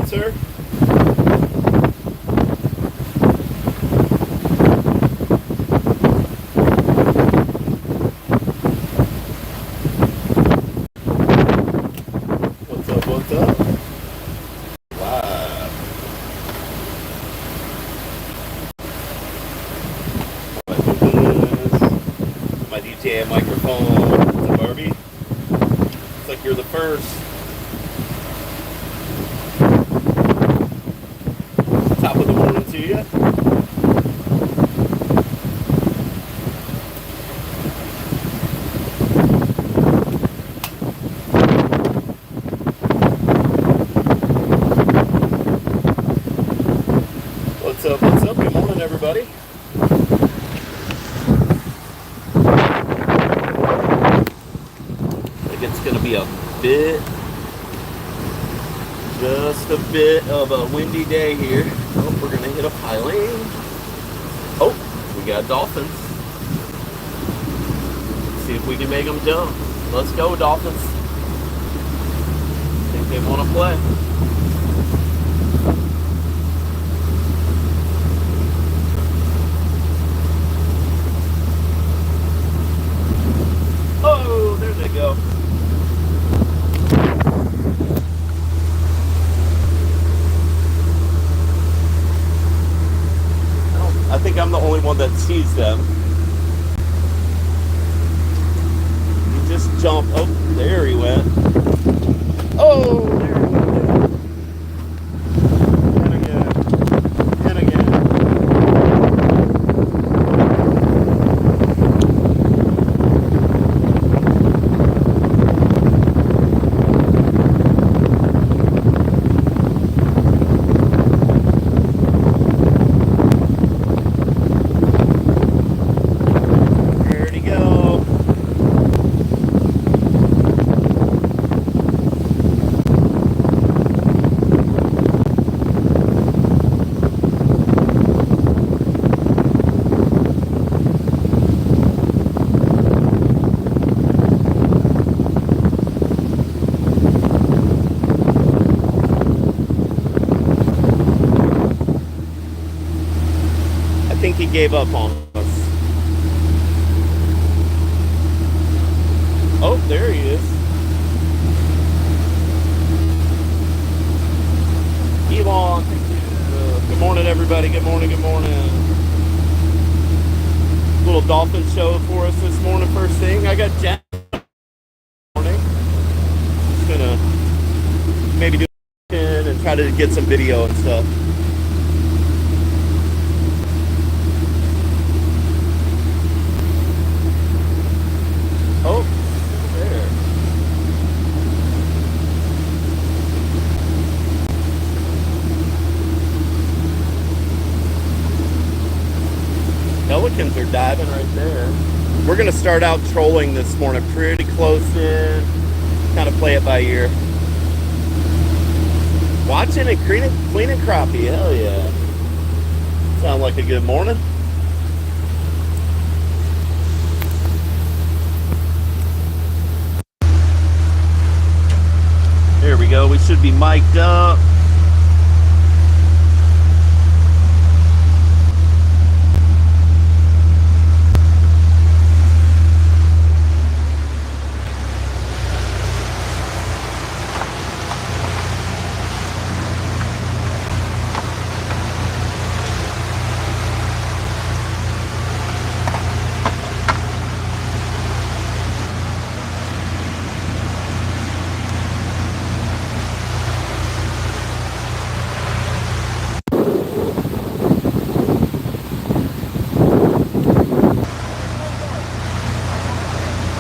sir? What's up, what's up? Wow. My DJI microphone. What's up, Barbie? Looks like you're the first. Top of the morning to you. What's up, what's up? Good morning, everybody. I think it's going to be a bit, just a bit of a windy day here. Oh, we're going to hit a piling. Oh, we got dolphins. Let's see if we can make them jump. Let's go, dolphins. I think they want to play. Oh, there they go. I think I'm the only one that sees them. He just jumped. Oh, there he went. Oh, there he went. And again. And again. I think he gave up on us. Oh, there he is. Elon. Good morning, everybody. Good morning, good morning. Little dolphin show for us this morning, first thing. I got Jack. Morning. Just gonna maybe do and try to get some video and stuff. Oh, there. Pelicans are diving right there. We're going to start out trolling this morning, pretty close in, kind of play it by ear. Watching and cleaning crappie, hell yeah. Sound like a good morning. There we go. We should be mic'd up.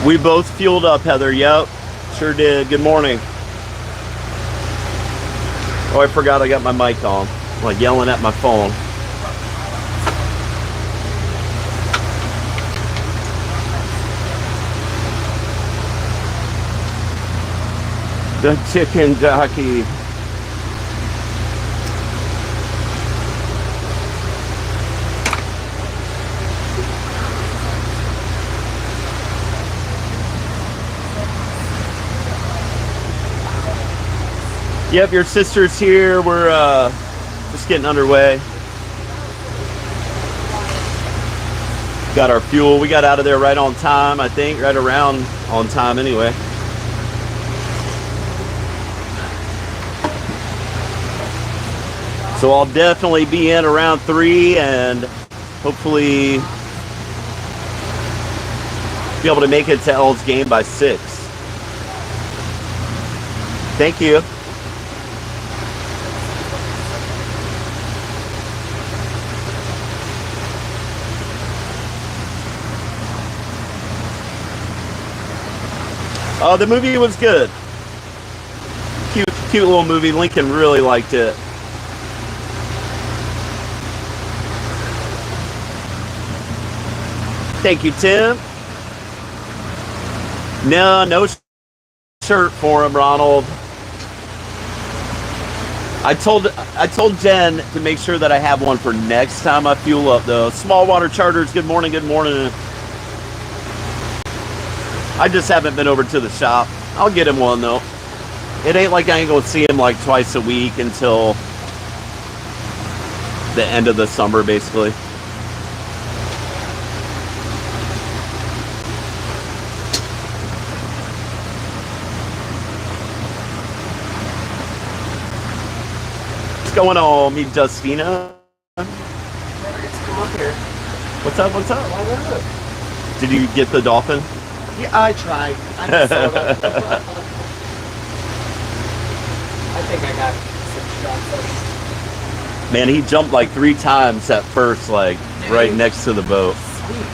We both fueled up, Heather. Yep, sure did. Good morning. Oh, I forgot I got my mic on. I'm like yelling at my phone. The chicken jockey. Yep, your sister's here. We're just getting underway. Got our fuel. We got out of there right on time, I think. Right around on time anyway. So I'll definitely be in around 3 and hopefully be able to make it to L's game by 6. Thank you. Oh, the movie was good. Cute little movie. Lincoln really liked it. Thank you, Tim. No shirt for him, Ronald. I told Jen to make sure that I have one for next time I fuel up though. Small water charters, good morning, good morning. I just haven't been over to the shop. I'll get him one though. It ain't like I ain't gonna see him like twice a week until the end of the summer basically. What's going on, me Justina? Come up here. What's up? What's up? Why not? Did you get the dolphin? Yeah, I tried. I think I got 6 shots. Man, he jumped like 3 times at first, like right next to the boat. Sweet.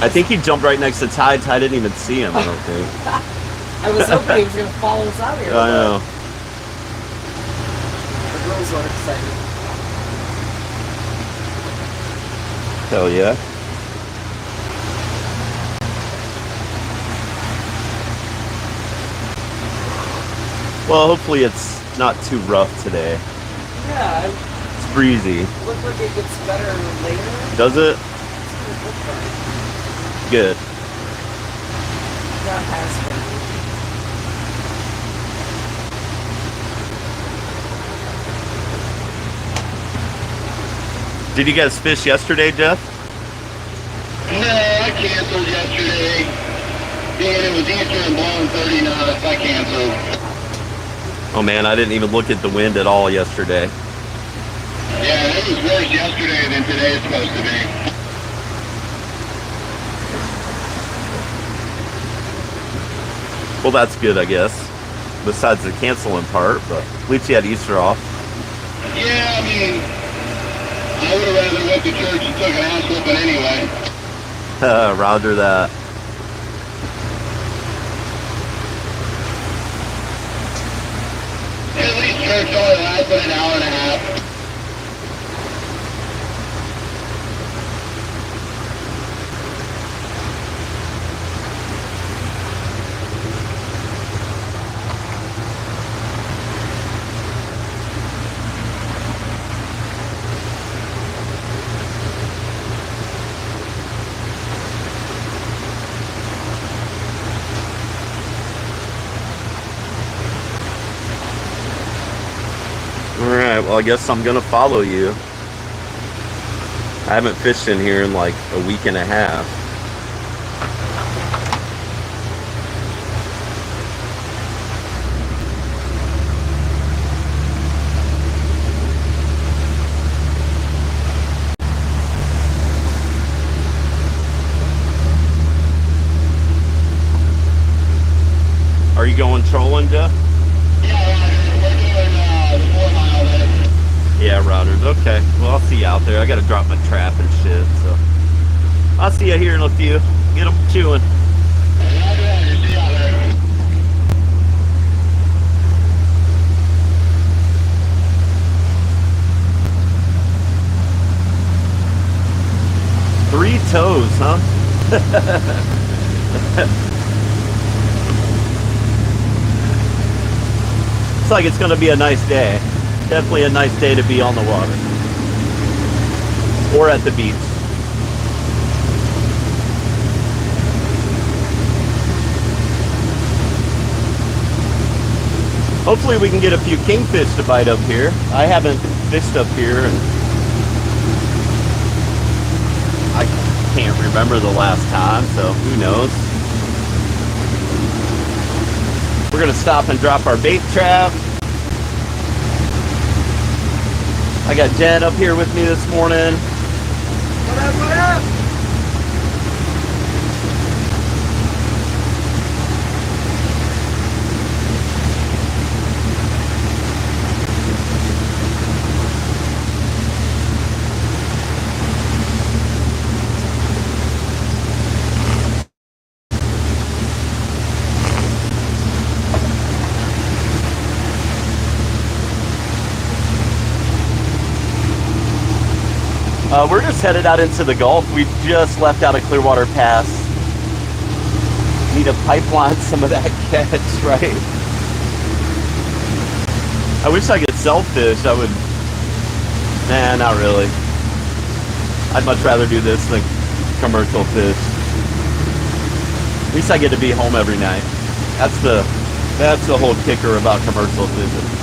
I think he jumped right next to Ty. Ty didn't even see him, I don't think. I was hoping he was going to follow us out here. I know. The girls are excited. Hell yeah. Well, hopefully it's not too rough today. Yeah. It's breezy. It looks like it gets better later. Does it? Good. That has been. Did you guys fish yesterday, Jeff? No, I canceled yesterday. And it was Easter and blowing 30 knots. I canceled. Oh man, I didn't even look at the wind at all yesterday. Yeah, it was worse yesterday than today is supposed to be. Well, that's good, I guess. Besides the canceling part, but at least you had Easter off. Yeah, I mean, I would have rather went to church and took an ass whooping anyway. Roger that. At least church only lasted an hour and a half. Alright, well I guess I'm gonna follow you. I haven't fished in here in like a week and a half. Are you going trolling, Jeff? Yeah, routers. Okay. Well, I'll see you out there. I got to drop my trap and shit, so I'll see you here in a few. Get them chewing. Three toes, huh? Looks like it's going to be a nice day. Definitely a nice day to be on the water. Or at the beach. Hopefully we can get a few kingfish to bite up here. I haven't fished up here, and I can't remember the last time, so who knows. We're gonna stop and drop our bait trap. I got Jen up here with me this morning. What up, what up? We're just headed out into the Gulf. We just left out of Clearwater Pass. Need to pipeline some of that catch, right? I wish I could self-fish. I would... Nah, not really. I'd much rather do this than commercial fish. At least I get to be home every night. That's the whole kicker about commercial fishing.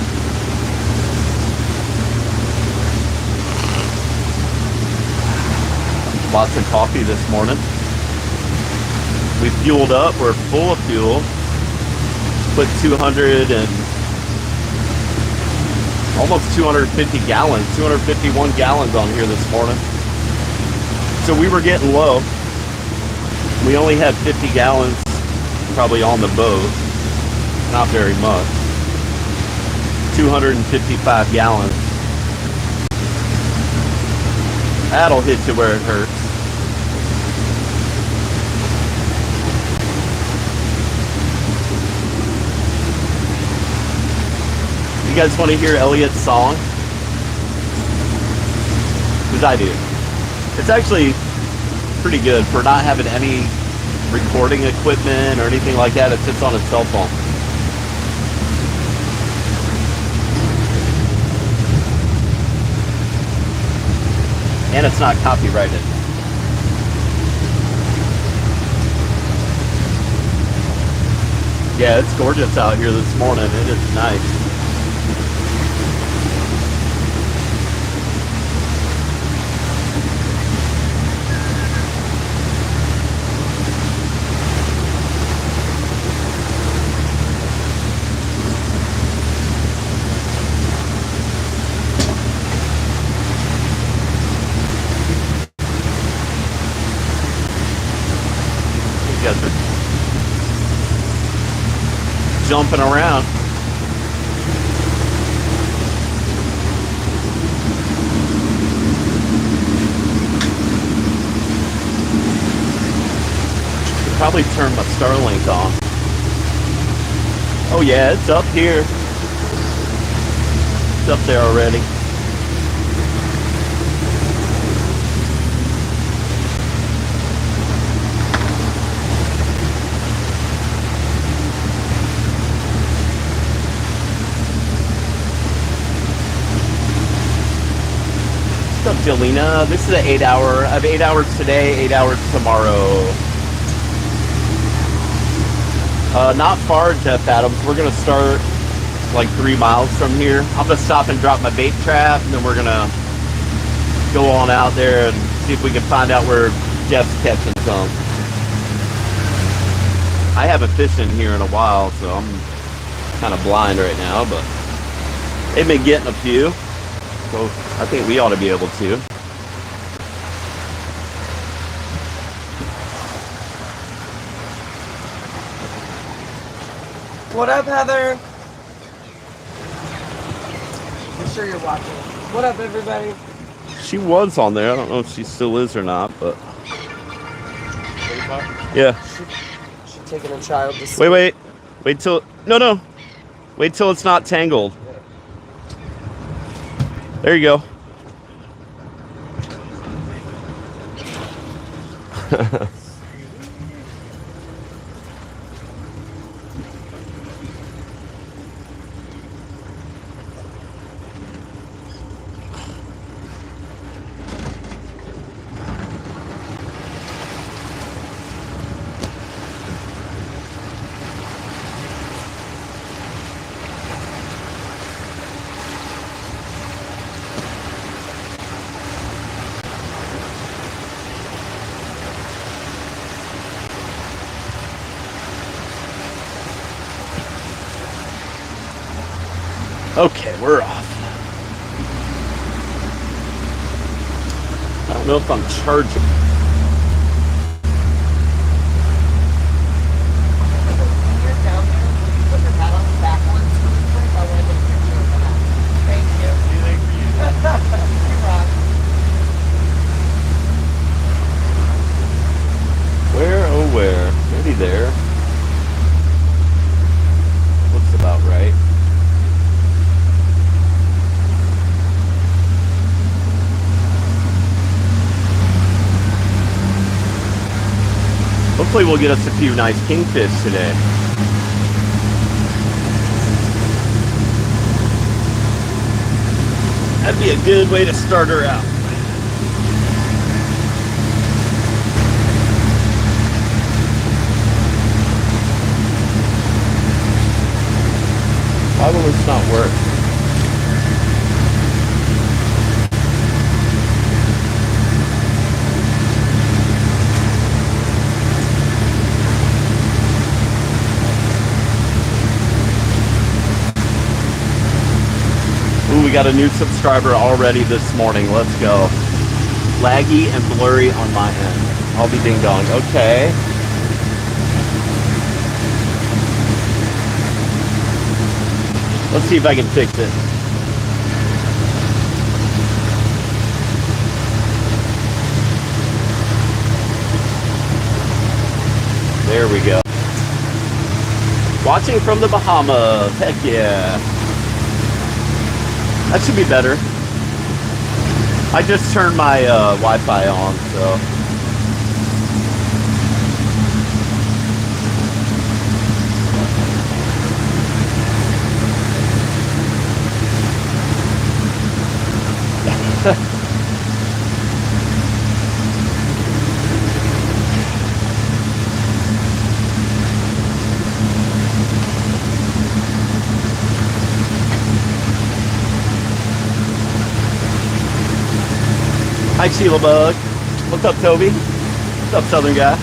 Lots of coffee this morning. We fueled up. We're full of fuel. Put almost 250 gallons, 251 gallons on here this morning. So we were getting low. We only had 50 gallons probably on the boat. Not very much. 255 gallons. That'll hit you where it hurts. You guys want to hear Elliot's song? Because I do. It's actually pretty good for not having any recording equipment or anything like that. It sits on a cell phone. And it's not copyrighted. Yeah, it's gorgeous out here this morning. It is nice. Jumping around. Should probably turn my Starlink on. Oh yeah, it's up here. It's up there already. What's up, Jelena? This is an 8-hour. I have 8 hours today, 8 hours tomorrow. Not far, Jeff Adams. We're gonna start like 3 miles from here. I'm gonna stop and drop my bait trap, and then we're gonna go on out there and see if we can find out where Jeff's catching some. I haven't fished in here in a while, so I'm kind of blind right now, but they've been getting a few. So I think we ought to be able to. What up, Heather? I'm sure you're watching. What up, everybody? She was on there. I don't know if she still is or not, but yeah. She taking a child to sleep. Wait till no. Wait till it's not tangled. There you go. Okay, we're off. I don't know if I'm charging. You're down there. Put your hat on backwards. I want to get a picture of that. Thank you. Anything for you. You rock. Where, oh where? Maybe there. Looks about right. Hopefully we'll get us a few nice kingfish today. That'd be a good way to start her out. Why will this not work? Ooh, we got a new subscriber already this morning. Let's go. Laggy and blurry on my end. I'll be ding dong. Okay. Let's see if I can fix it. There we go. Watching from the Bahamas. Heck yeah. That should be better. I just turned my Wi-Fi on, so. Hi, Sheila Bug. What's up, Toby? What's up, Southern guy?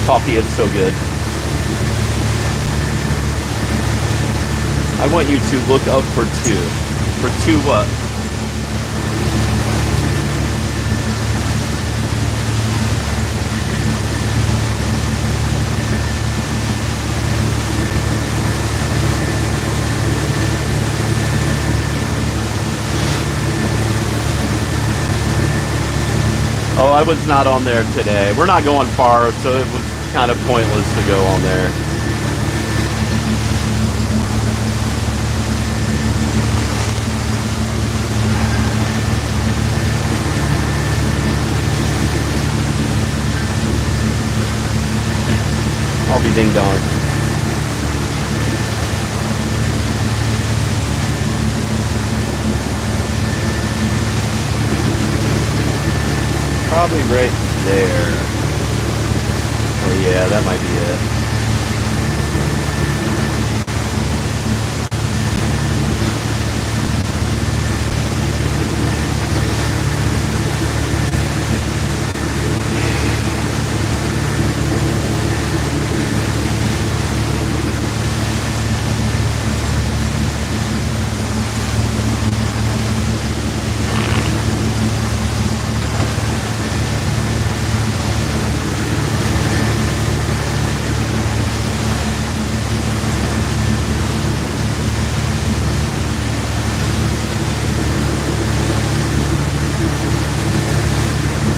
Coffee is so good. I want you to look up for two. For two what? Oh, I was not on there today. We're not going far, so it was kind of pointless to go on there. I'll be ding dong. Probably right there. Oh yeah, that might be it.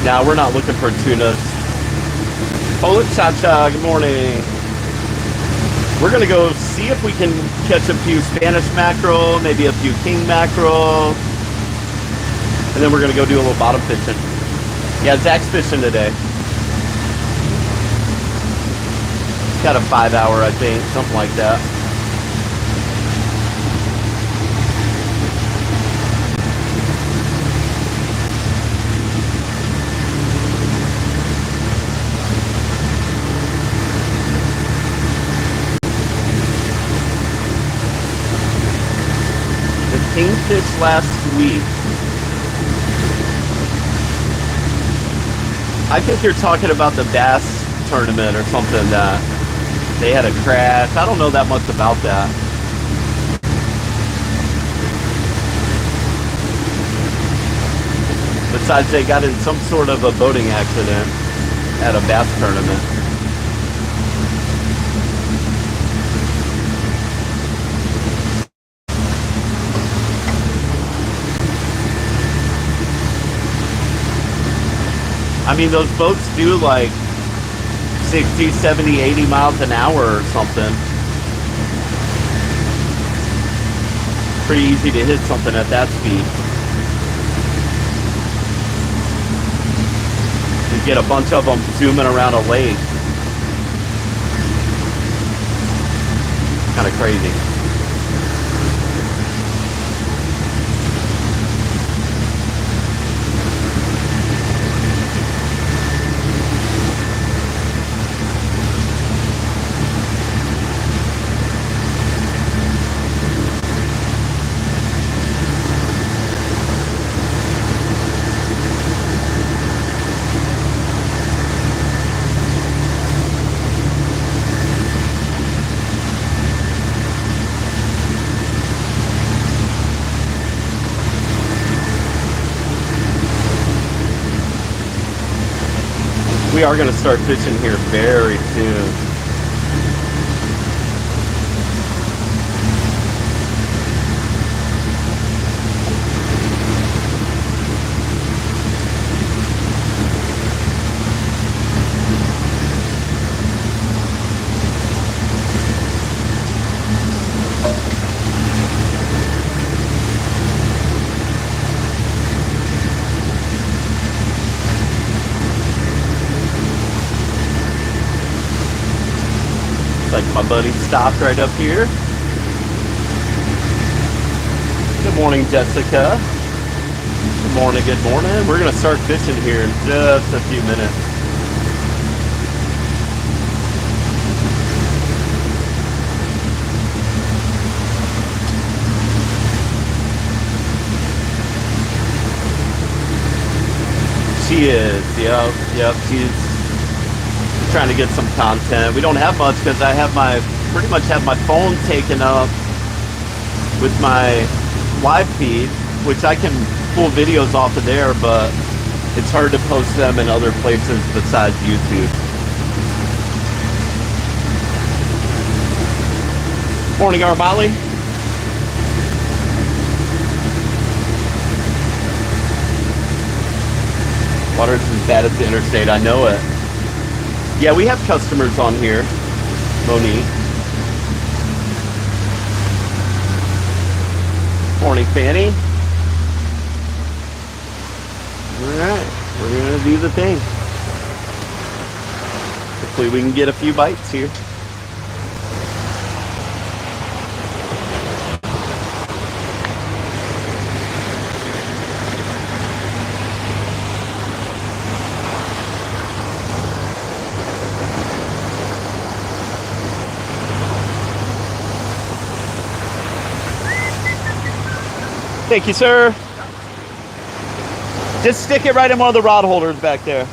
Now we're not looking for tunas. Hola Cha-Cha, good morning. We're gonna go see if we can catch a few Spanish mackerel, maybe a few king mackerel. And then we're gonna go do a little bottom fishing. Yeah, Zach's fishing today. Got a 5 hour, I think, something like that. Kingfish last week. I think you're talking about the bass tournament or something that they had a crash. I don't know that much about that. Besides, they got in some sort of a boating accident at a bass tournament. I mean, those boats do like 60, 70, 80 miles an hour or something. Pretty easy to hit something at that speed. You get a bunch of them zooming around a lake. Kind of crazy. We are going to start fishing here very soon. Like my buddy stopped right up here. Good morning, Jessica. Good morning, good morning. We're gonna start fishing here in just a few minutes. She is, yep, she's trying to get some content. We don't have much because I have pretty much have my phone taken up with my live feed, which I can pull videos off of there, but it's hard to post them in other places besides YouTube. Morning, Armali. Water's as bad as the interstate, I know it. Yeah, we have customers on here, Monique. Morning, Fanny. Alright, we're gonna do the thing. Hopefully we can get a few bites here. Thank you, sir. Just stick it right in one of the rod holders back there.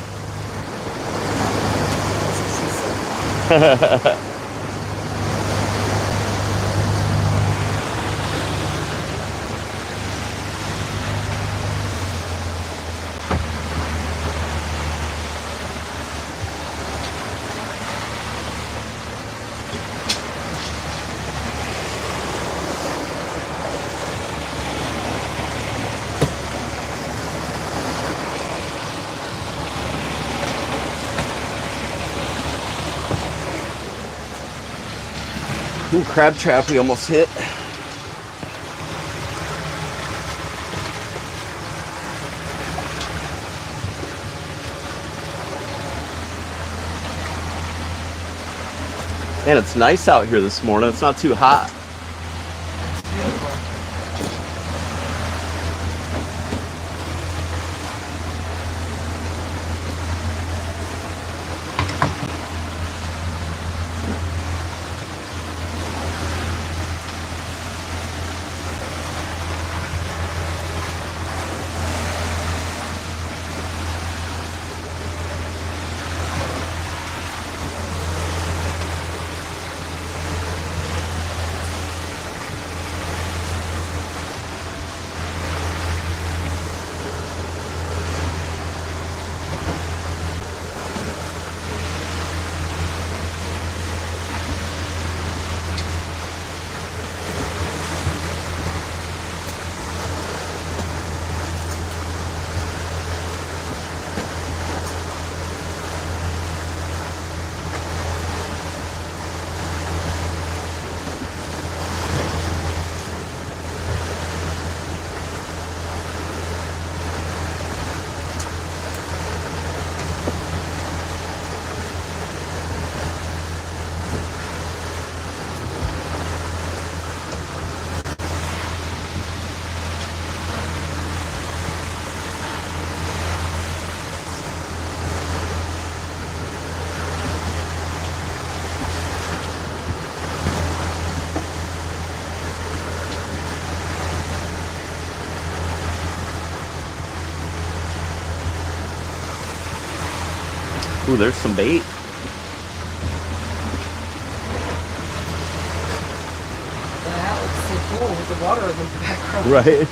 Ooh, crab trap we almost hit. Man, it's nice out here this morning. It's not too hot. Ooh, there's some bait. That looks so cool with the water in the background. Right.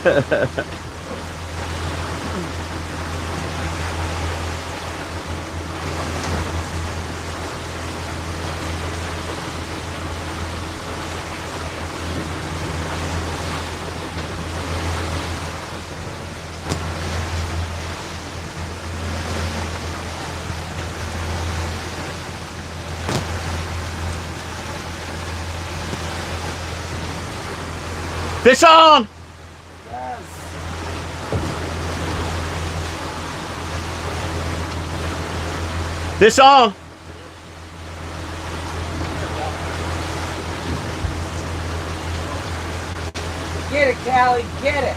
Fish on! Yes. Fish on! Get it, Callie, get it.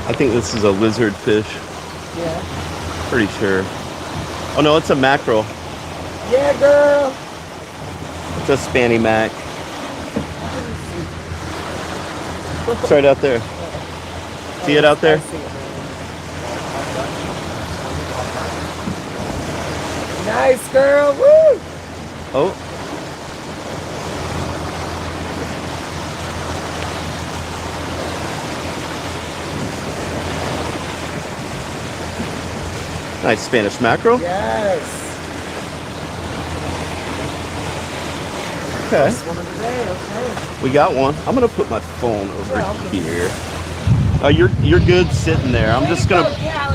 I think this is a lizard fish. Yeah. Pretty sure. Oh no, it's a mackerel. Yeah, girl. It's a spanny mac. It's right out there. See it out there? I see it, man. Nice, girl. Woo! Oh. Nice Spanish mackerel. Yes. Okay. First one of the day, okay. We got one. I'm gonna put my phone over Well, here. Oh, you're good sitting there. I'm just gonna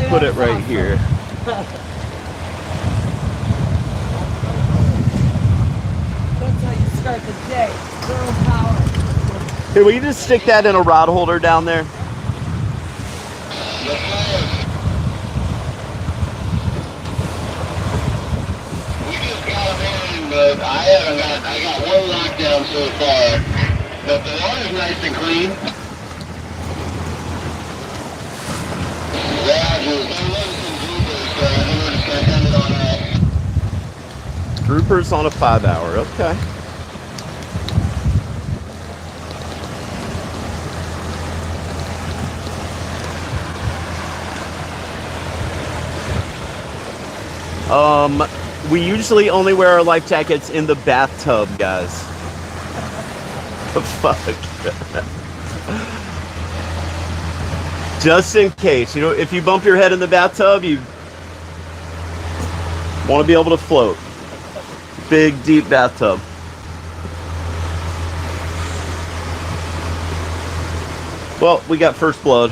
put it right here. That's how you start the day. Girl power. Here, will you just stick that in a rod holder down there? But I got one lockdown so far. But the water's nice and clean. Groupers on a 5-hour, okay. We usually only wear our life jackets in the bathtub, guys. Fuck. Just in case, you know, if you bump your head in the bathtub, you want to be able to float. Big, deep bathtub. Well, we got first blood.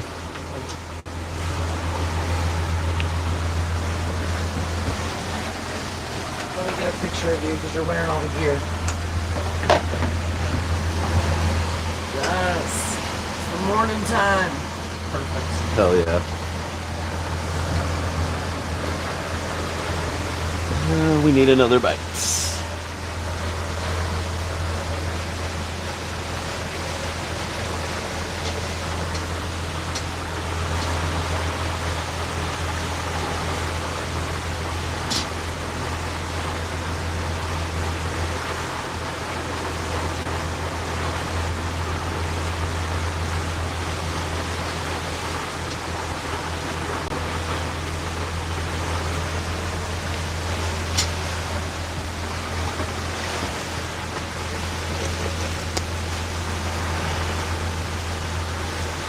Let me get a picture of you because you're wearing all the gear. Yes. It's the morning time. Perfect. Hell yeah. We need another bite.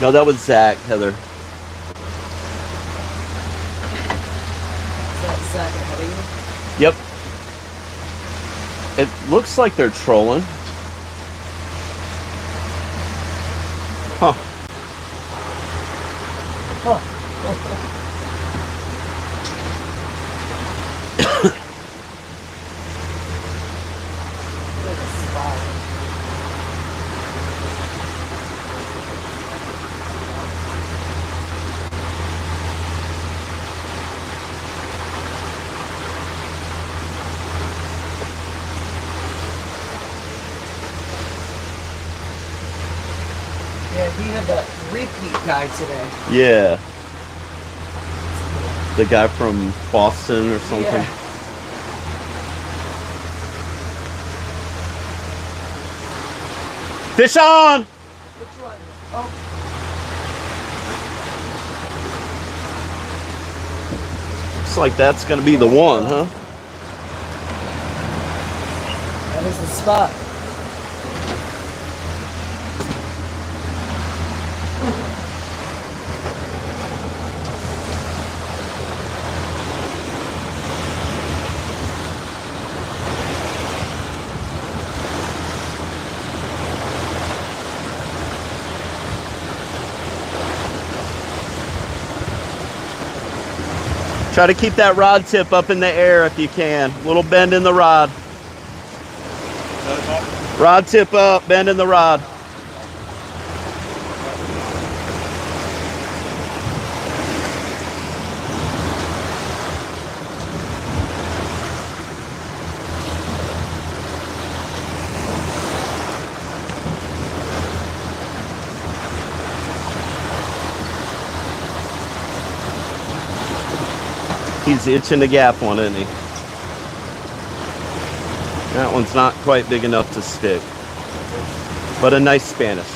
No, that was Zach, Heather. Is that Zach ahead of Yep. It looks like they're trolling. Huh. you? Huh. Look at the spot. Yeah, he had that repeat guy today. Yeah. The guy from Boston or something. Yeah. Fish on! Which one? Oh, Looks like that's gonna be the one, huh? that is the spot. Try to keep that rod tip up in the air if you can. Little bend in the rod. Rod tip up, bend in the rod. He's itching to gap one, isn't he? That one's not quite big enough to stick, but a nice Spanish.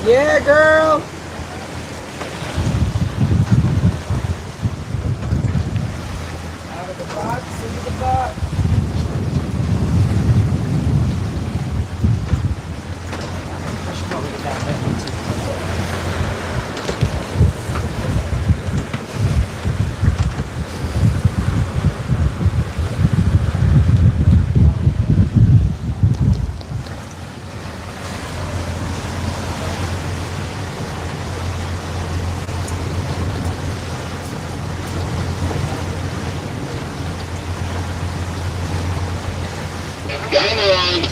Yeah, girl. Out of the box, into the box. I should probably get that one too. Got him on.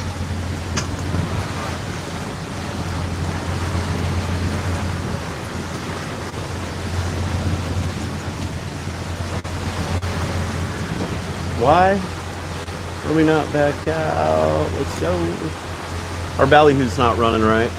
Why are we not back out? Let's go. Our ballyhoo's not running right.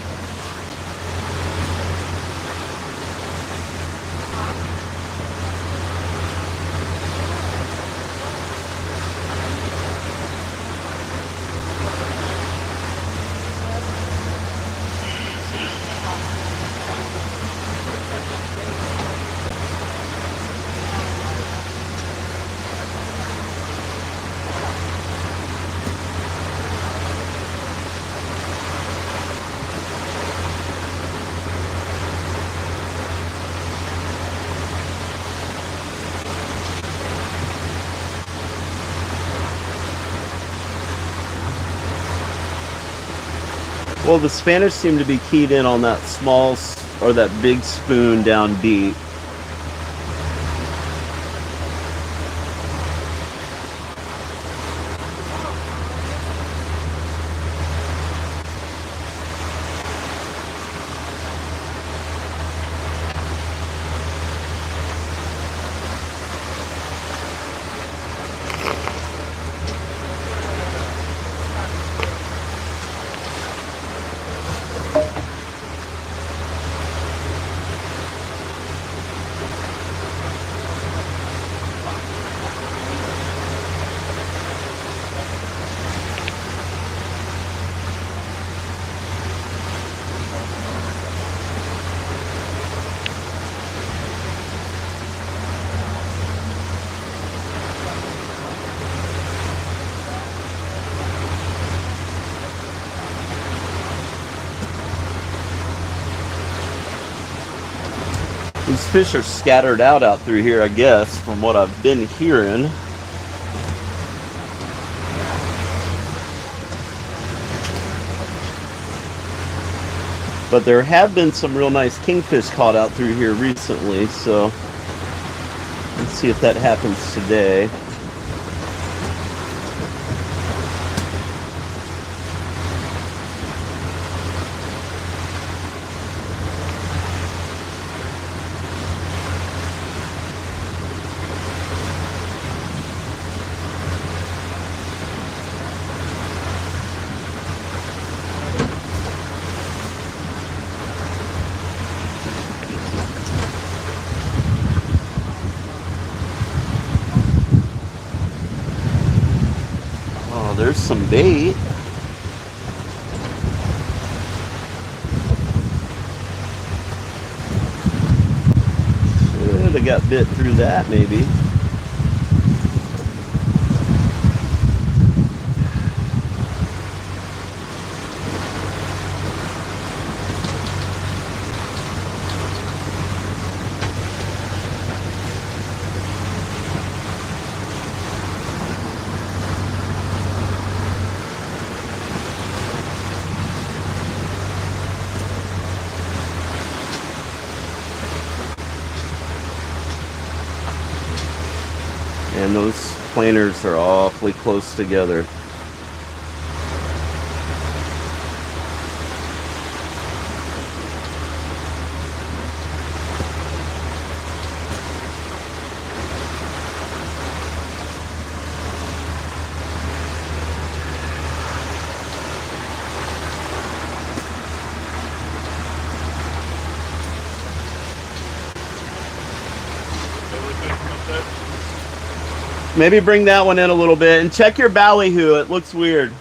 Well, the Spanish seem to be keyed in on that small or that big spoon down deep. These fish are scattered out through here, I guess, from what I've been hearing. But there have been some real nice kingfish caught out through here recently, so let's see if that happens today. There's some bait. Should have got bit through that, maybe. And those planers are awfully close together. Maybe bring that one in a little bit and check your ballyhoo. It looks weird.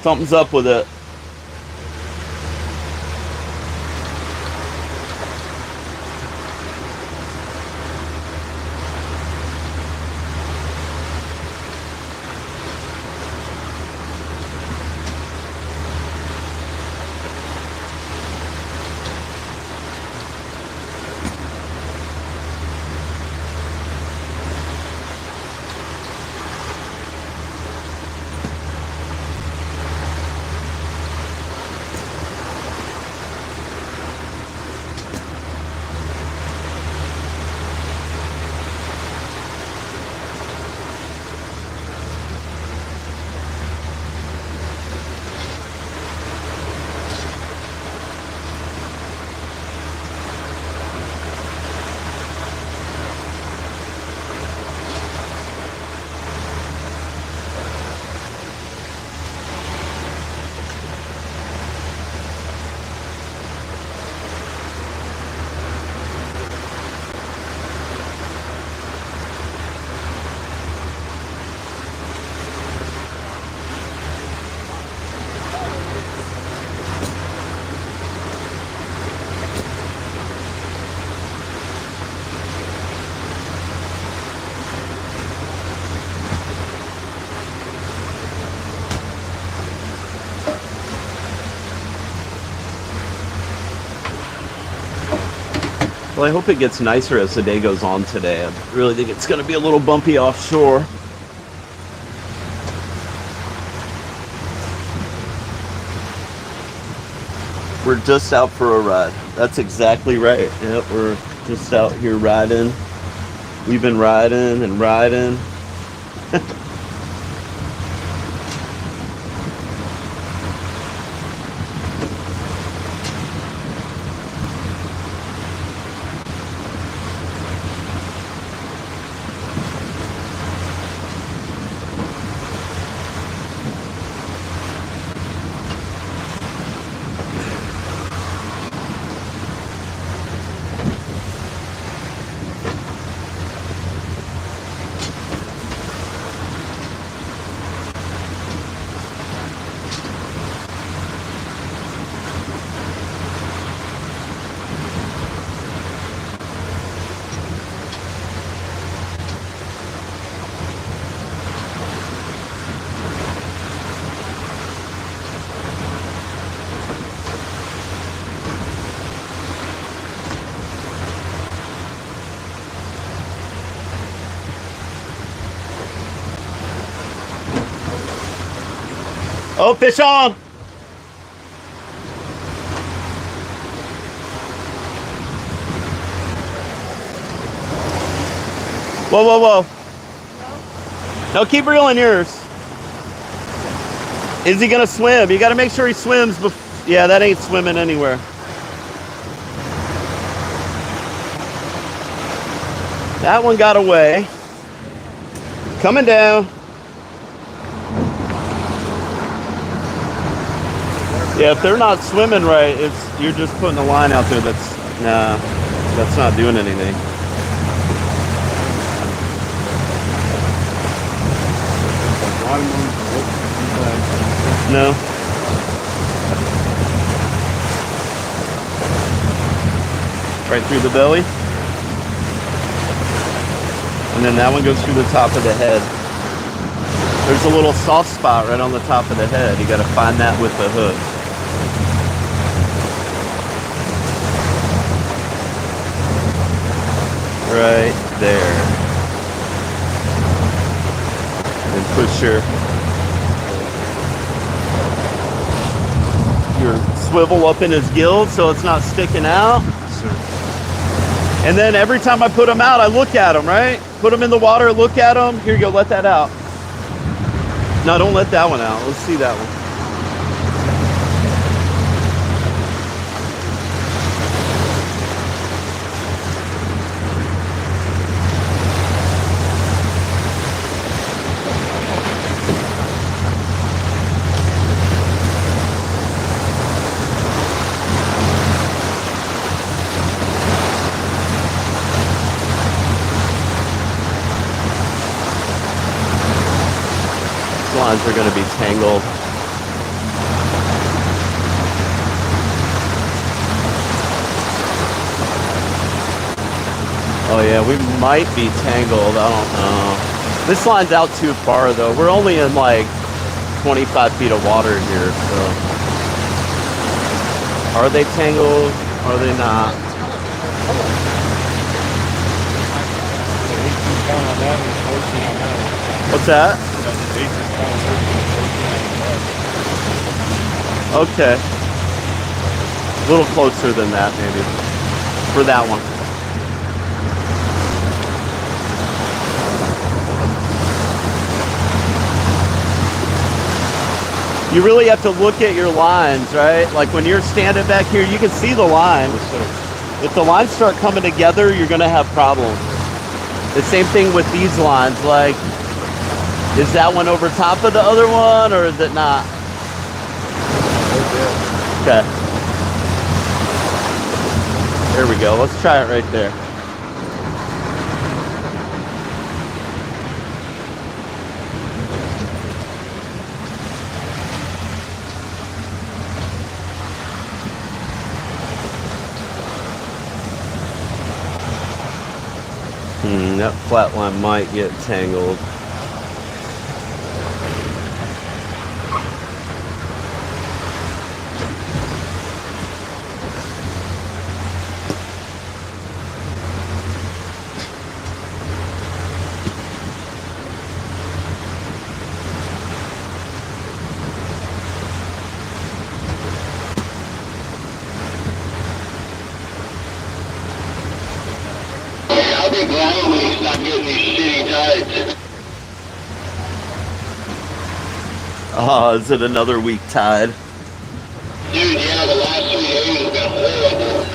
Something's up with it. Well, I hope it gets nicer as the day goes on today. I really think it's going to be a little bumpy offshore. We're just out for a ride. That's exactly right. Yep, we're just out here riding. We've been riding and riding. Oh, fish on! Whoa, whoa, whoa. No, keep reeling yours. Is he gonna swim? You gotta make sure he swims before. Yeah, that ain't swimming anywhere. That one got away. Coming down. Yeah, if they're not swimming right, you're just putting a line out there that's not doing anything. No. Right through the belly. And then that one goes through the top of the head. There's a little soft spot right on the top of the head. You got to find that with the hook. Right there. And push your swivel up in his gill so it's not sticking out. And then every time I put him out, I look at him, right? Put him in the water, look at him. Here you go, let that out. No, don't let that one out. Let's see that one. Lines are going to be tangled. Oh yeah, we might be tangled. I don't know. This line's out too far though. We're only in like 25 feet of water here, so. Are they tangled? Are they not? What's that? Okay. A little closer than that, maybe. For that one. You really have to look at your lines, right? Like when you're standing back here, you can see the line. If the lines start coming together, you're gonna have problems. The same thing with these lines, like, is that one over top of the other one, or is it not? Okay. There we go. Let's try it right there. That flat line might get tangled. be glad when you stop getting these shitty tides. Oh, is it another weak tide? Dude, yeah, the last 3 days have been horrible.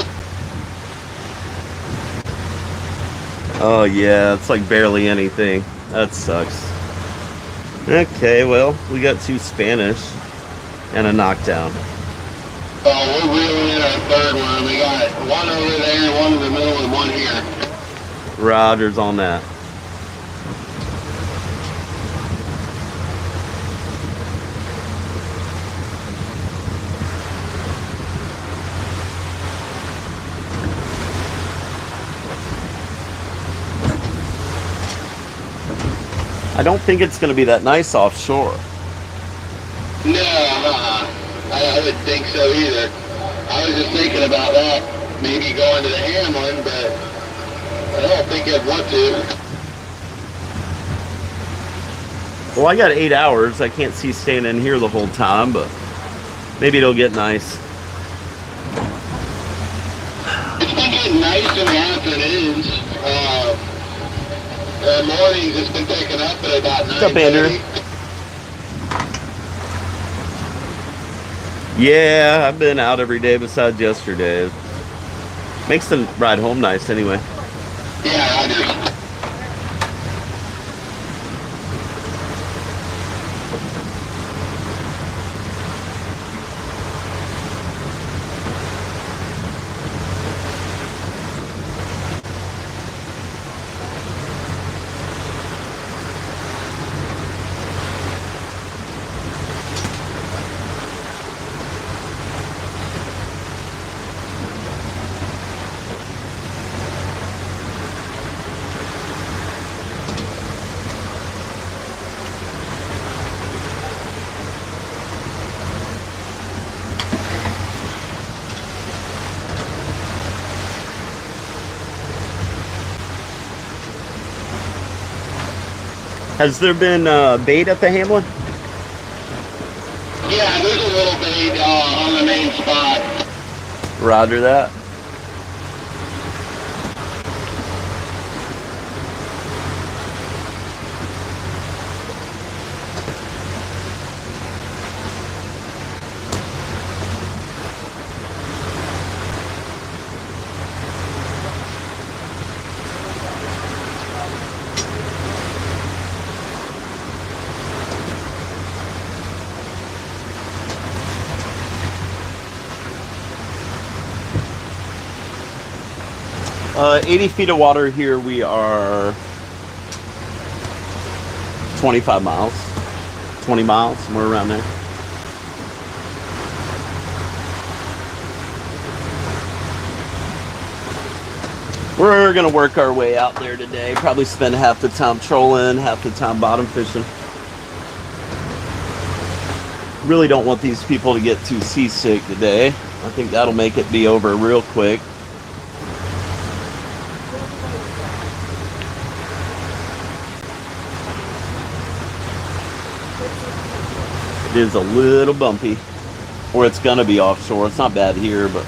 Oh yeah, it's like barely anything. That sucks. Okay, well, we got 2 Spanish and a knockdown. Oh, we're reeling in our third one. We got one over there, one in the middle, and one here. Rogers on that. I don't think it's going to be that nice offshore. No, I wouldn't think so either. I was just thinking about that, maybe going to the Hamlin, but I don't think I'd want to. Well, I got 8 hours. I can't see staying in here the whole time, but maybe it'll get nice. It's been getting nice in the afternoons. Mornings it's been picking up at about 9:30. What's up, Andrew? Yeah, I've been out every day besides yesterday. Makes the ride home nice anyway. Yeah, Rogers. Has there been bait at the Hamlin? Yeah, there's a little bait on the main spot. Roger that. Uh, 80 feet of water here. We are 25 miles, 20 miles, somewhere around there. We're gonna work our way out there today. Probably spend half the time trolling, half the time bottom fishing. Really don't want these people to get too seasick today. I think that'll make it be over real quick. It is a little bumpy, or it's gonna be offshore. It's not bad here, but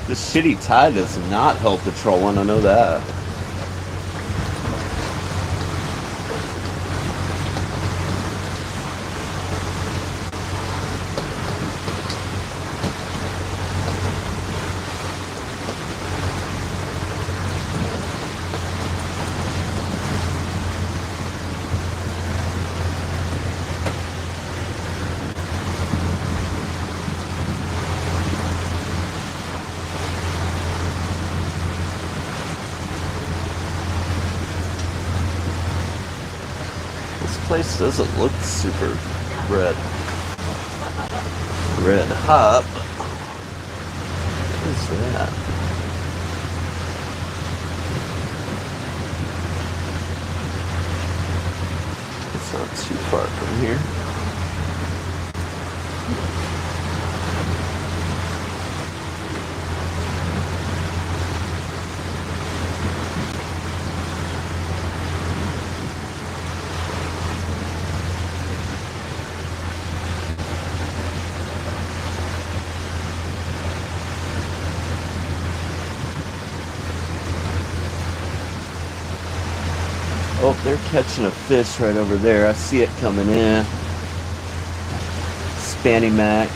this shitty tide does not help the trolling. I know that. place doesn't look super red hot. What is that? It's not too far from here. Oh, they're catching a fish right over there. I see it coming in. Spanny Mac.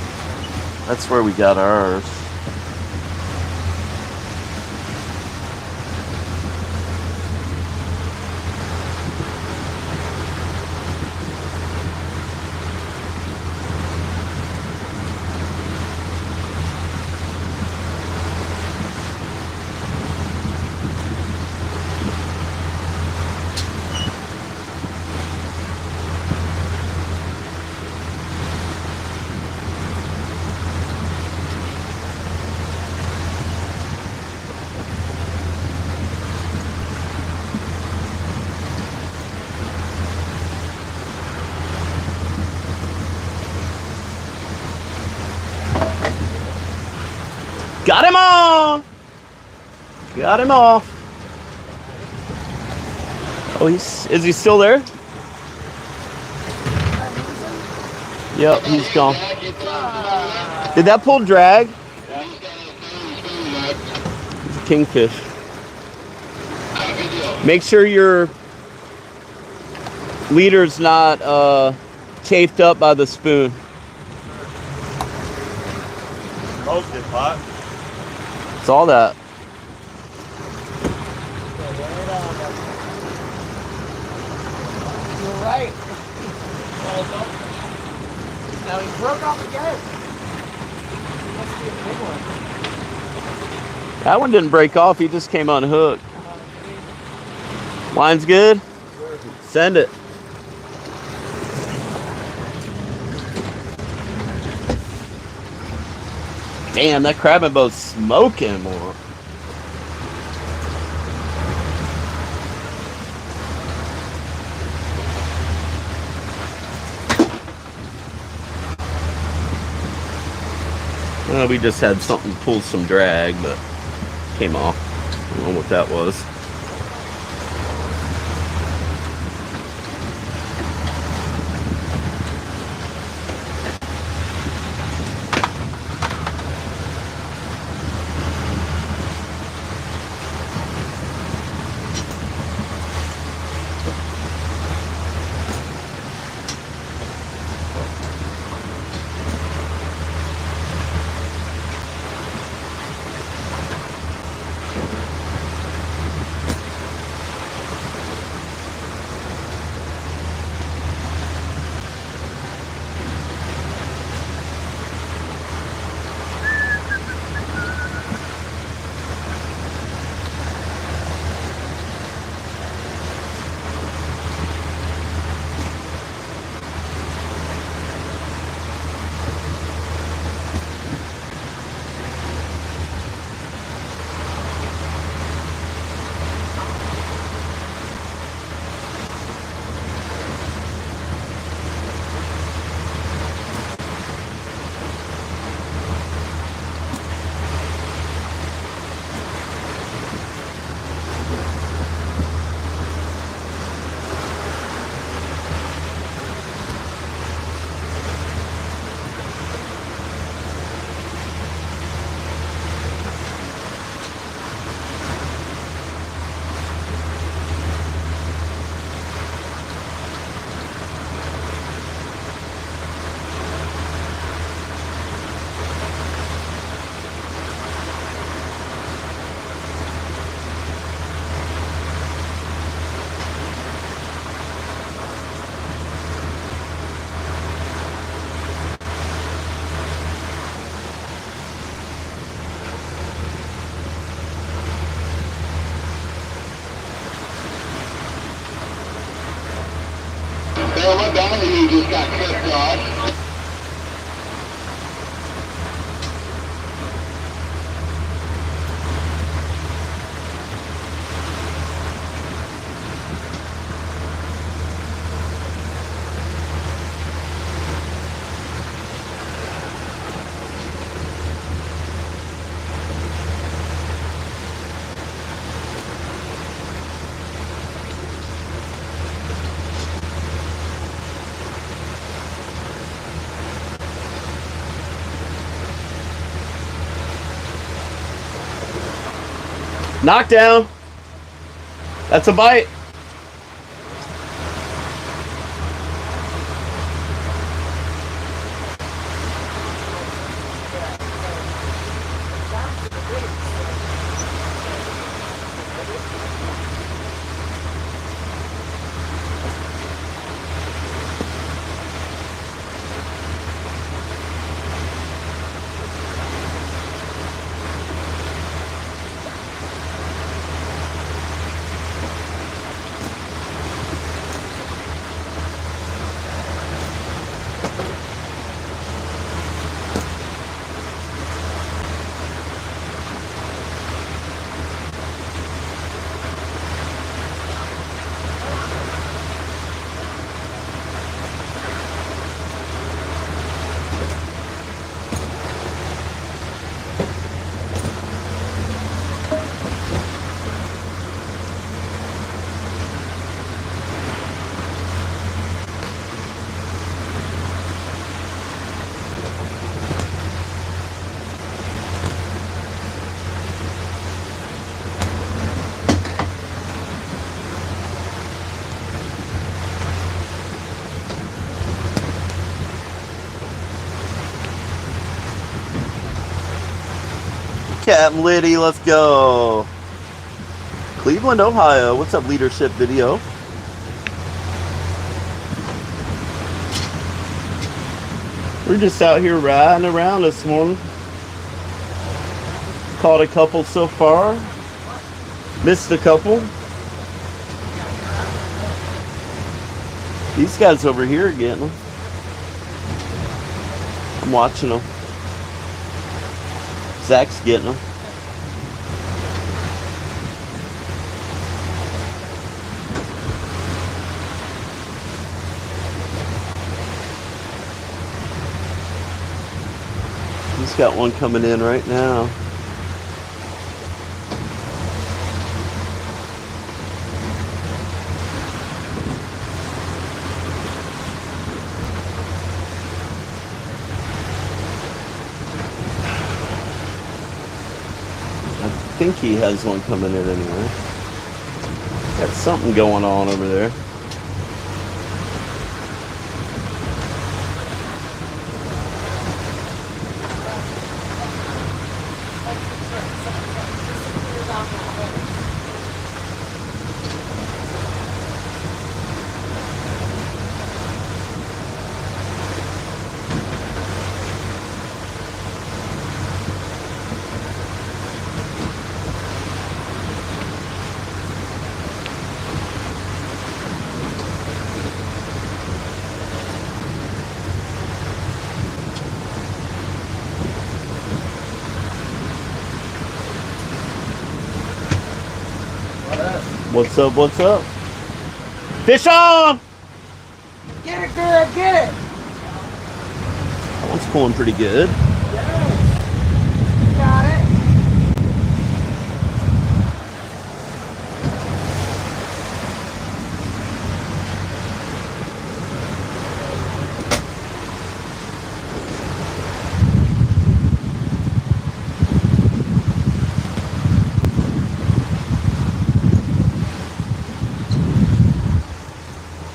That's where we got ours. Got him off! Got him off. Oh, is he still there? Yep, he's gone. Did that pull drag? Kingfish. Make sure your leader's not chafed up by the spoon. Roasted pot. Saw that. You're right. Now he broke off again. Must be a big one. That one didn't break off. He just came unhooked. Line's good? Send it. Damn, that crabbing boat's smoking more. Well, we just had something pull some drag, but came off. I don't know what that was. Well, my battery just got clipped off. Knockdown. That's a bite. Captain Liddy, let's go. Cleveland, Ohio. What's up, leadership video? We're just out here riding around this morning. Caught a couple so far. Missed a couple. These guys over here are getting them. I'm watching them. Zach's getting them. He's got one coming in right now. I think he has one coming in anyway. Got something going on over there. What's up, what's up? Fish on! Get it, girl, get it! That one's pulling pretty good. Yes. Got it.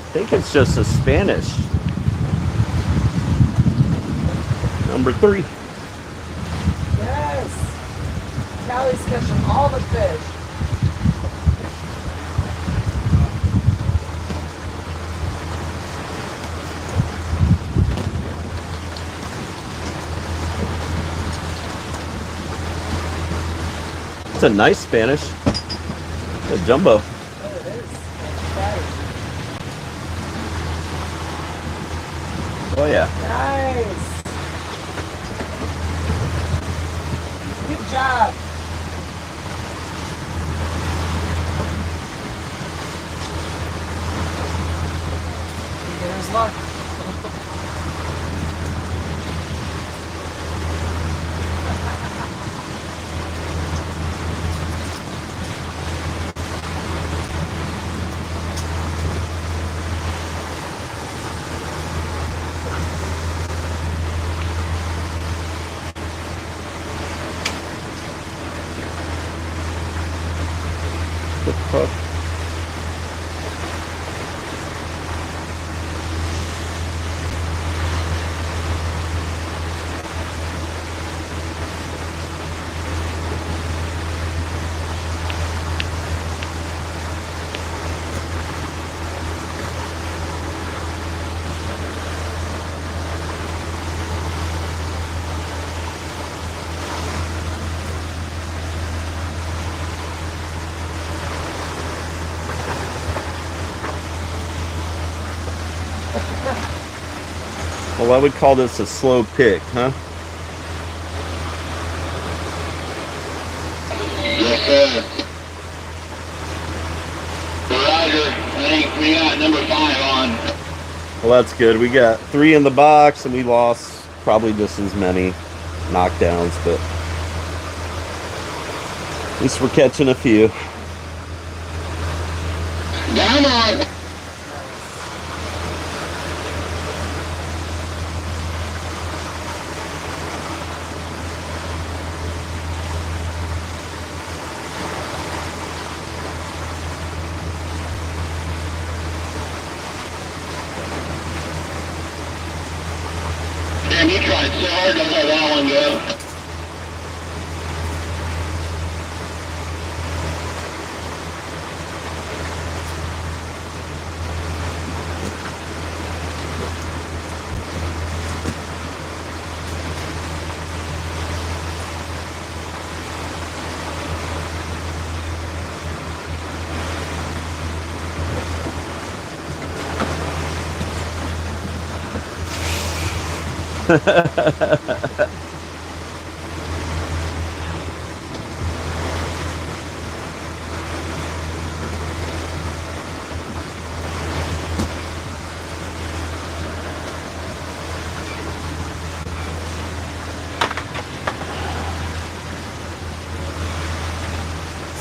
I think it's just a Spanish. Number 3. Yes. Callie's fishing all the fish. It's a nice Spanish. A jumbo. Oh, it is. That's right. Oh yeah. Nice. Good job. Beginner's luck. Good hook. Well, I would call this a slow pick, huh? Yes, sir. Roger. I think we got number 5 on. Well, that's good. We got 3 in the box, and we lost probably just as many knockdowns, but at least we're catching a few. Come on. Damn, you tried so hard to let that one go.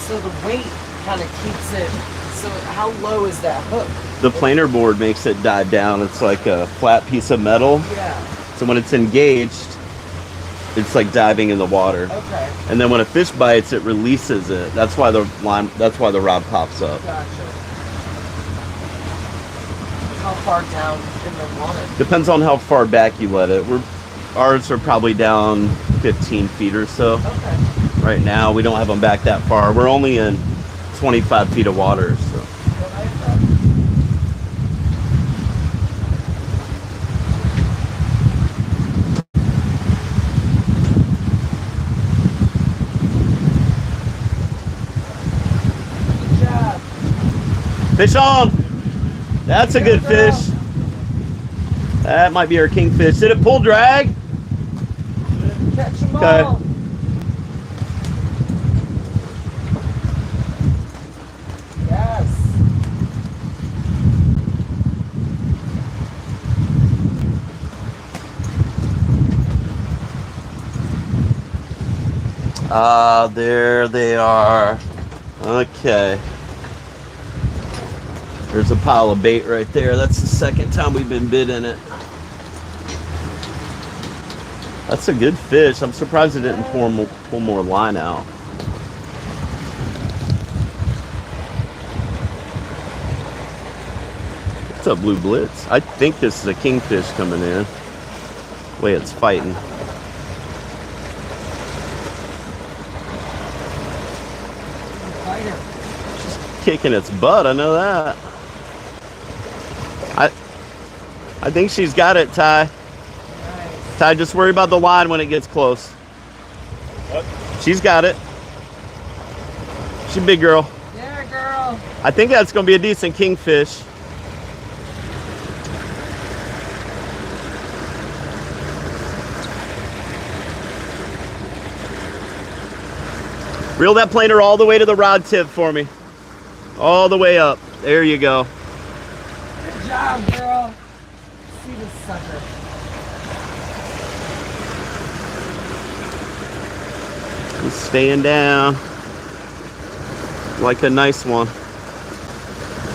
So the weight kind of keeps it. So how low is that hook? The planer board makes it dive down. It's like a flat piece of metal. Yeah. So when it's engaged, it's like diving in the water. Okay. And then when a fish bites, it releases it. That's why the line. That's why the rod pops up. Gotcha. How far down in the water? Depends on how far back you let it. Ours are probably down 15 feet or so. Okay. Right now, we don't have them back that far. We're only in 25 feet of water. So. Good job. Fish on! That's a good fish. That might be our kingfish. Did it pull drag? Catch them Okay. all. Yes. There they are. Okay. There's a pile of bait right there. That's the second time we've been bit in it. That's a good fish. I'm surprised it didn't pull more line out. What's up, Blue Blitz? I think this is a kingfish coming in. The way it's fighting. She's kicking its butt, I know that. I think she's got it, Ty. Nice. Ty, just worry about the line when it gets close. What? She's got it. She's a big girl. Yeah, girl. I think that's going to be a decent kingfish. Reel that planer all the way to the rod tip for me. All the way up. There you go. Good job, girl. See this sucker. He's staying down. Like a nice one.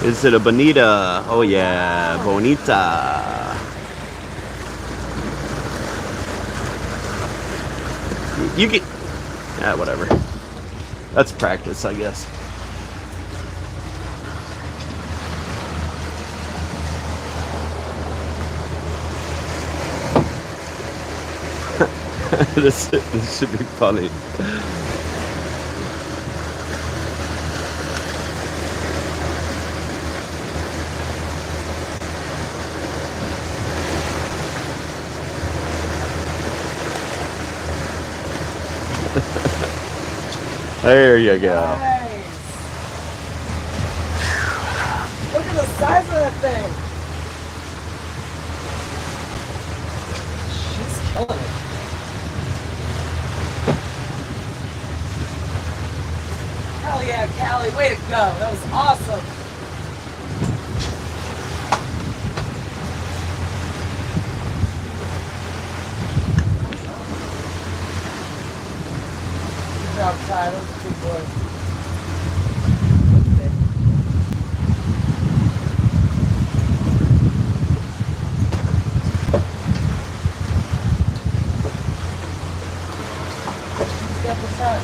Is it a bonita? Oh yeah, bonita. You get, whatever. That's practice, I guess. this should be funny. There you go. Nice. Look at the size of that thing. She's killing it. Hell yeah, Callie. Way to go. That was awesome. Good job, Ty. That was a good boy. Step aside.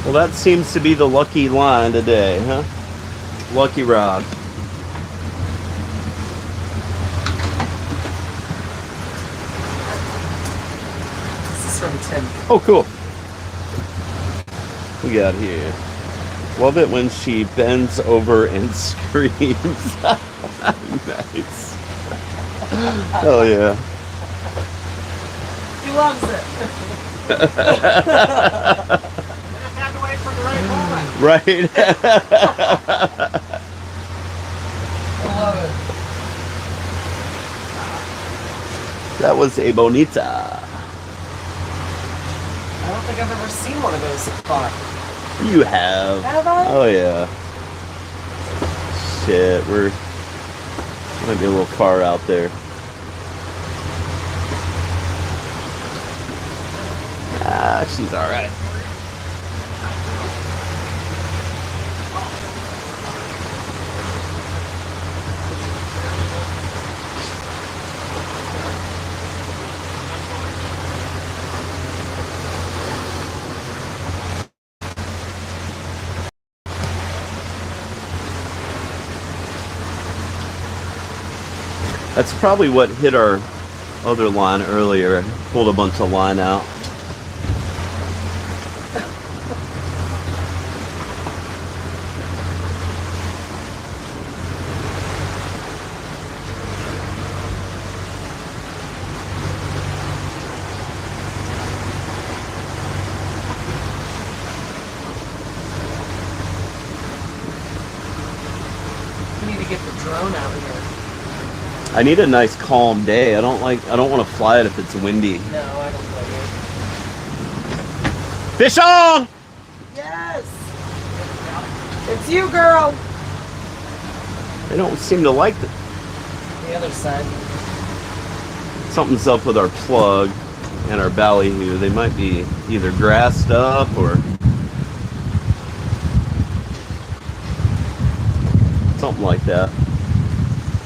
Well, that seems to be the lucky line today, huh? Lucky rod. This is from Tim. Oh, cool. We got here. Love it when she bends over and screams. Nice. Oh yeah. He loves it. Have to wait for the right moment. Right. I love it. That was a bonita. I don't think I've ever seen one of those before. You have. Have I? Oh yeah. Shit, we're might be a little far out there. Ah, she's all right. That's probably what hit our other line earlier. I pulled a bunch of line out. We need to get the drone out here. I need a nice calm day. I don't want to fly it if it's windy. No, I don't blame you. Fish on! Yes! It's you, girl! They don't seem to like it. The other side. Something's up with our plug and our ballyhoo. They might be either grassed up or something like that.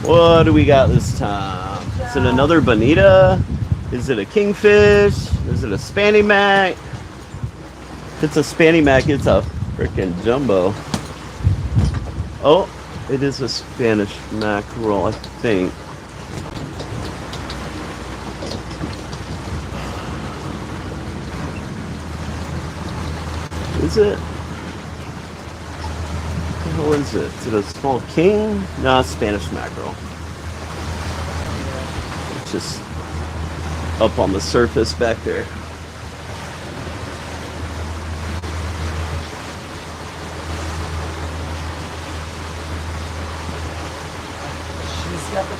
What do we got this time? Is it another bonita? Is it a kingfish? Is it a spanny mac? If it's a spanny mac, it's a freaking jumbo. Oh, it is a Spanish mackerel, I think. Is it? What is it? Is it a small king? No, it's Spanish mackerel. It's just up on the surface back there.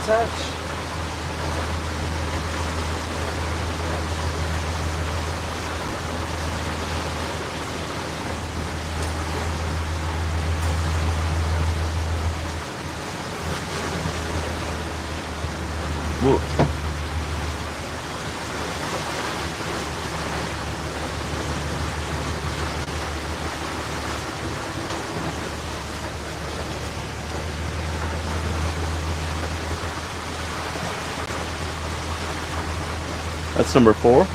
touch. Whoa. That's number 4? 5.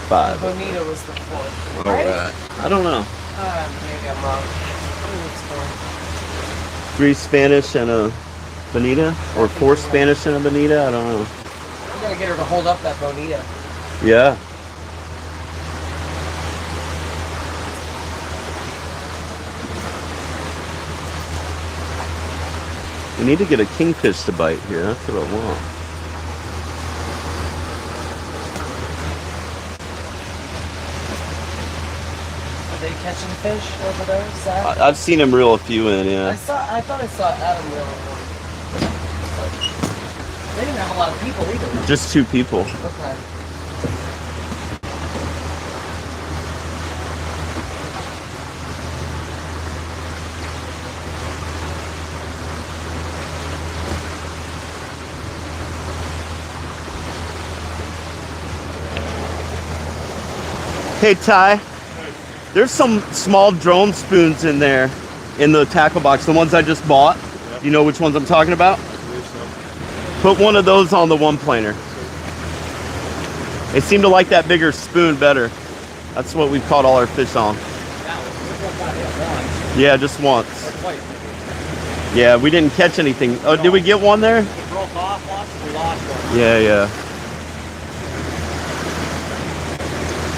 5. Bonita was the 4th. Alright. I don't know. Maybe I'm wrong. I think it's 4. 3 Spanish and a bonita? Or 4 Spanish and a bonita? I don't know. I'm gonna get her to hold up that bonita. Yeah. We need to get a kingfish to bite here. That's what I want. Are they catching fish over there, Zach? I've seen him reel a few in, yeah. I thought I saw Adam reeling one. They didn't have a lot of people either. Just 2 people. Okay. Hey Ty, there's some small drone spoons in there in the tackle box, the ones I just bought. You know which ones I'm talking about? Put one of those on the 1-planer. They seem to like that bigger spoon better. That's what we've caught all our fish on. Yeah, just once. Yeah, we didn't catch anything. Oh, did we get one there? It broke off once, we lost one. Yeah, yeah.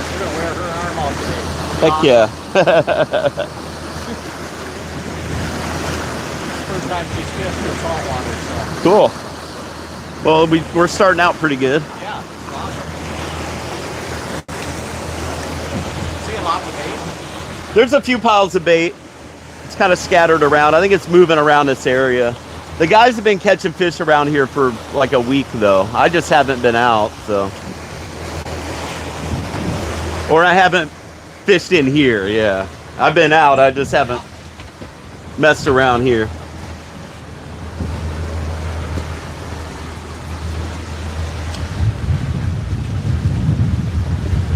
We're gonna wear her arm out today. Heck yeah. First time she's fished in saltwater, so. Cool. Well, we're starting out pretty good. Yeah, it's awesome. See a lot of bait? There's a few piles of bait. It's kind of scattered around. I think it's moving around this area. The guys have been catching fish around here for like a week though. I just haven't been out, so. Or I haven't fished in here, yeah. I've been out, I just haven't messed around here.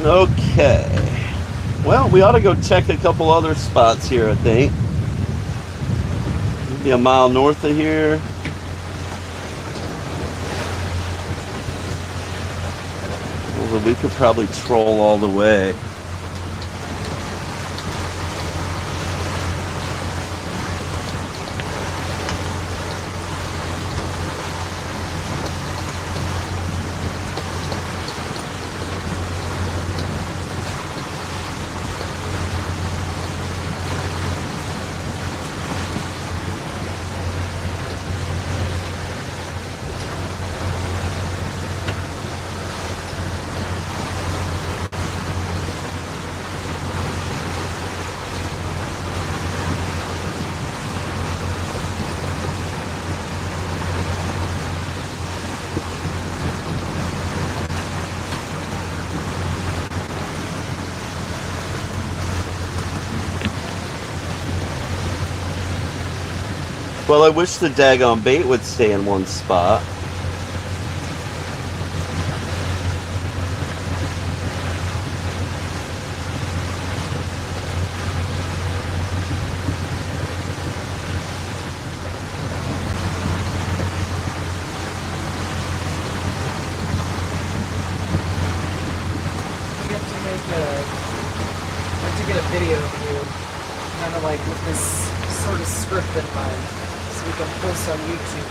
Okay. Well, we ought to go check a couple other spots here, I think. Maybe a mile north of here. Although we could probably troll all the way. Well, I wish the daggone bait would stay in one spot. Get a video of you, kind of like with this sort of script in mind, so we can post on YouTube.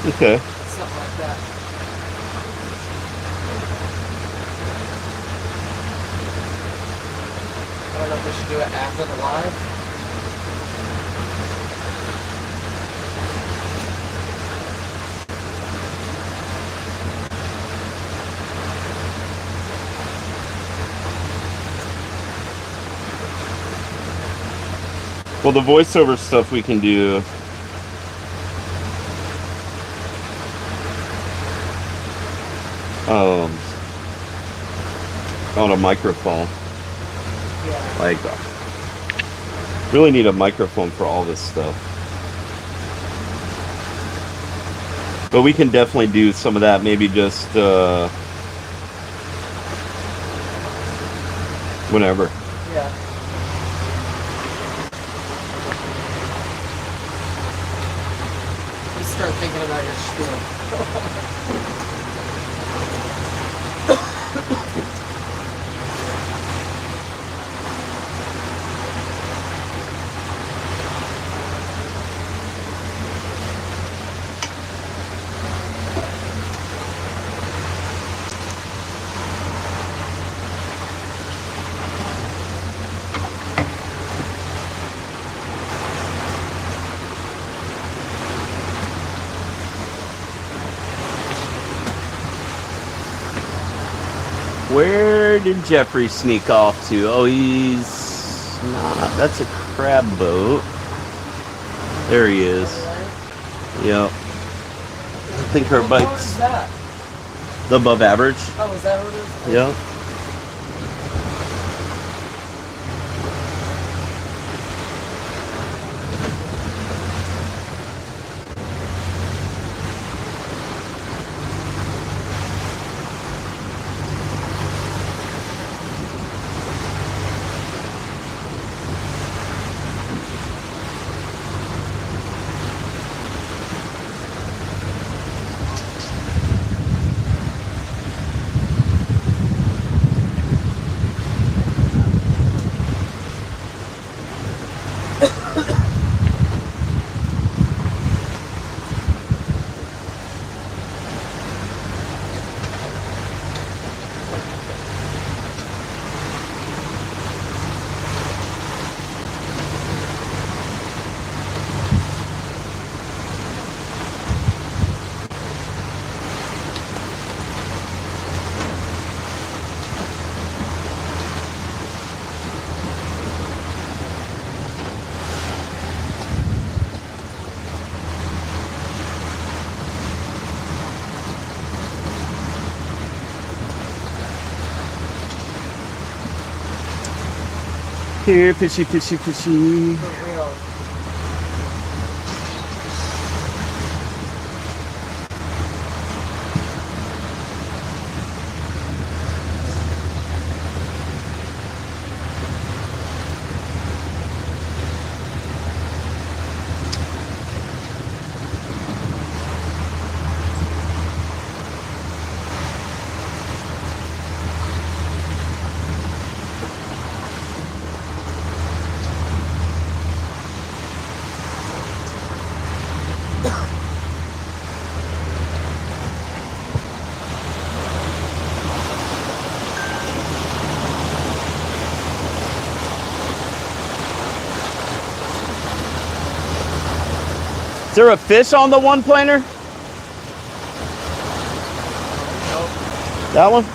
Okay. Something like that. I don't know if we should do it after the live. Well, the voiceover stuff we can do. On a microphone. Yeah. Like, really need a microphone for all this stuff. But we can definitely do some of that. Maybe just whenever. Yeah. You start thinking about your spiel. Where did Jeffrey sneak off to? Oh, he's not. That's a crab boat. There he is. Yep. I think her What bite's is that? the above average. Oh, is that what it is? Yep. Here, fishy, fishy, fishy. For real. Is there a fish on the one planer? That one?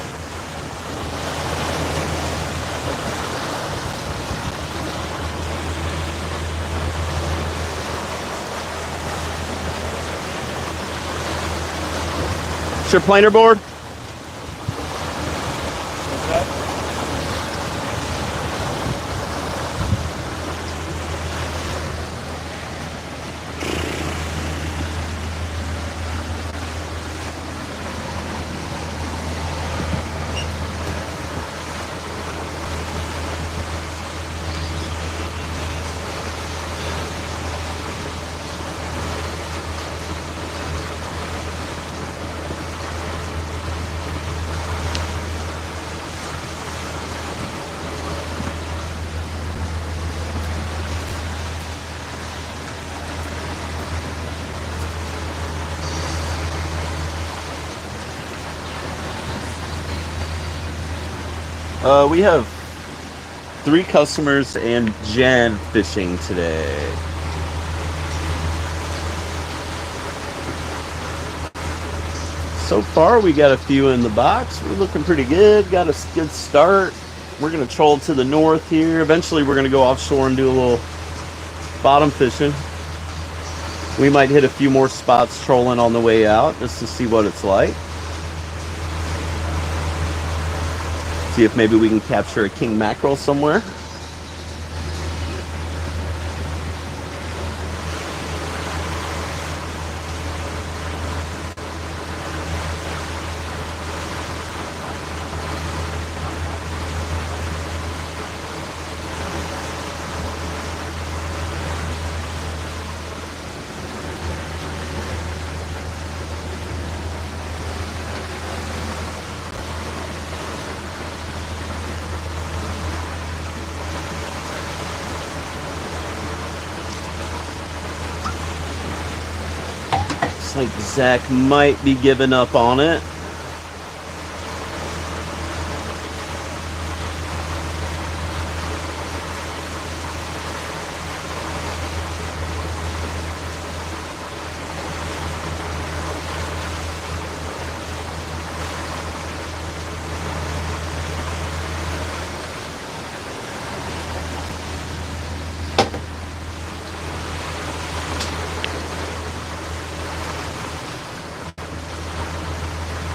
It's your planer board? We have 3 customers and Jen fishing today. So far, we got a few in the box. We're looking pretty good. Got a good start. We're going to troll to the north here. Eventually, we're going to go offshore and do a little bottom fishing. We might hit a few more spots trolling on the way out just to see what it's like. See if maybe we can capture a king mackerel somewhere. Like Zach might be giving up on it.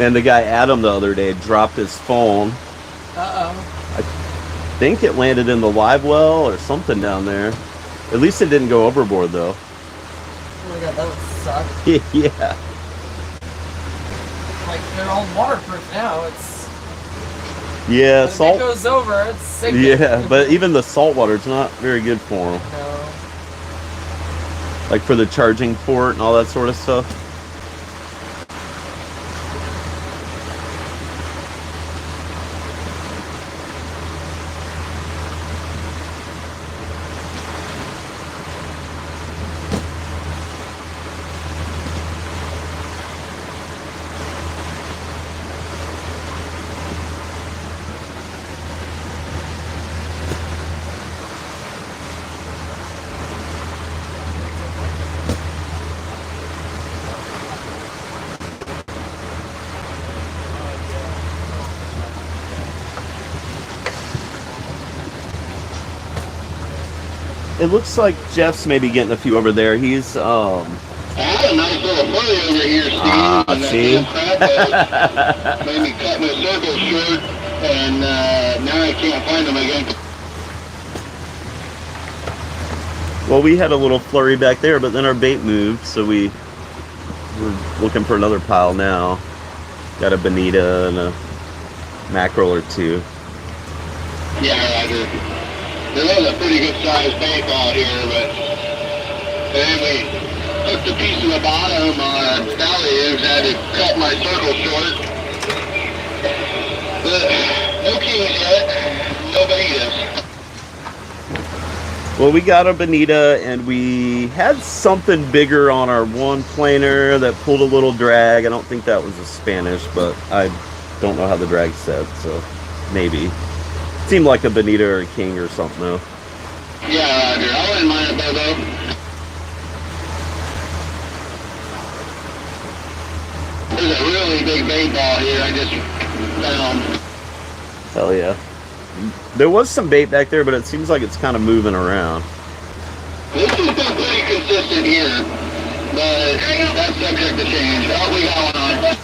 And the guy Adam the other day dropped his phone. Uh-oh. I think it landed in the live well or something down there. At least it didn't go overboard though. Oh my god, that would suck. Yeah. Like, they're all waterproof now. It's... Yeah, If it salt. goes over, it's sinking. Yeah, but even the salt water's not very good for them. No. Like for the charging port and all that sort of stuff. It looks like Jeff's maybe getting a few over there. He's I had a nice little buddy over here, Steve. And see? That crab made me cut my circle short, and now I can't find them again. Well, we had a little flurry back there, but then our bait moved, so we're looking for another pile now. Got a bonita and a mackerel or two. Yeah, Roger. There was a pretty good sized bait ball here, but then we took the piece of the bottom on belly, had to cut my circle short. But no kings yet, no bonitas. Well, we got a bonita, and we had something bigger on our one planer that pulled a little drag. I don't think that was a Spanish, but I don't know how the drag set, so maybe. Seemed like a bonita or a king or something, though. Yeah, Roger. I wouldn't mind a Bobo. There's a really big bait ball here I just found. Hell yeah. There was some bait back there, but it seems like it's kind of moving around. This has been pretty consistent here, but that's subject to change. Oh, we got one on.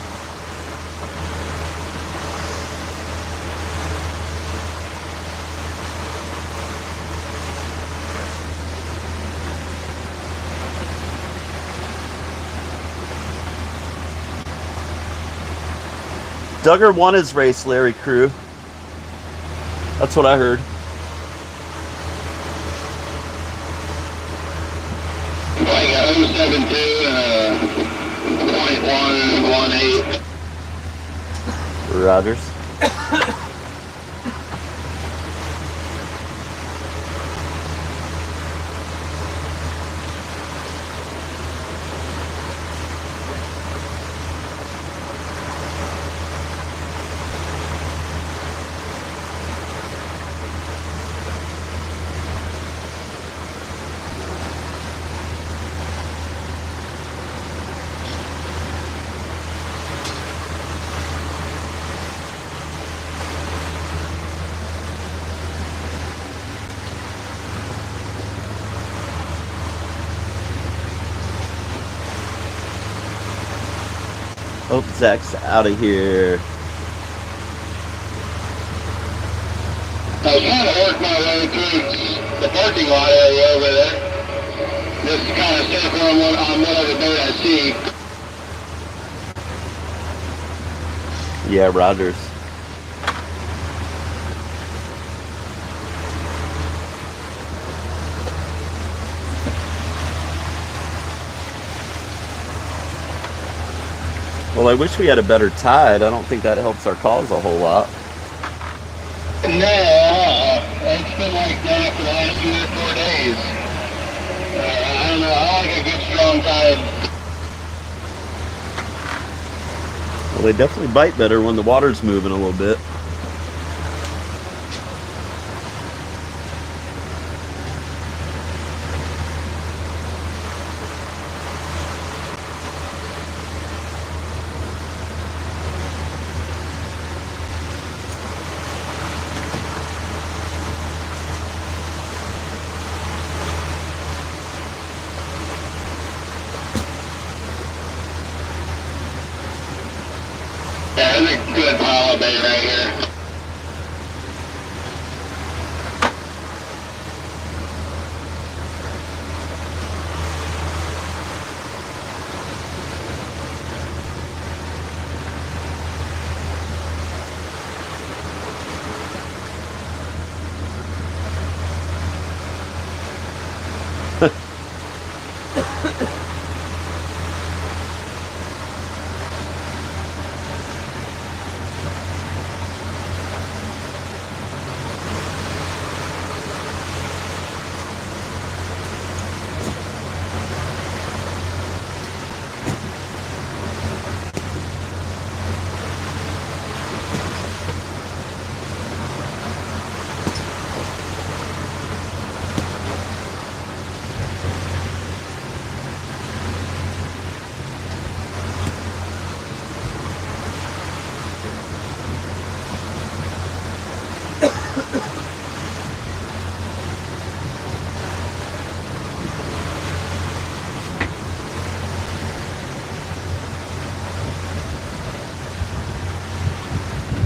Duggar won his race, Larry Crew. That's what I heard. I got 072 and a .118. Rogers. Oh, Zach's out of here. I was trying to work my way through the parking lot area over there. Just kind of circle on whatever boat I see. Yeah, Rogers. Well, I wish we had a better tide. I don't think that helps our cause a whole lot. No, it's been like that for the last 3 or 4 days. I don't know, I like a good strong tide. Well, they definitely bite better when the water's moving a little bit. Yeah, there's a good pile of bait right here.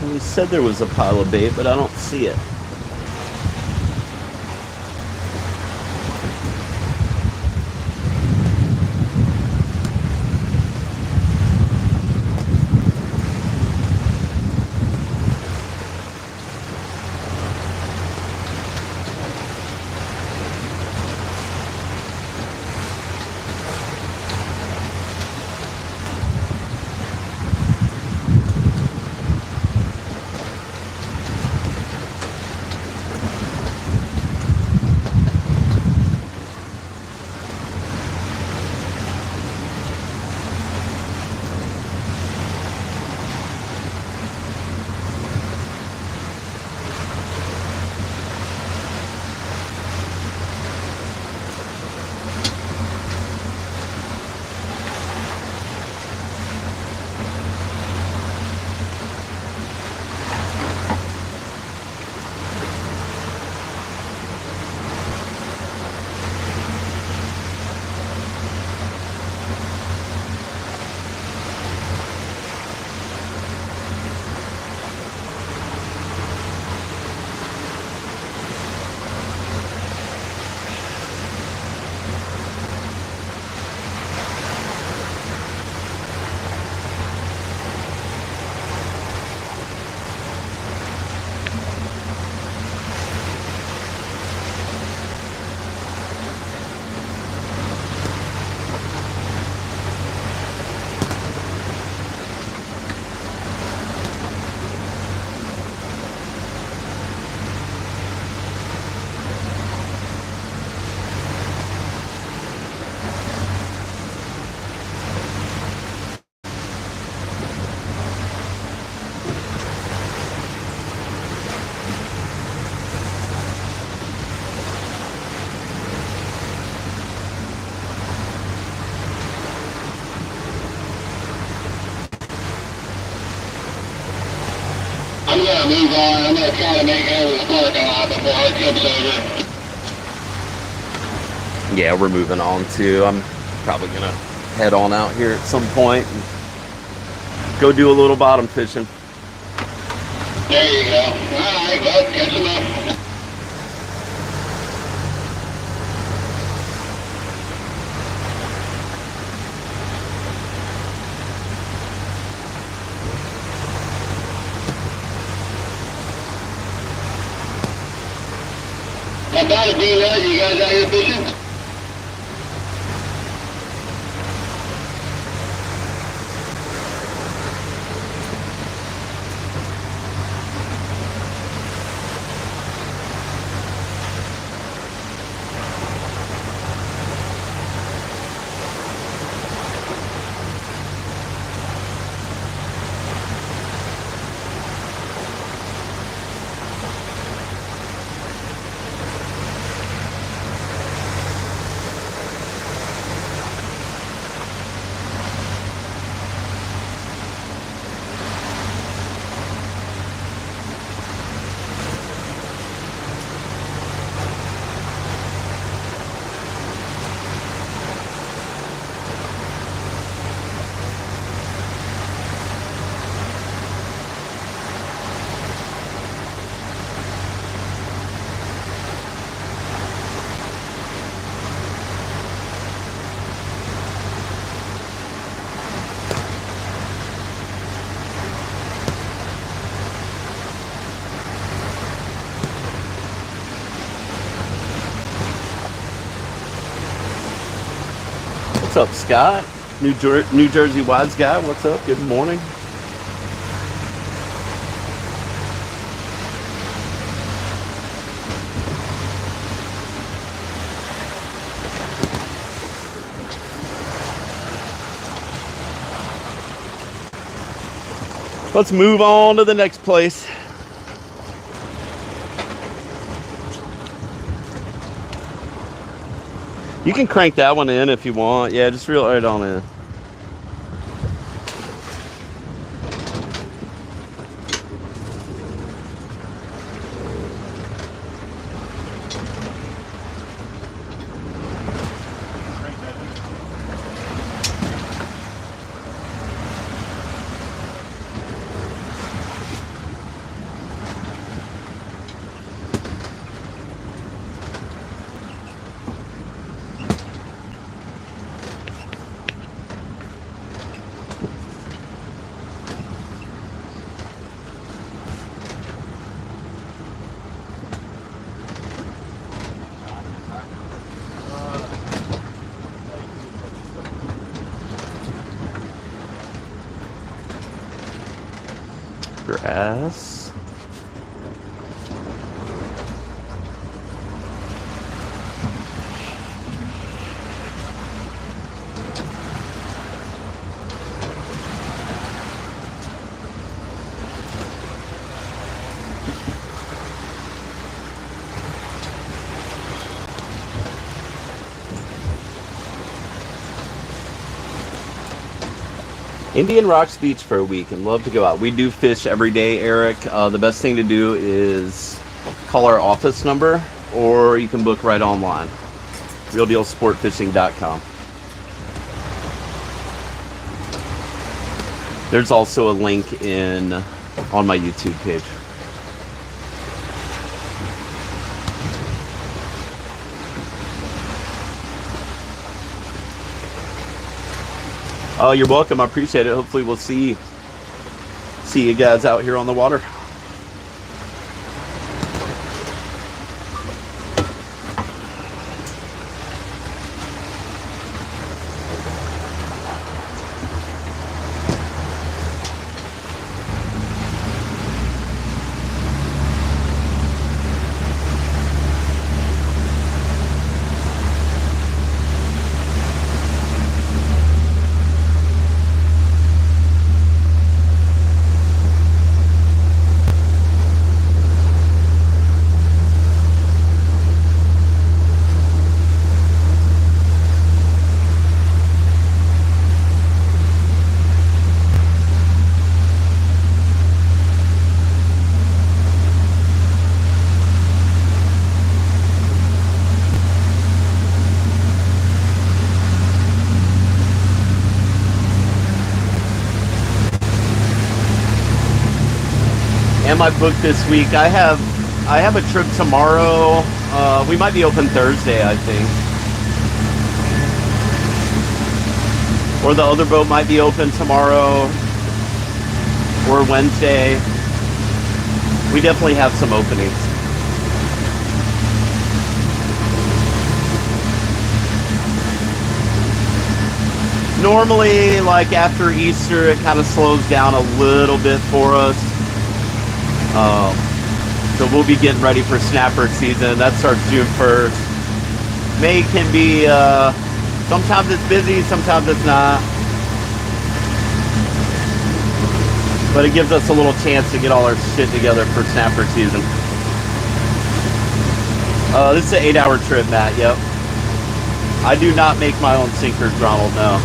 We said there was a pile of bait, but I don't see it. I'm gonna move on. I'm gonna try to make it over the parking lot before it tips over. Yeah, we're moving on too. I'm probably gonna head on out here at some point and go do a little bottom fishing. There you go. All right, well, catch them up. I thought it'd be what? You guys out here fishing? What's up, Scott? New Jersey Wides guy. What's up? Good morning. Let's move on to the next place. You can crank that one in if you want. Yeah, just reel it right on in. Grass. Indian Rocks Beach for a week and love to go out. We do fish every day, Eric. The best thing to do is call our office number or you can book right online. RealDealSportfishing.com. There's also a link on my YouTube page. Oh, you're welcome. I appreciate it. Hopefully we'll see you guys out here on the water. I booked this week. I have a trip tomorrow. We might be open Thursday, I think. Or the other boat might be open tomorrow or Wednesday. We definitely have some openings. Normally, like after Easter, it kind of slows down a little bit for us. So we'll be getting ready for snapper season. That starts June 1st. May can be, sometimes it's busy, sometimes it's not. But it gives us a little chance to get all our shit together for snapper season. This is an 8-hour trip, Matt, yep. I do not make my own sinkers, Ronald, no.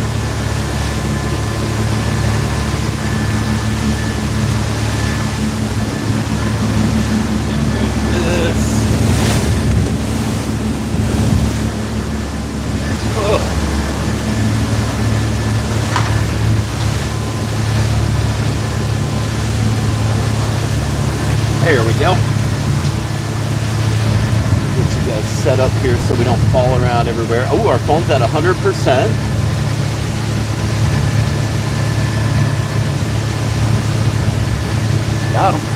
There we go. Get you guys set up here so we don't fall around everywhere. Oh, our phone's at 100%. Got him.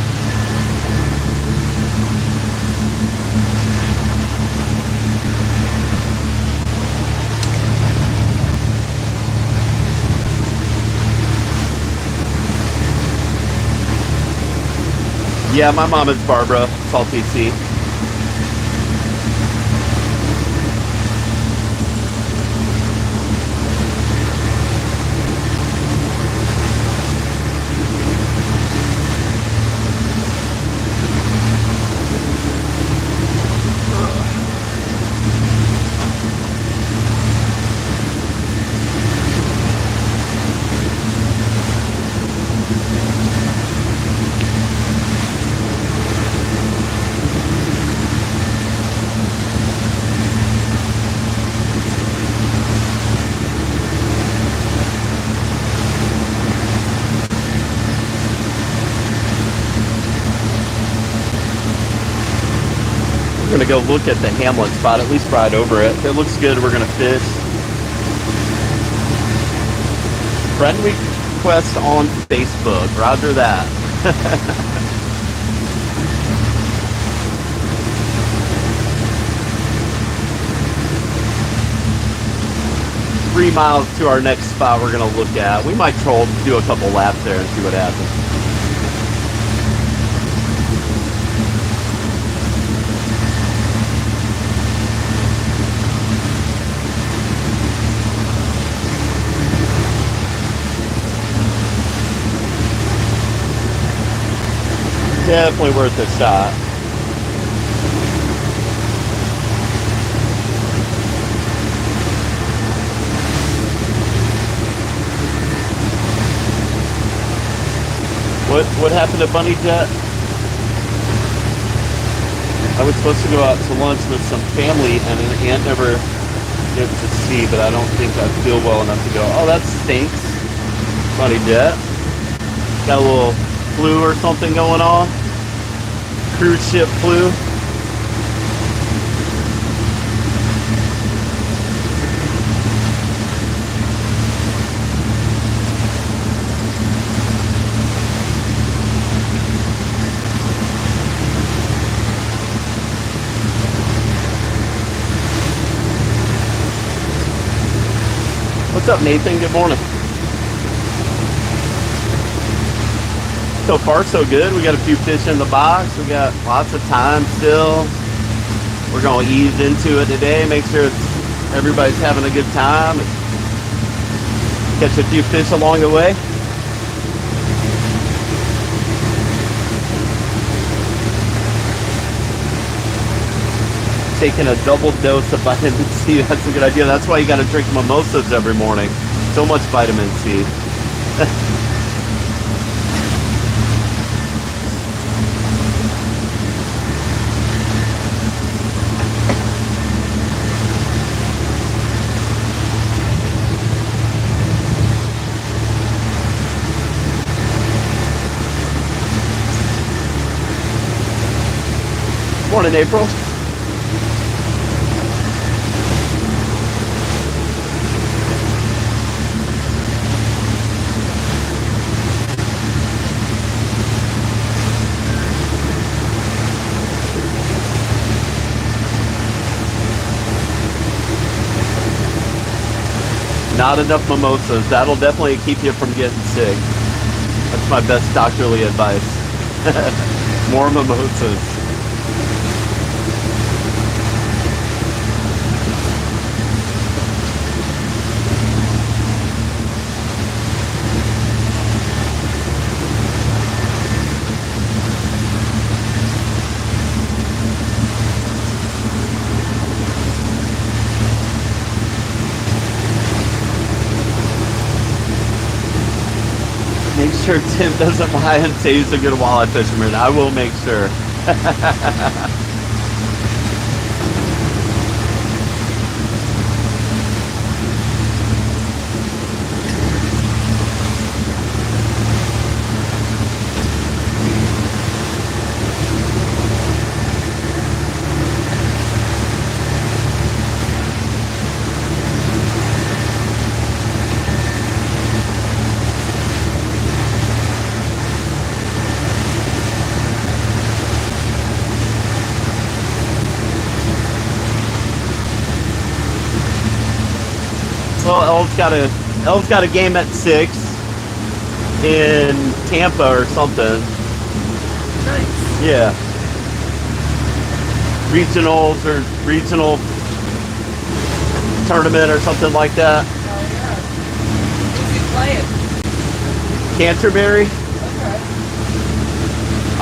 Yeah, my mom is Barbara, Salty Sea. We're gonna go look at the Hamlet spot, at least ride over it. If it looks good, we're gonna fish. Friend request on Facebook, roger that. 3 miles to our next spot we're gonna look at. We might do a couple laps there and see what happens. Definitely worth a shot. What happened to Bunny Jet? I was supposed to go out to lunch with some family and an aunt never get to see, but I don't think I feel well enough to go. Oh, that stinks. Bunny Jet. Got a little flu or something going on. Cruise ship flu. What's up, Nathan? Good morning. So far, so good. We got a few fish in the box. We got lots of time still. We're going to ease into it today. Make sure everybody's having a good time. Catch a few fish along the way. Taking a double dose of vitamin C. That's a good idea. That's why you got to drink mimosas every morning. So much vitamin C. Morning, April. Not enough mimosas. That'll definitely keep you from getting sick. That's my best doctorly advice. More mimosas. Make sure Tim doesn't lie and say he's a good walleye fisherman. I will make sure. Well, Elle's got a game at 6 in Tampa or something. Nice. Yeah. Regionals or regional tournament or something like that. Oh yeah. Who's he playing? Canterbury? Okay.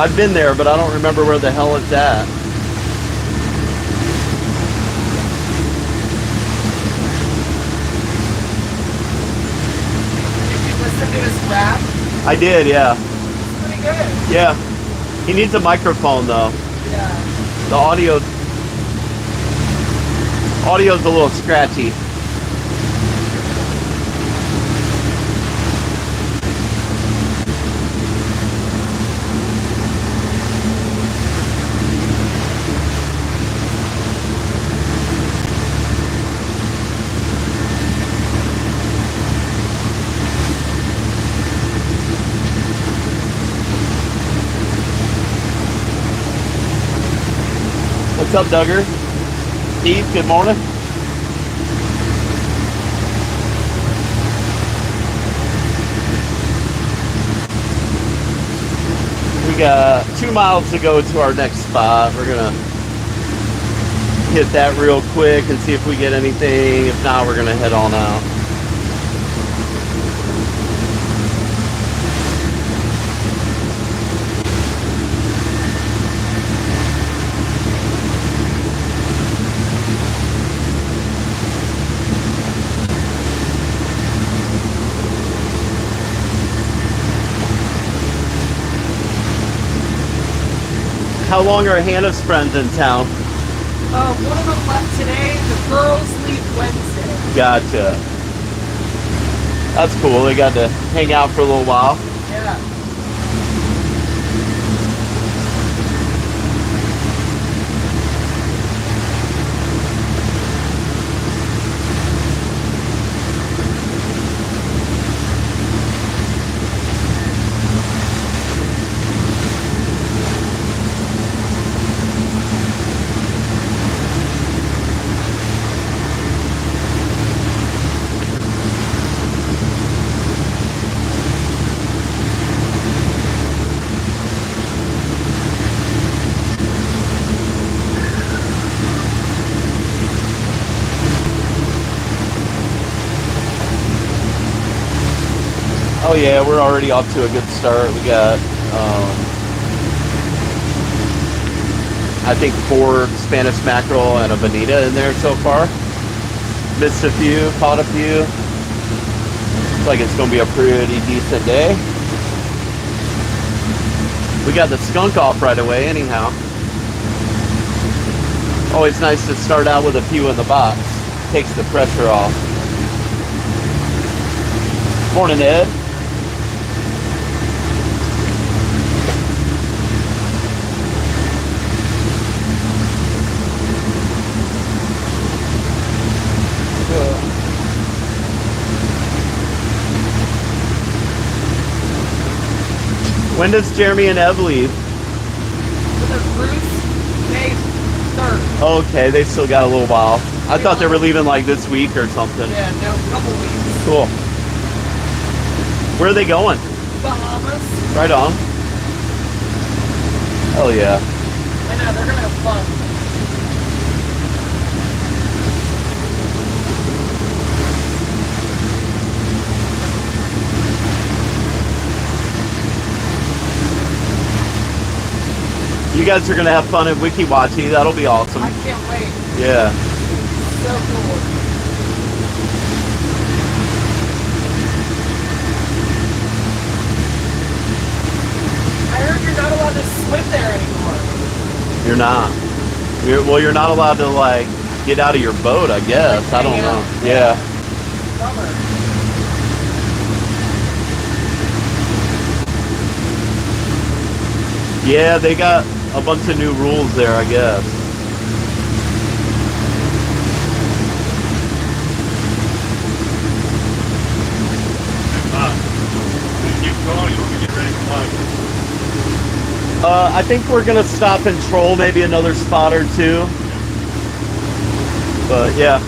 I've been there, but I don't remember where the hell it's at. Listen to his rap. I did, yeah. It's pretty good. Yeah. He needs a microphone though. Yeah. The audio's a little scratchy. What's up, Duggar? Steve, good morning. We got 2 miles to go to our next spot. We're gonna hit that real quick and see if we get anything. If not, we're gonna head on out. How long are Hannah's friends in town? One of them left today. The girls leave Wednesday. Gotcha. That's cool. They got to hang out for a little while. Yeah. Oh yeah, we're already off to a good start. We got, I think 4 Spanish mackerel and a bonita in there so far. Missed a few, caught a few. Looks like it's gonna be a pretty decent day. We got the skunk off right away anyhow. Always nice to start out with a few in the box. Takes the pressure off. Morning, Ed. When does Jeremy and Ev leave? With their cruise, May 3rd. Okay, they still got a little while. I thought they were leaving like this week or something. Yeah, no, couple weeks. Cool. Where are they going? Bahamas. Right on. Hell yeah. I know, they're gonna have fun. You guys are gonna have fun at Wikiwachi. That'll be awesome. I can't wait. Yeah. So cool. I heard you're not allowed to swim there anymore. You're not. You're not allowed to like get out of your boat, I guess. Like I don't hang know. out. Yeah. Bummer. Yeah, they got a bunch of new rules there, I guess. Keep going. You want to get ready for lunch. I think we're gonna stop and troll maybe another spot or two. But yeah.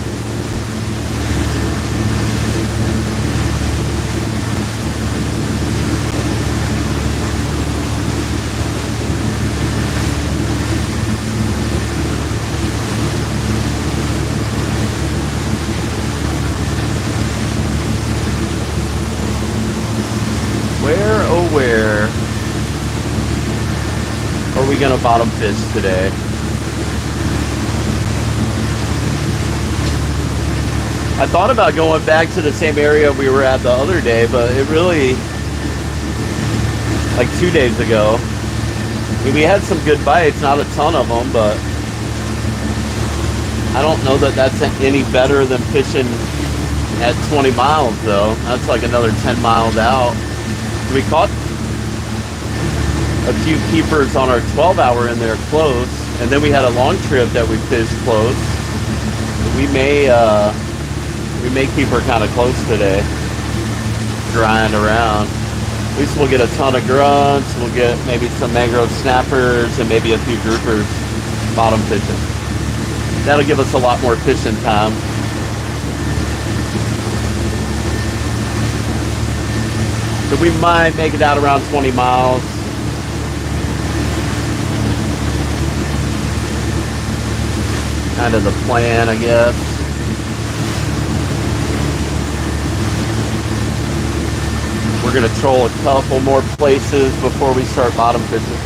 Where, oh where are we gonna bottom fish today? I thought about going back to the same area we were at the other day, but it really, like 2 days ago, I mean, we had some good bites, not a ton of them, but I don't know that that's any better than fishing at 20 miles though. That's like another 10 miles out. We caught a few keepers on our 12-hour in there close, and then we had a long trip that we fished close. We may keep her kind of close today, drying around. At least we'll get a ton of grunts, we'll get maybe some mangrove snappers, and maybe a few groupers bottom fishing. That'll give us a lot more fishing time. So we might make it out around 20 miles. Kind of the plan, I guess. We're gonna troll a couple more places before we start bottom fishing.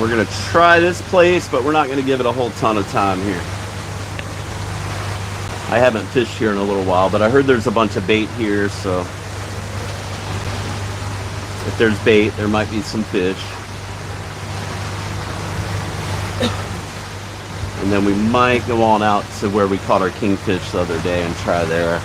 We're gonna try this place, but we're not gonna give it a whole ton of time here. I haven't fished here in a little while, but I heard there's a bunch of bait here, so if there's bait, there might be some fish. And then we might go on out to where we caught our kingfish the other day and try there.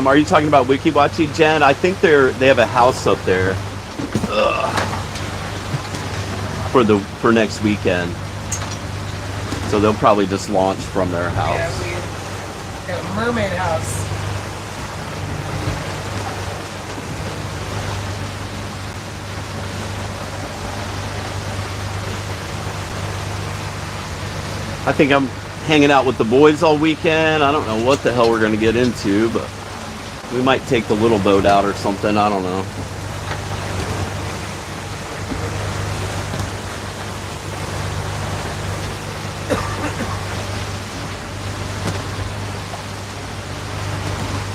Are you talking about Wikiwachi, Jen? I think they have a house up there for next weekend. So they'll probably just launch from their house. Yeah, we got a mermaid house. I think I'm hanging out with the boys all weekend. I don't know what the hell we're going to get into, but we might take the little boat out or something. I don't know.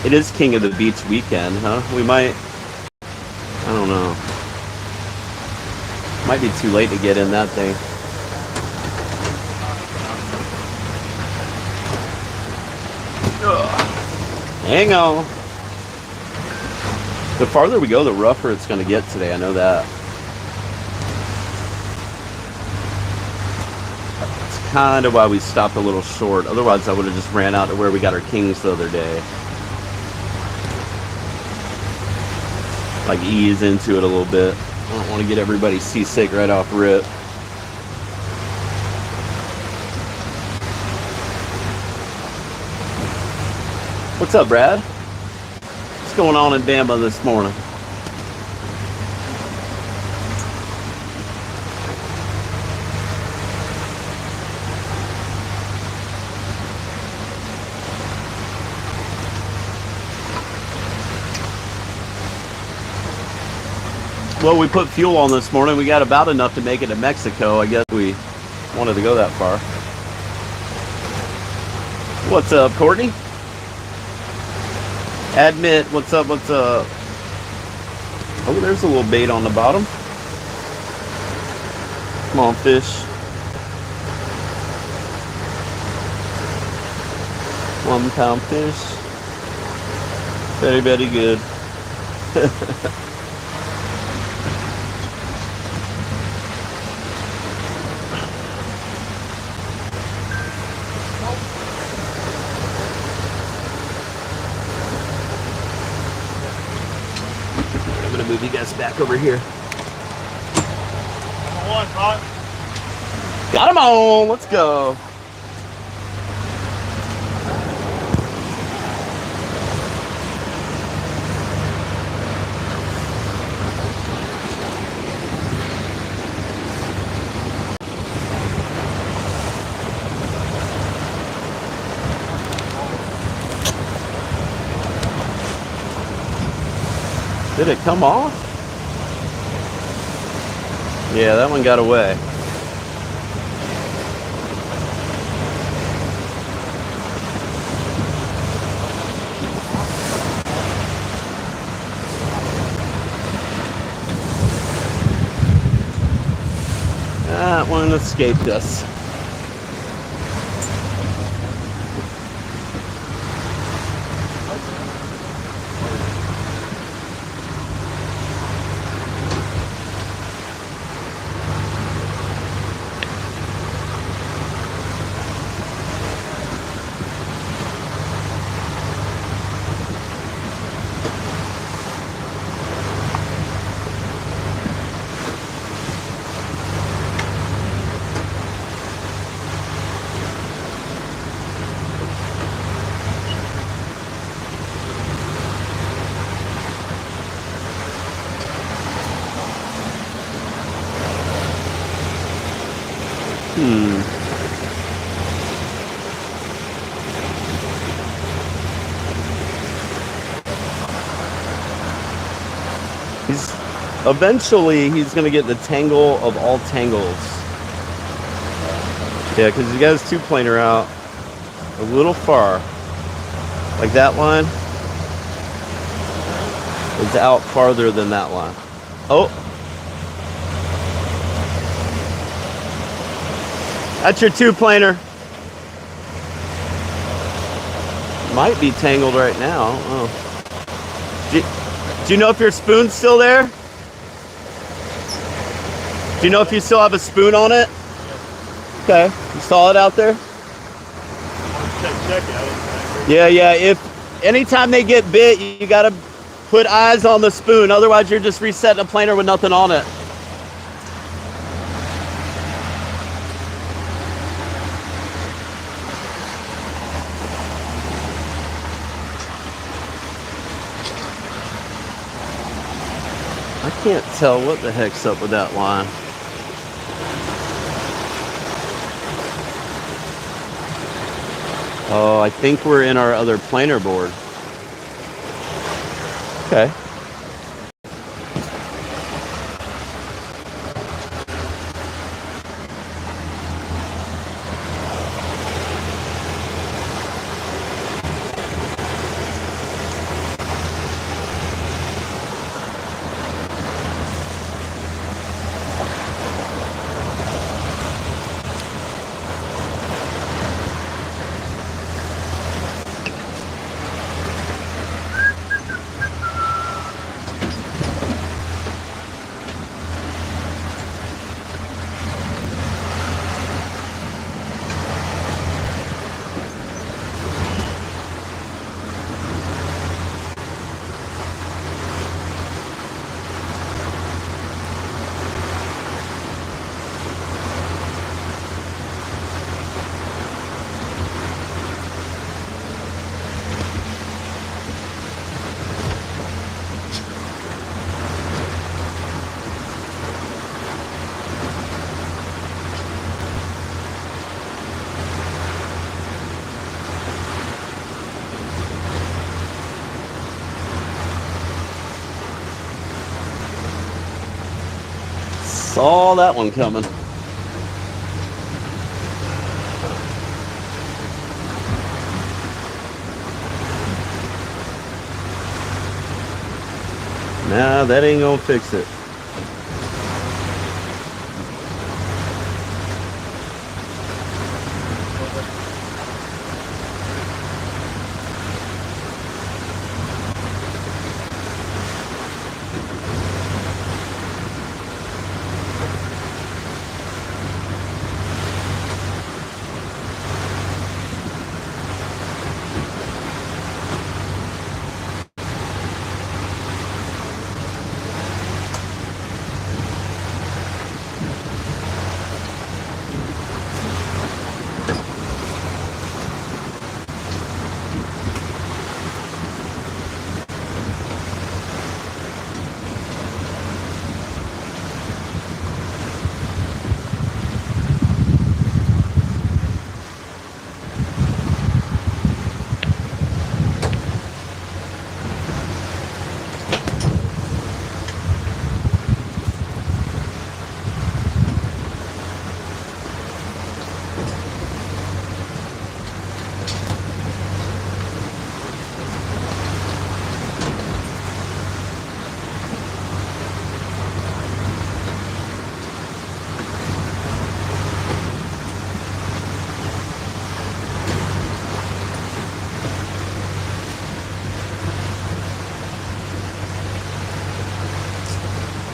It is King of the Beach weekend, huh? We might, I don't know. Might be too late to get in that thing. Hang on. The farther we go, the rougher it's going to get today. I know that. It's kind of why we stopped a little short. Otherwise, I would have just ran out to where we got our kings the other day. Like ease into it a little bit. I don't want to get everybody seasick right off rip. What's up, Brad? What's going on in Bama this morning? Well, we put fuel on this morning. We got about enough to make it to Mexico. I guess we wanted to go that far. What's up, Courtney? Admit, what's up, what's up? Oh, there's a little bait on the bottom. Come on, fish. 1 pound fish. Very, very good. Move you guys back over here. One, hot. Got him on. Let's go. Did it come off? Yeah, that one got away. That one escaped us. Eventually, he's going to get the tangle of all tangles. Yeah, because he got his two-planer out a little far. Like that line is out farther than that line. Oh. That's your two-planer. Might be tangled right now. Oh. Do you know if your spoon's still there? Do you know if you still have a spoon on it? Okay. You saw it out there? Check it. Yeah. If anytime they get bit, you gotta put eyes on the spoon. Otherwise, you're just resetting a planer with nothing on it. I can't tell what the heck's up with that line. Oh, I think we're in our other planer board. Okay. Saw that one coming. Nah, that ain't gonna fix it.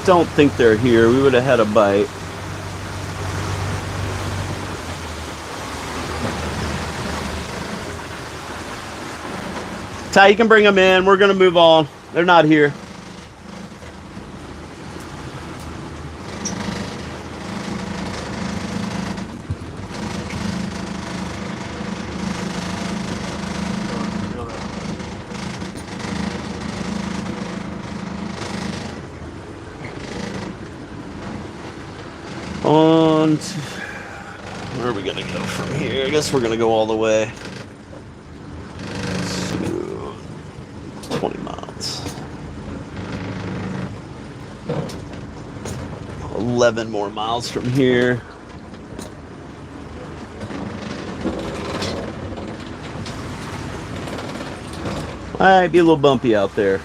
Don't think they're here. We would have had a bite. Ty, you can bring them in. We're going to move on. They're not here. Where are we gonna go from here? I guess we're gonna go all the way to 20 miles. 11 more miles from here. Might be a little bumpy out there.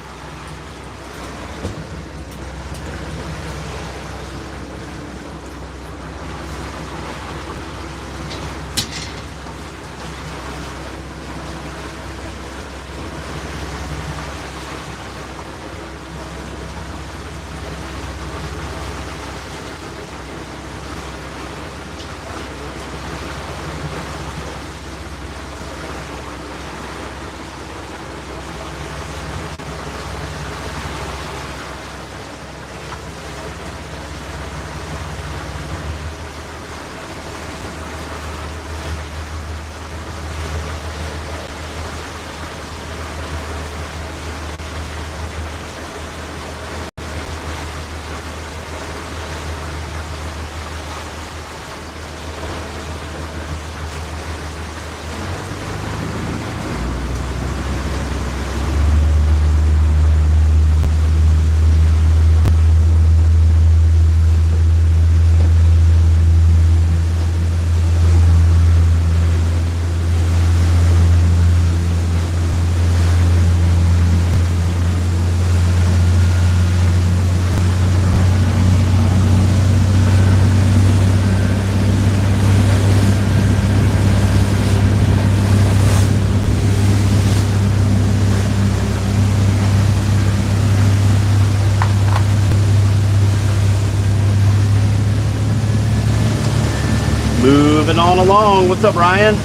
Moving on along. What's up, Ryan?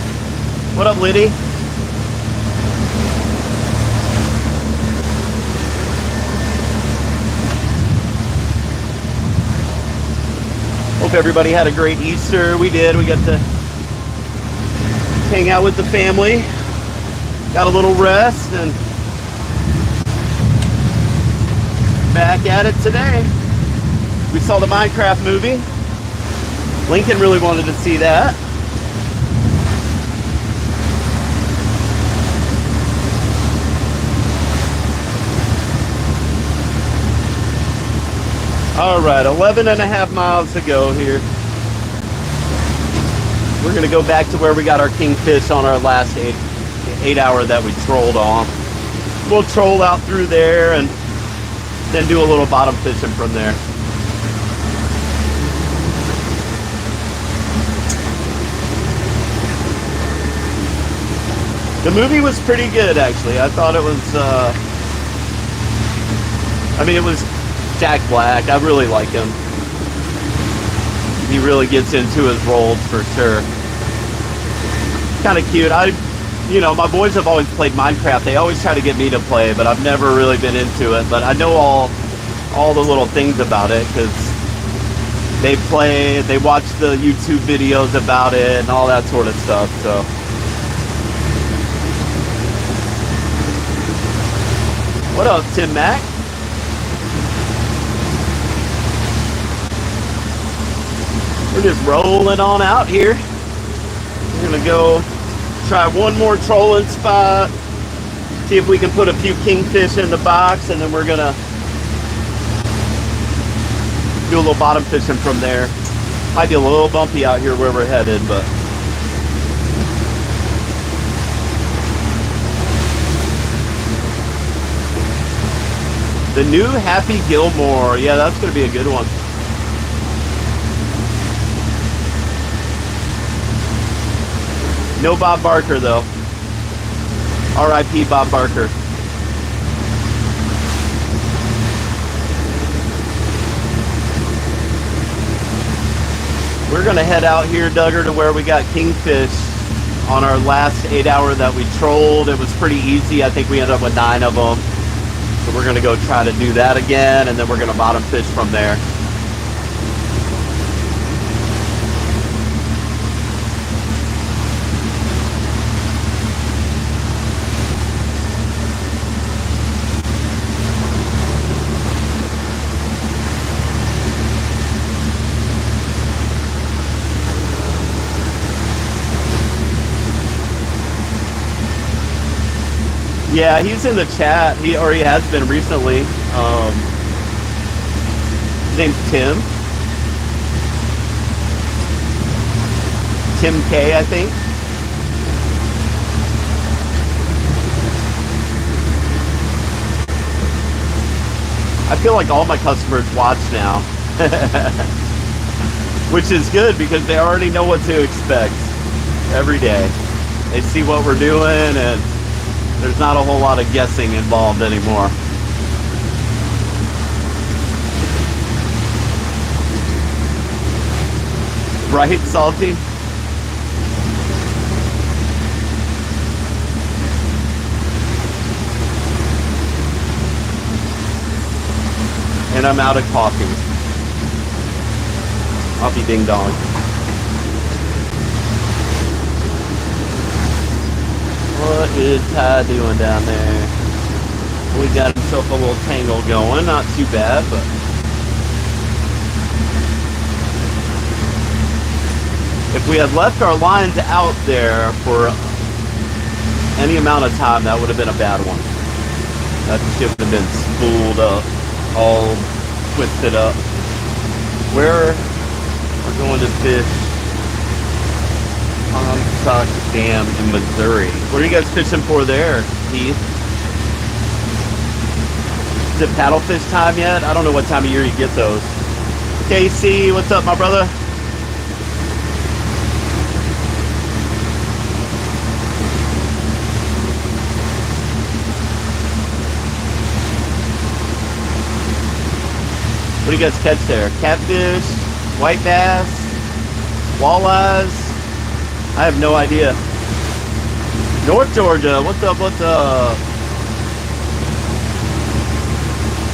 What up, Liddy? Hope everybody had a great Easter. We did. We got to hang out with the family. Got a little rest and back at it today. We saw the Minecraft movie. Lincoln really wanted to see that. All right, 11.5 miles to go here. We're gonna go back to where we got our kingfish on our last eight hour that we trolled on. We'll troll out through there and then do a little bottom fishing from there. The movie was pretty good, actually. I thought it was, I mean, it was Jack Black. I really like him. He really gets into his roles for sure. Kind of cute. You know, my boys have always played Minecraft. They always try to get me to play, but I've never really been into it. But I know all the little things about it because they play, they watch the YouTube videos about it and all that sort of stuff. So. What up, Tim Mac? We're just rolling on out here. We're gonna go try one more trolling spot, see if we can put a few kingfish in the box, and then we're gonna do a little bottom fishing from there. Might be a little bumpy out here where we're headed, but the new Happy Gilmore. Yeah, that's gonna be a good one. No Bob Barker though. R.I.P. Bob Barker. We're gonna head out here, Duggar, to where we got kingfish on our last 8 hour that we trolled. It was pretty easy. I think we ended up with 9 of them. So we're gonna go try to do that again, and then we're gonna bottom fish from there. Yeah, he's in the chat. He has been recently. His name's Tim. Tim K, I think. I feel like all my customers watch now. Which is good because they already know what to expect every day. They see what we're doing, and there's not a whole lot of guessing involved anymore. Right, Salty? And I'm out of coffee. I'll be ding dong. What is Ty doing down there? We got himself a little tangle going. Not too bad, but if we had left our lines out there for any amount of time, that would have been a bad one. That ship would have been spooled up, all twisted up. We're going to fish Comstock Dam in Missouri. What are you guys fishing for there, Heath? Is it paddlefish time yet? I don't know what time of year you get those. KC, what's up, my brother? What do you guys catch there? Catfish, white bass, walleyes? I have no idea. North Georgia, what's up, what's up?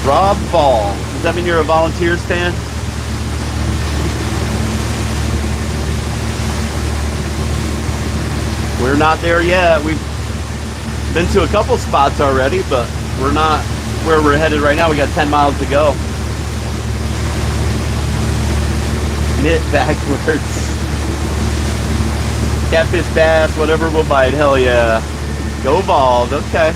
Rob Ball, does that mean you're a Volunteers fan? We're not there yet. We've been to a couple spots already, but we're not where we're headed right now. We got 10 miles to go. Knit backwards. Catfish, bass, whatever will bite. Hell yeah. Go Vols. Okay.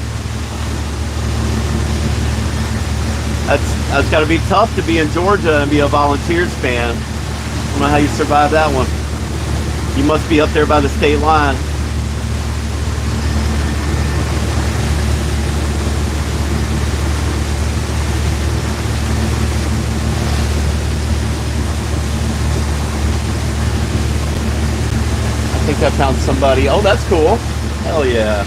That's got to be tough to be in Georgia and be a volunteers fan. I don't know how you survive that one. You must be up there by the state line. I think I found somebody. Oh, that's cool. Hell yeah.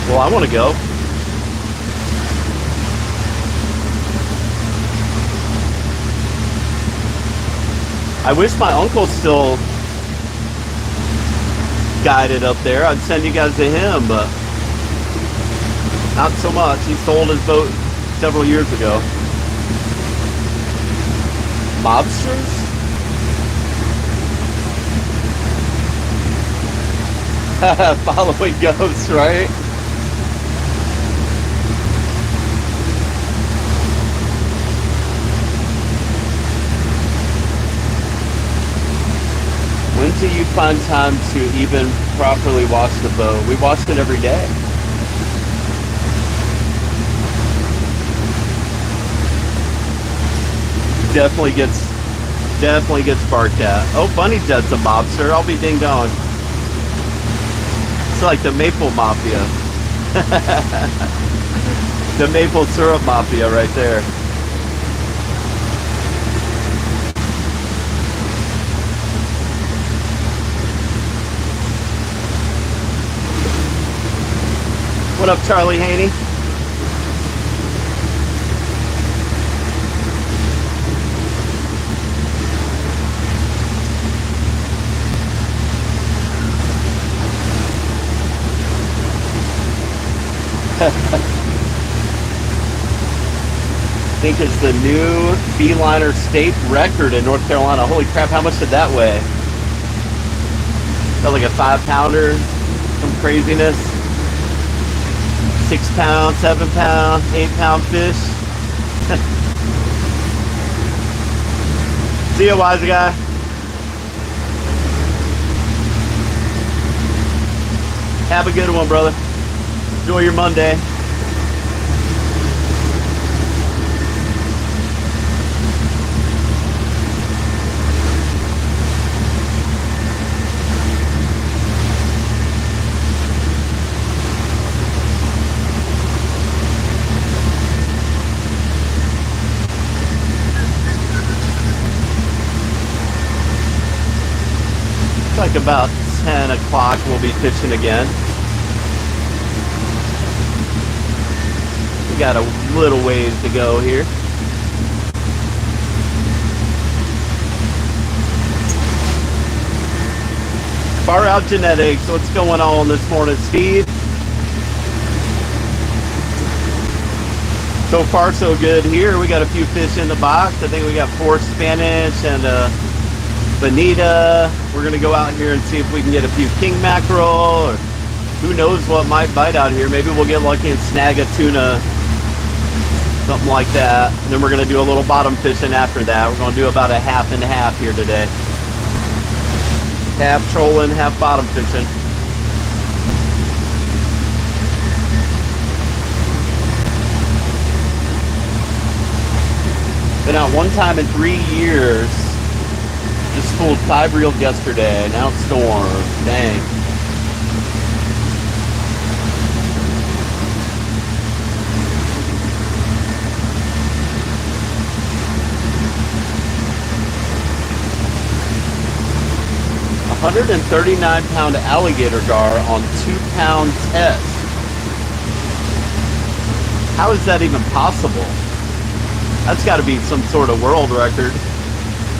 Well, I want to go. I wish my uncle still guided up there. I'd send you guys to him, but not so much. He sold his boat several years ago. Mobsters? Following ghosts, right? When do you find time to even properly wash the boat? We wash it every day. Definitely gets barked at. Oh, Bunny Jet's a mobster. I'll be ding dong. It's like the Maple Mafia. The maple syrup mafia right there. What up, Charlie Haney? I think it's the new beeliner state record in North Carolina. Holy crap, how much did that weigh? Felt like a 5-pounder, some craziness. 6 pound, 7 pound, 8 pound fish. See ya, wise guy. Have a good one, brother. Enjoy your Monday. Like about 10 o'clock we'll be fishing again. We got a little ways to go here. Far Out Genetics, what's going on this morning, Steve? So far so good here. We got a few fish in the box. I think we got 4 Spanish and bonita. We're gonna go out here and see if we can get a few king mackerel, or who knows what might bite out here. Maybe we'll get lucky and snag a tuna, something like that. And then we're gonna do a little bottom fishing after that. We're gonna do about a half and half here today. Half trolling, half bottom fishing. Been out one time in 3 years. Just pulled 5 reels yesterday. Now it's storm. Dang. £139 alligator gar on 2-pound test. How is that even possible? That's got to be some sort of world record.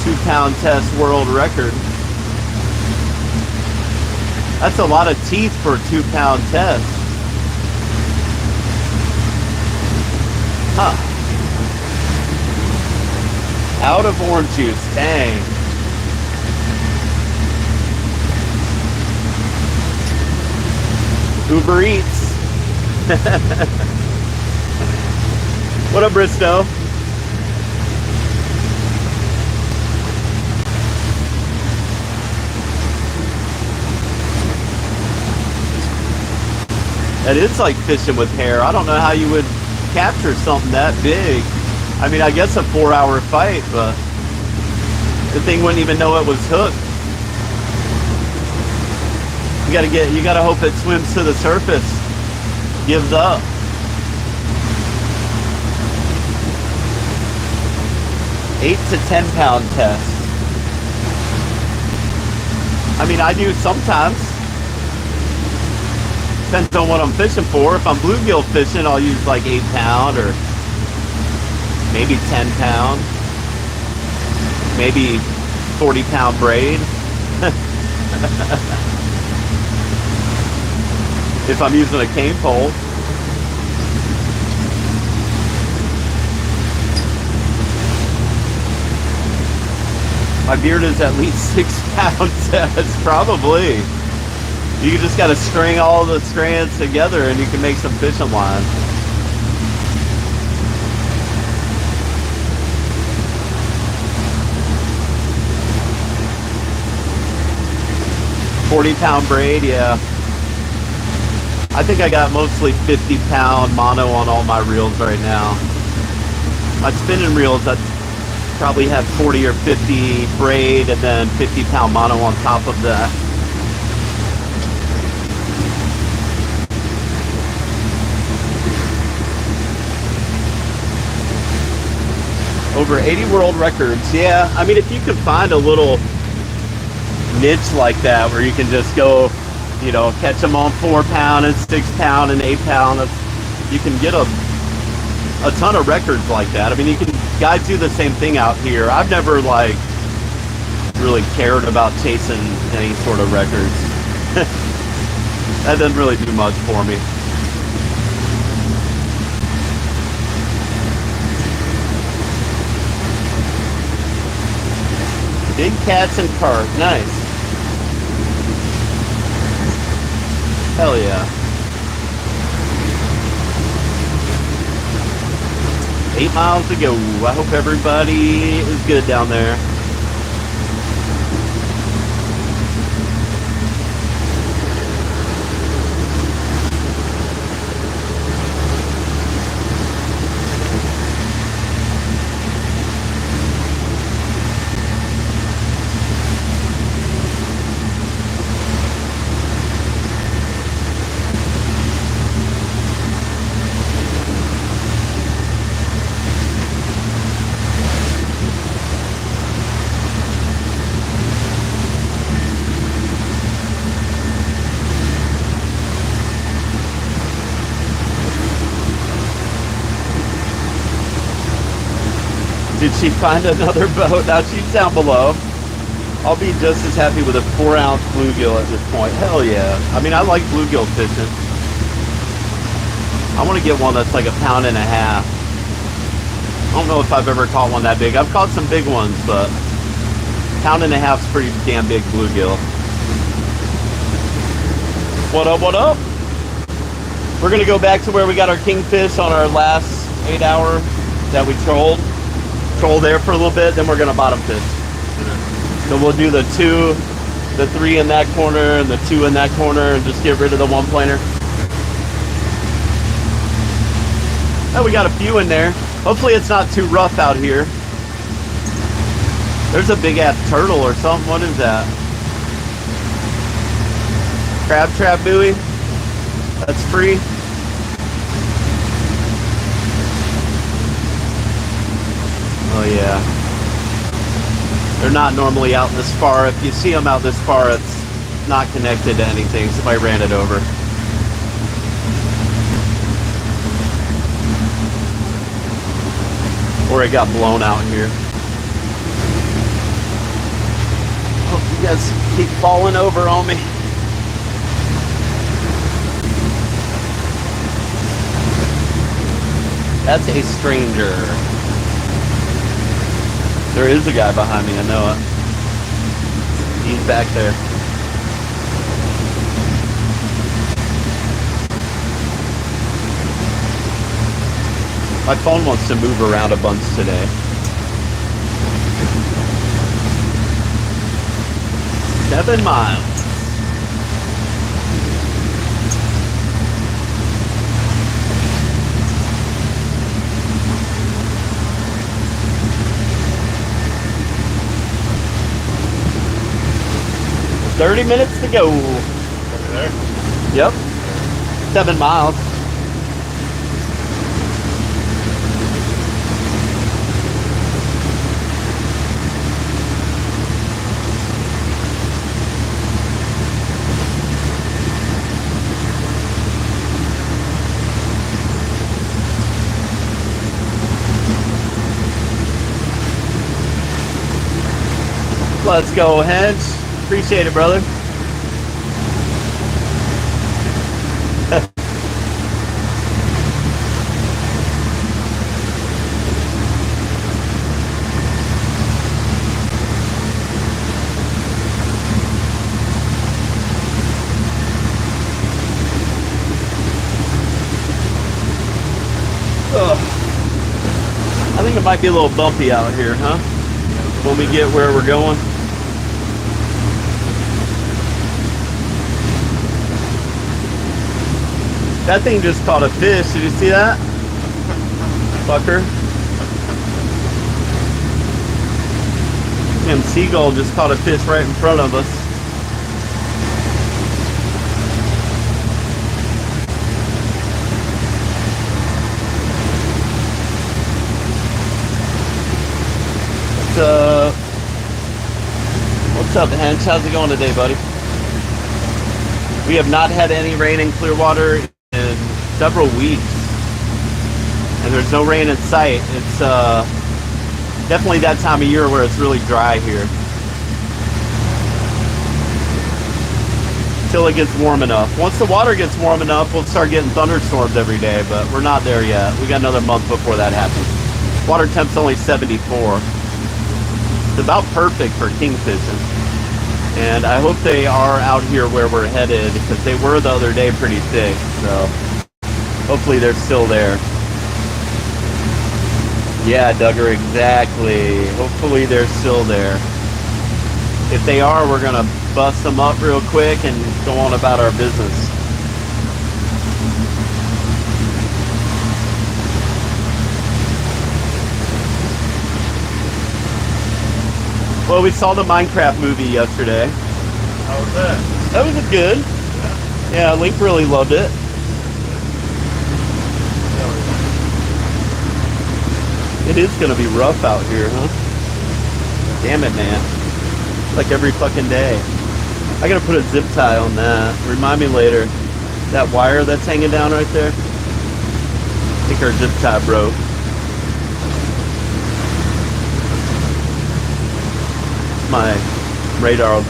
2-pound test world record. That's a lot of teeth for a 2-pound test. Huh. Out of orange juice. Dang. Uber Eats. What up, Bristow? It is like fishing with hair. I don't know how you would capture something that big. I mean, I guess a 4-hour fight, but the thing wouldn't even know it was hooked. You gotta hope it swims to the surface, gives up. $8 to 10 pound test. I mean, I do sometimes. Depends on what I'm fishing for. If I'm bluegill fishing, I'll use like 8 pound or maybe 10 pound, maybe 40 pound braid. If I'm using a cane pole. My beard is at least 6 pounds. That's probably. You just got to string all the strands together and you can make some fishing line. £40 braid, yeah. I think I got mostly 50 pound mono on all my reels right now. My spinning reels, I probably have 40 or 50 braid and then 50 pound mono on top of that. Over 80 world records. Yeah, I mean, if you could find a little niche like that where you can just go, you know, catch them on 4 pound and 6 pound and 8 pound, you can get a ton of records like that. I mean, guys do the same thing out here. I've never like really cared about chasing any sort of records. That doesn't really do much for me. Big cats and carp, nice. Hell yeah. 8 miles to go. I hope everybody is good down there. Did she find another boat? Now she's down below. I'll be just as happy with a 4-ounce bluegill at this point. Hell yeah. I mean, I like bluegill fishing. I want to get one that's like 1.5 pounds. I don't know if I've ever caught one that big. I've caught some big ones, but 1.5 pounds is pretty damn big bluegill. What up, what up? We're going to go back to where we got our kingfish on our last 8-hour that we trolled. Troll there for a little bit, then we're gonna bottom fish. So we'll do the 2, the 3 in that corner and the 2 in that corner and just get rid of the 1 planer. Oh, we got a few in there. Hopefully it's not too rough out here. There's a big ass turtle or something. What is that? Crab trap buoy? That's free. Oh yeah. They're not normally out this far. If you see them out this far, it's not connected to anything. Somebody ran it over. Or it got blown out here. Oh, you guys keep falling over on me. That's a stranger. There is a guy behind me, I know it. He's back there. My phone wants to move around a bunch today. $7 miles. 30 minutes to go. Over there. Yep. 7 miles. Let's go, Hens. Appreciate it, brother. I think it might be a little bumpy out here, huh? When we get where we're going. That thing just caught a fish. Did you see that? Fucker. Damn seagull just caught a fish right in front of us. What's up, Hench? How's it going today, buddy? We have not had any rain in Clearwater in several weeks, and there's no rain in sight. It's definitely that time of year where it's really dry here. Till it gets warm enough. Once the water gets warm enough, we'll start getting thunderstorms every day, but we're not there yet. We got another month before that happens. Water temp's only 74. It's about perfect for kingfishing. And I hope they are out here where we're headed, because they were the other day pretty thick, so hopefully they're still there. Yeah, Duggar, exactly. Hopefully they're still there. If they are, we're gonna bust them up real quick and go on about our business. Well, we saw the Minecraft movie yesterday. How was that? That was good. Yeah, Link really loved it. It is gonna be rough out here, huh? Damn it, man. Like every fucking day. I gotta put a zip tie on that. Remind me later. That wire that's hanging down right there. I think our zip tie broke. My radar.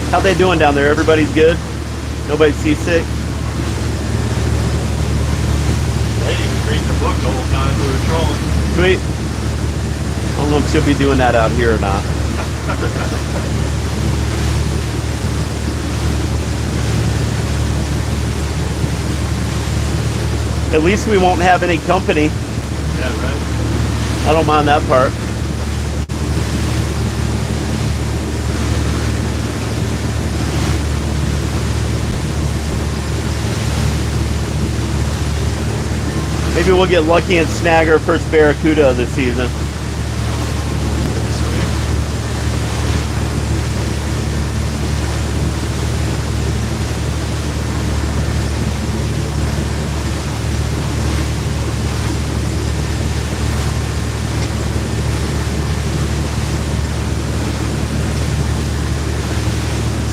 How they doing down there? Everybody's good? Nobody seasick? They didn't read the book the whole time we were trolling. Sweet. I don't know if she'll be doing that out here or not. At least we won't have any company. Yeah, right. I don't mind that part. Maybe we'll get lucky and snag our first barracuda of the season.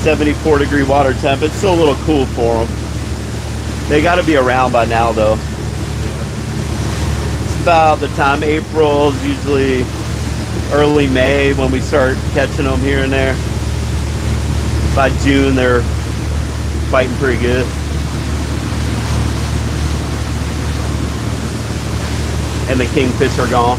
.74-degree water temp. It's still a little cool for them. They got to be around by now, though. It's about the time April is usually early May when we start catching them here and there. By June, they're fighting pretty good. And the kingfish are gone.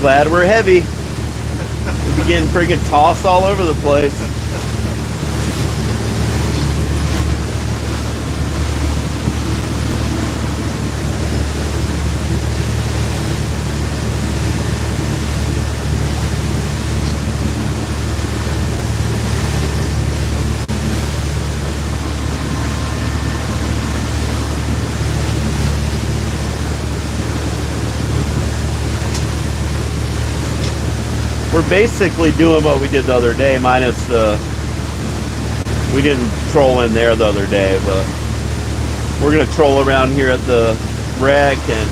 Glad we're heavy. We'll be getting freaking tossed all over the place. We're basically doing what we did the other day, minus we didn't troll in there the other day, but we're gonna troll around here at the wreck and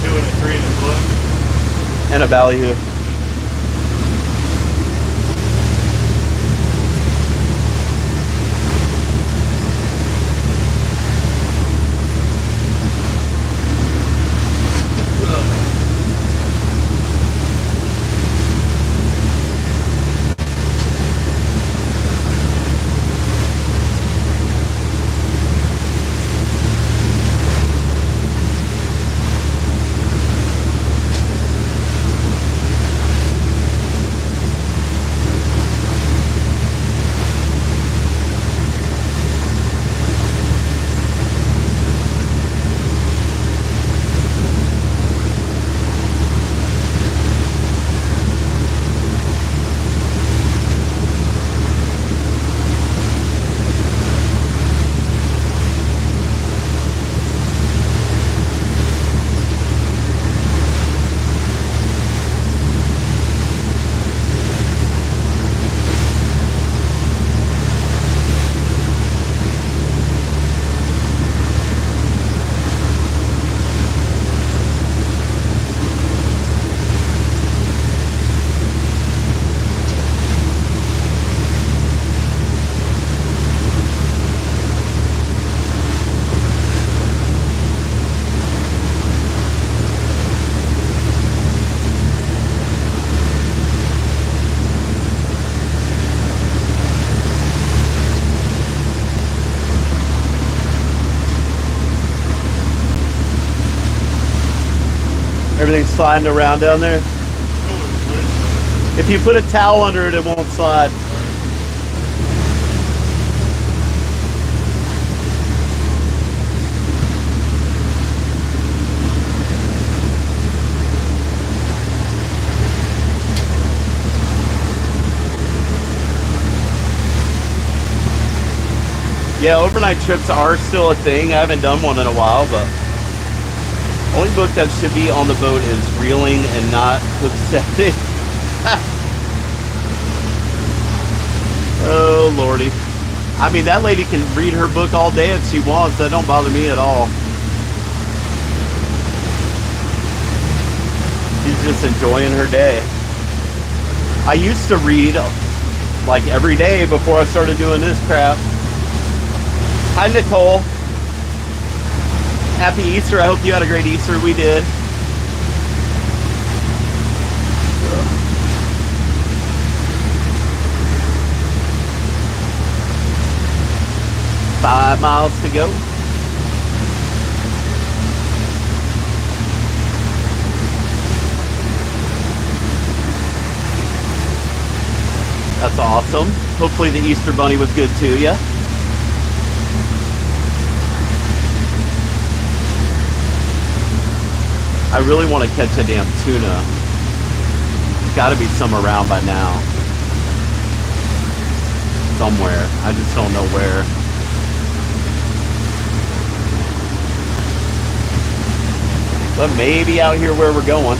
Doing a 3 and a foot. a ballyhoo. Everything's sliding around down there. If you put a towel under it, it won't slide. Yeah, overnight trips are still a thing. I haven't done one in a while, but only book that should be on the boat is reeling and not hook-setting. Oh, Lordy. I mean, that lady can read her book all day if she wants. That don't bother me at all. She's just enjoying her day. I used to read like every day before I started doing this crap. Hi, Nicole. Happy Easter. I hope you had a great Easter. We did. Five miles to go. That's awesome. Hopefully the Easter Bunny was good to you. I really want to catch a damn tuna. There's got to be some around by now. Somewhere. I just don't know where. But maybe out here where we're going.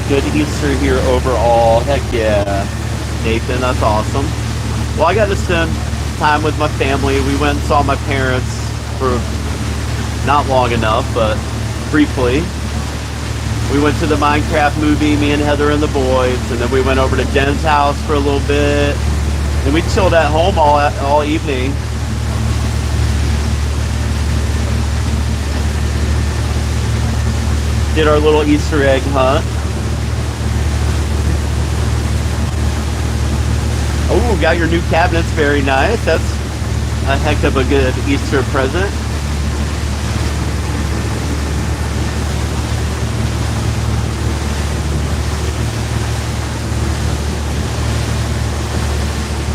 Good Easter here overall. Heck yeah. Nathan, that's awesome. Well, I got to spend time with my family. We went and saw my parents for not long enough, but briefly. We went to the Minecraft movie, me and Heather and the boys, and then we went over to Jen's house for a little bit. And we chilled at home all evening. Did our little Easter egg hunt. Oh, got your new cabinets, very nice. That's a heck of a good Easter present.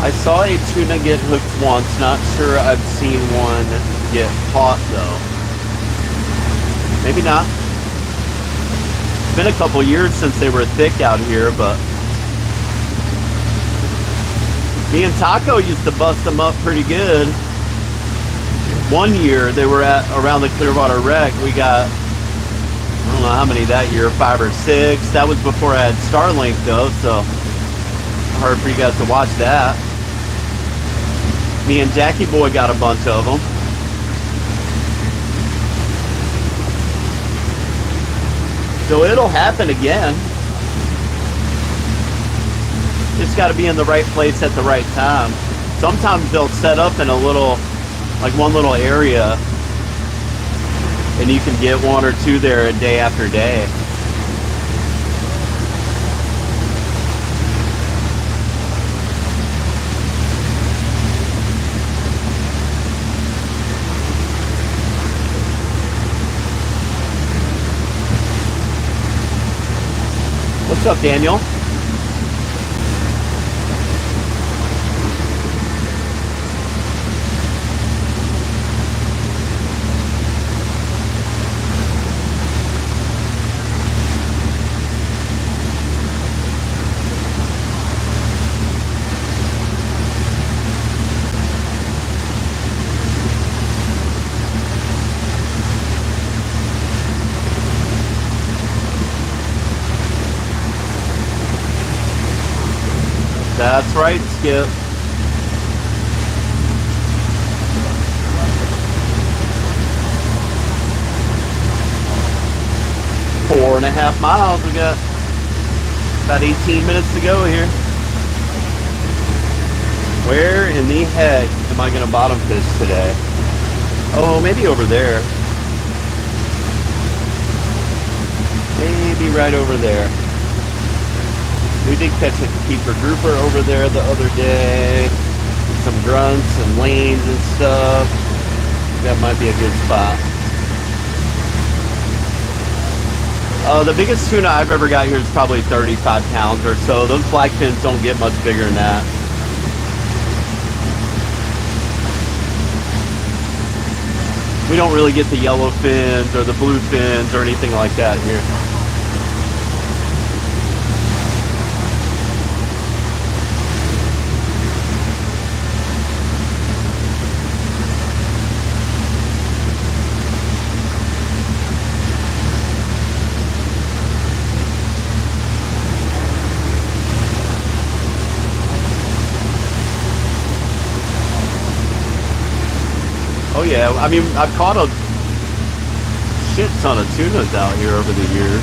I saw a tuna get hooked once. Not sure I've seen one get caught though. Maybe not. It's been a couple years since they were thick out here, but me and Taco used to bust them up pretty good. One year they were at around the Clearwater wreck. We got, I don't know how many that year, 5 or 6. That was before I had Starlink though, so hard for you guys to watch that. Me and Jackie Boy got a bunch of them. So it'll happen again. Just got to be in the right place at the right time. Sometimes they'll set up in a little, like one little area, and you can get 1 or 2 there a day after day. What's up, Daniel? That's right, Skip. Four and a half miles. We got about 18 minutes to go here. Where in the heck am I going to bottom fish today? Oh, maybe over there. Maybe right over there. We did catch a keeper grouper over there the other day. Some grunts and lanes and stuff. That might be a good spot. The biggest tuna I've ever got here is probably 35 pounds or so. Those blackfins don't get much bigger than that. We don't really get the yellow fins or the blue fins or anything like that here. Oh yeah, I mean, I've caught a shit ton of tunas out here over the years.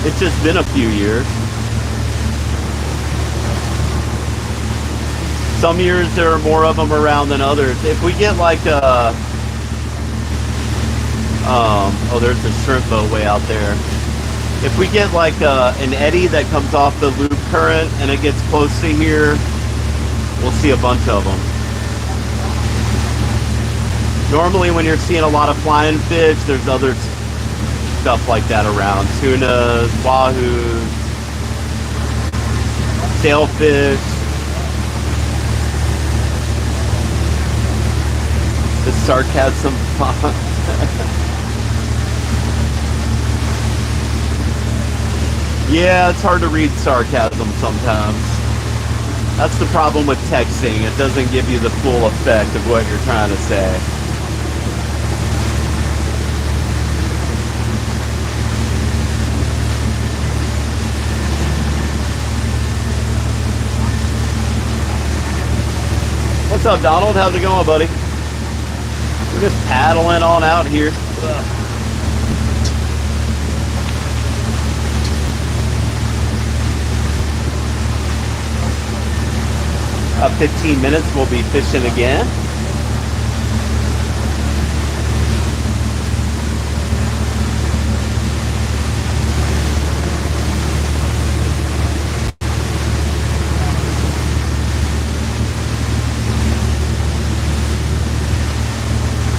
It's just been a few years. Some years there are more of them around than others. If we get like a, oh, there's a shrimp boat way out there. If we get like an eddy that comes off the loop current and it gets close to here, we'll see a bunch of them. Normally when you're seeing a lot of flying fish, there's other stuff like that around. Tunas, wahoos, sailfish. The sarcasm font. Yeah, it's hard to read sarcasm sometimes. That's the problem with texting. It doesn't give you the full effect of what you're trying to say. What's up, Donald? How's it going, buddy? We're just paddling on out here. About 15 minutes, we'll be fishing again.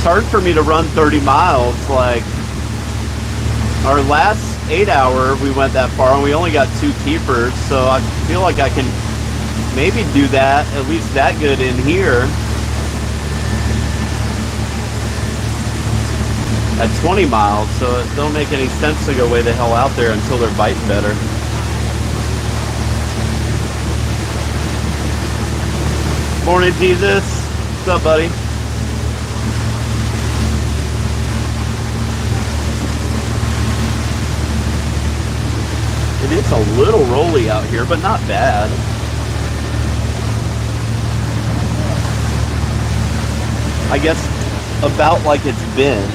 Hard for me to run 30 miles. Like our last 8 hour we went that far and we only got 2 keepers, so I feel like I can maybe do that, at least that good in here. At 20 miles, so it don't make any sense to go way the hell out there until they're biting better. Morning, Jesus. What's up, buddy? It is a little rolly out here, but not bad. I guess about like it's been.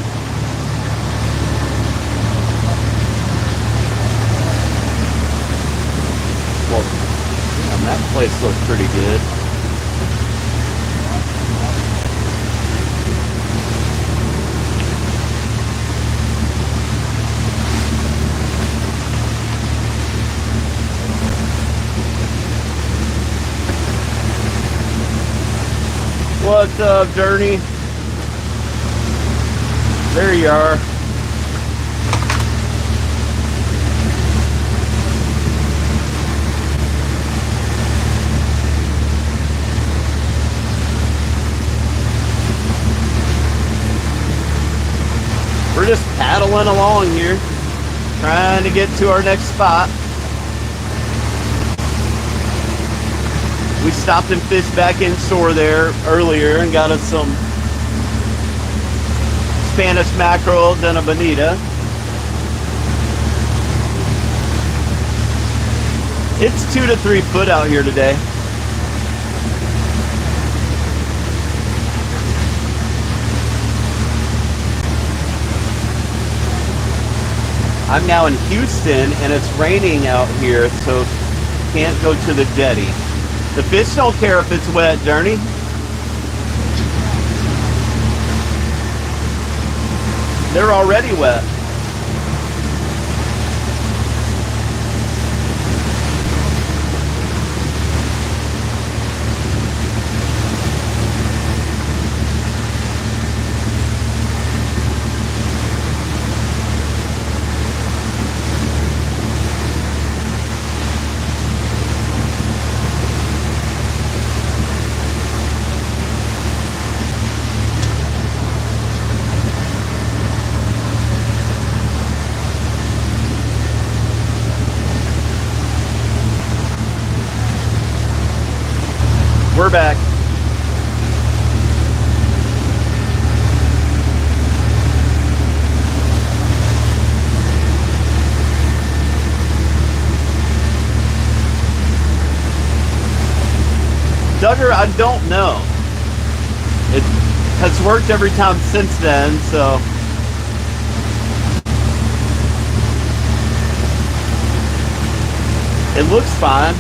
Well, damn, that place looks pretty good. What's up, Journey? There you are. We're just paddling along here, trying to get to our next spot. We stopped and fished back inshore there earlier and got us some Spanish mackerel and a bonita. It's 2 to 3 foot out here today. I'm now in Houston and it's raining out here, so can't go to the jetty. The fish don't care if it's wet, Journey. They're already wet. We're back. Duggar, I don't know. It has worked every time since then, so. It looks fine.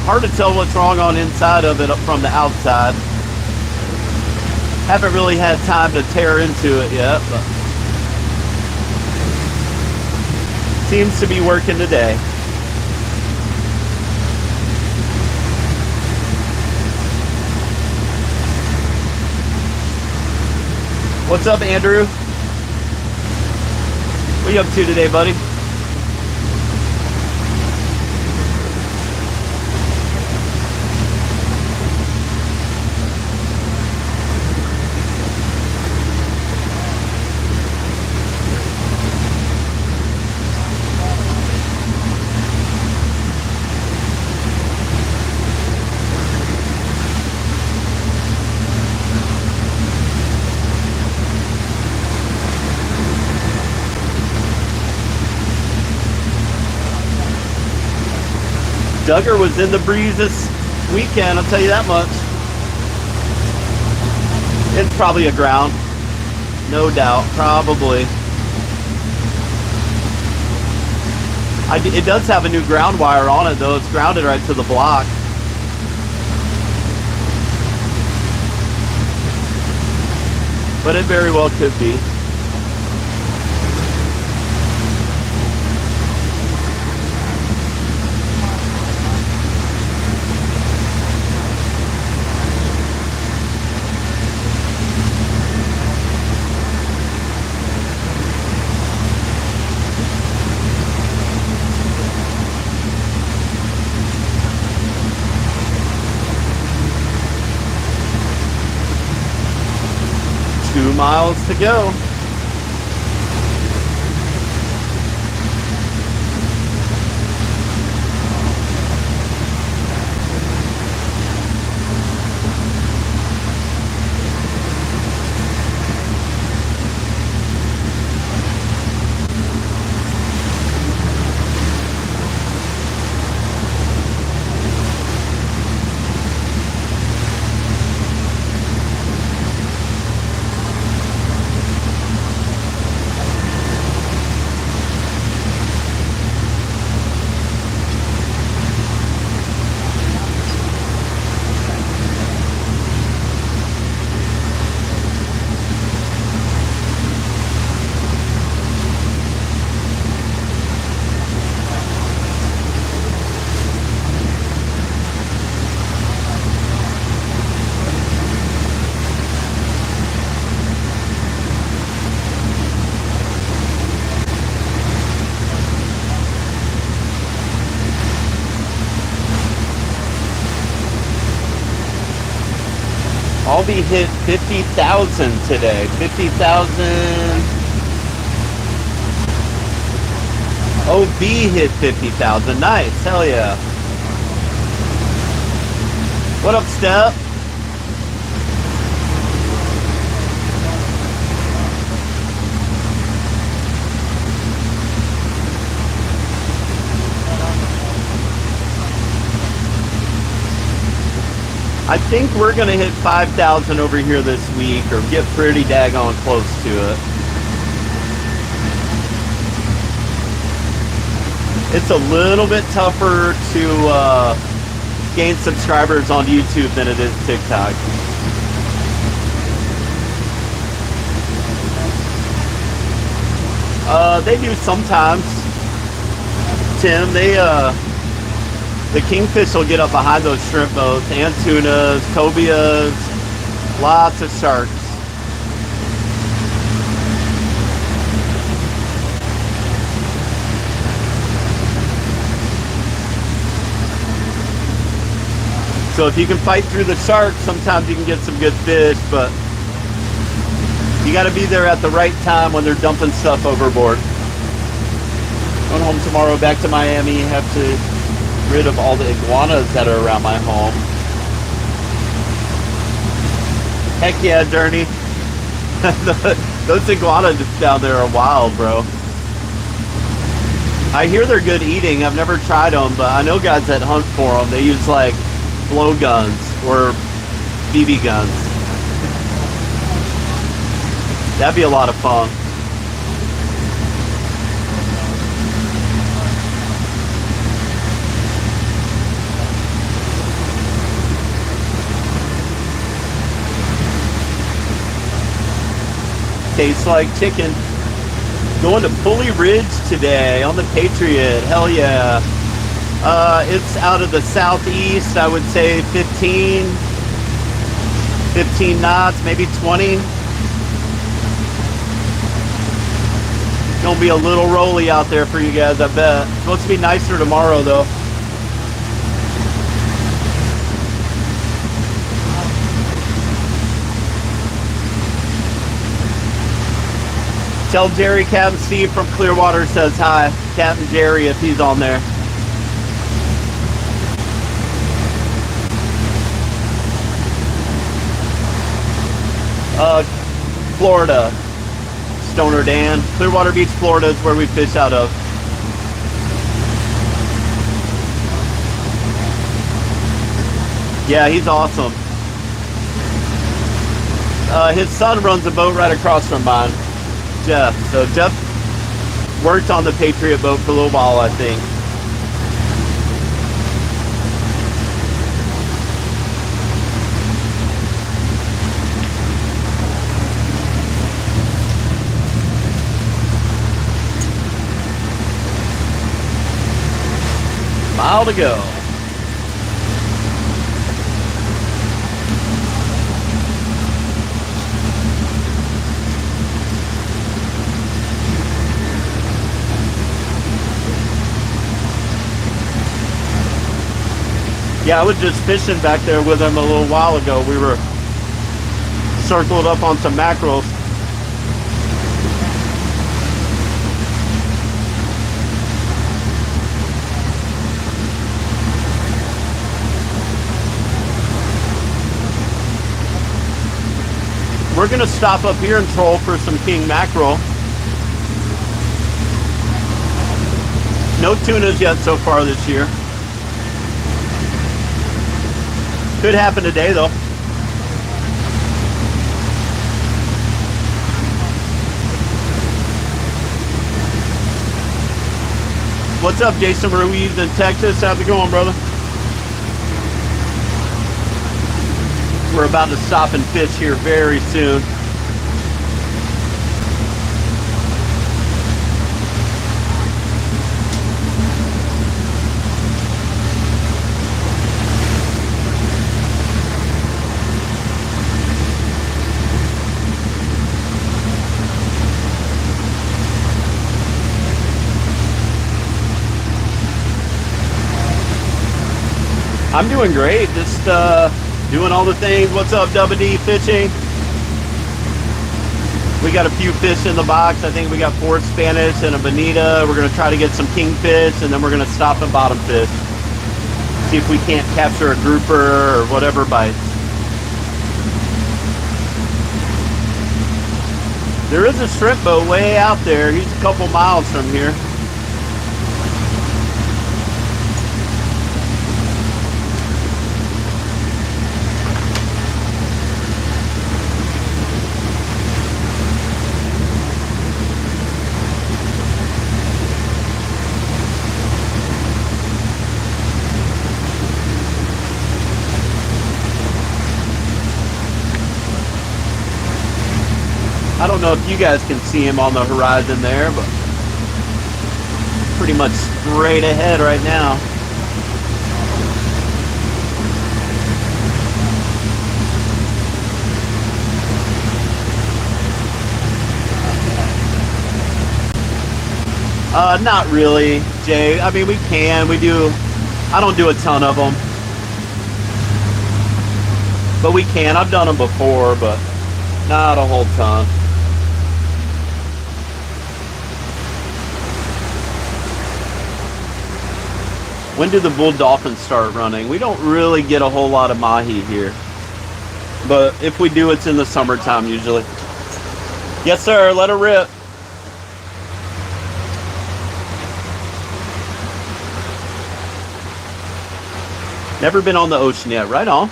Hard to tell what's wrong on inside of it from the outside. Haven't really had time to tear into it yet, but seems to be working today. What's up, Andrew? What are you up to today, buddy? Duggar was in the breeze this weekend, I'll tell you that much. It's probably a ground. No doubt, probably. It does have a new ground wire on it though. It's grounded right to the block. But it very well could be. miles to go. I'll be hit 50,000 today. 50,000. OB hit 50,000. Nice. Hell yeah. What up, Step? I think we're gonna hit 5,000 over here this week, or get pretty daggone close to it. It's a little bit tougher to gain subscribers on YouTube than it is TikTok. They do sometimes. Tim, the Kingfish will get up behind those shrimp boats, and tunas, cobias, lots of sharks. So if you can fight through the sharks, sometimes you can get some good fish, but you got to be there at the right time when they're dumping stuff overboard. Going home tomorrow, back to Miami, have to rid of all the iguanas that are around my home. Heck yeah, Journey. Those iguanas down there are wild, bro. I hear they're good eating. I've never tried them, but I know guys that hunt for them. They use like blow guns or BB guns. That'd be a lot of fun. Tastes like chicken. Going to Pulley Ridge today on the Patriot. Hell yeah. It's out of the southeast, I would say 15 knots, maybe 20. Gonna be a little rolly out there for you guys, I bet. It's supposed to be nicer tomorrow though. Tell Jerry Captain Steve from Clearwater says hi. Captain Jerry, if he's on there. Florida. Stoner Dan. Clearwater Beach, Florida is where we fish out of. Yeah, he's awesome. His son runs a boat right across from mine. Jeff. So Jeff worked on the Patriot boat for a little while, I think. Mile to go. Yeah, I was just fishing back there with him a little while ago. We were circled up on some mackerels. We're gonna stop up here and troll for some king mackerel. No tunas yet so far this year. Could happen today though. What's up, Jason Ruiz in Texas? How's it going, brother? We're about to stop and fish here very soon. I'm doing great, just doing all the things. What's up, Double D Fishing? We got a few fish in the box. I think we got 4 Spanish and a bonita. We're gonna try to get some kingfish, and then we're gonna stop and bottom fish. See if we can't capture a grouper or whatever bites. There is a shrimp boat way out there. He's a couple miles from here. I don't know if you guys can see him on the horizon there, but pretty much straight ahead right now. Not really, Jay. I mean, we can. We do. I don't do a ton of them, but we can. I've done them before, but not a whole ton. When do the bull dolphins start running? We don't really get a whole lot of mahi here, but if we do, it's in the summertime usually. Yes, sir. Let her rip. Never been on the ocean yet. Right on.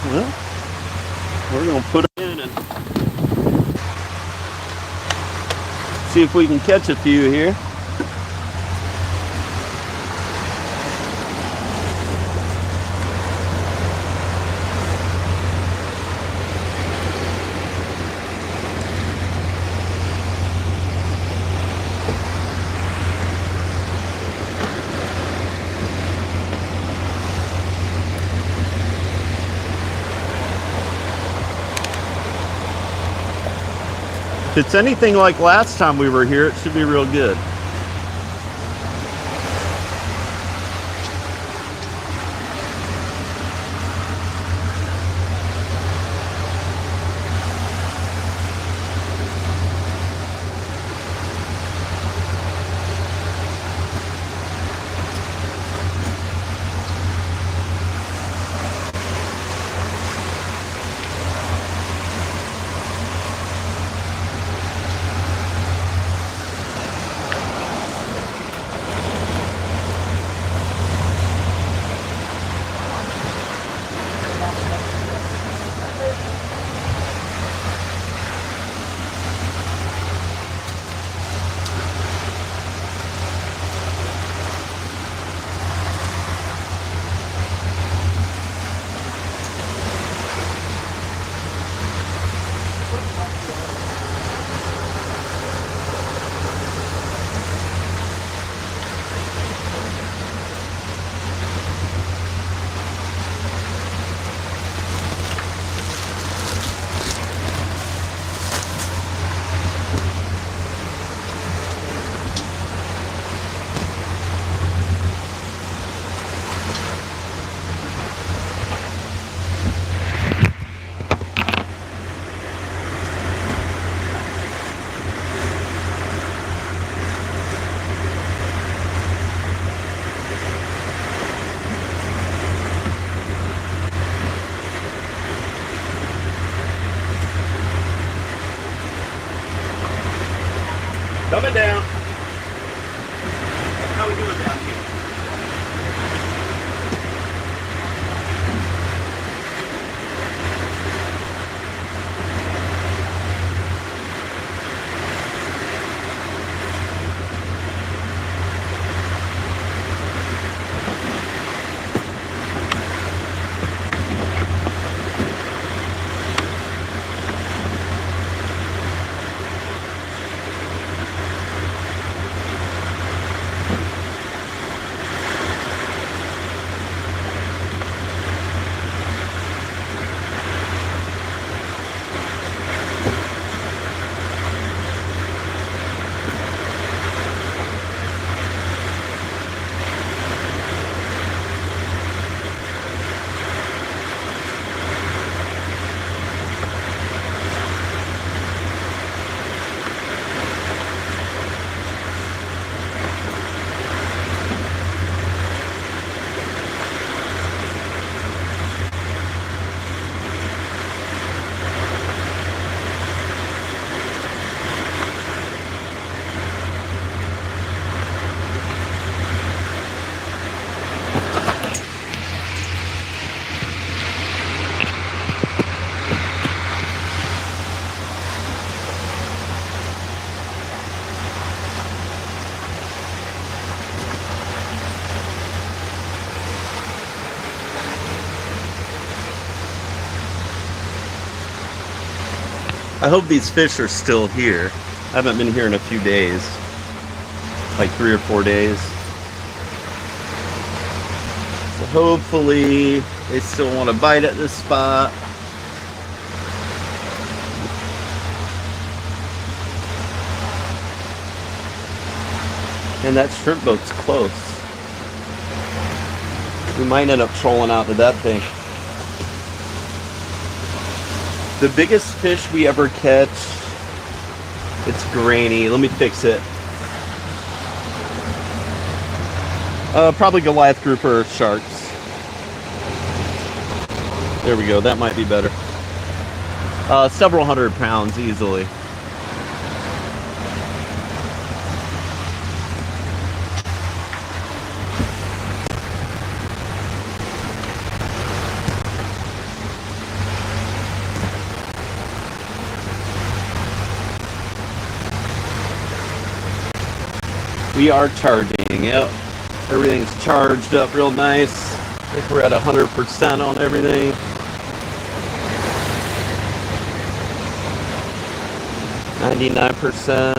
Well, we're going to put it in and see if we can catch a few here. If it's anything like last time we were here, it should be real good. Coming down. How we doing down here? I hope these fish are still here. I haven't been here in a few days. Like 3 or 4 days. So hopefully they still want to bite at this spot. And that shrimp boat's close. We might end up trolling out to that thing. The biggest fish we ever catch, it's grainy. Let me fix it. Probably Goliath grouper sharks. There we go, that might be better. Several 100 pounds easily. We are charging, yep. Everything's charged up real nice. I think we're at 100% on everything. %.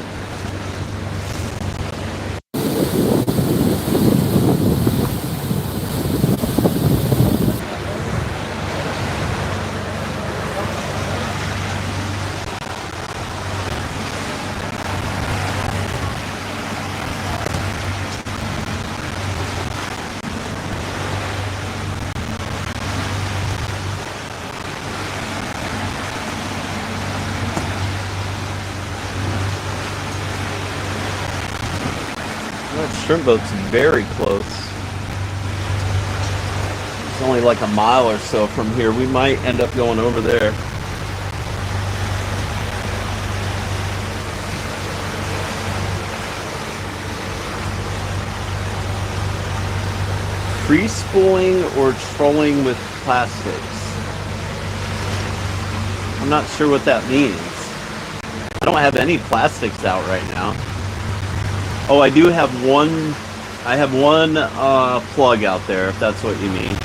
That shrimp boat's very close. It's only like a mile or so from here. We might end up going over there. Free spooling or trolling with plastics? I'm not sure what that means. I don't have any plastics out right now. Oh, I do have one. I have one plug out there, if that's what you mean.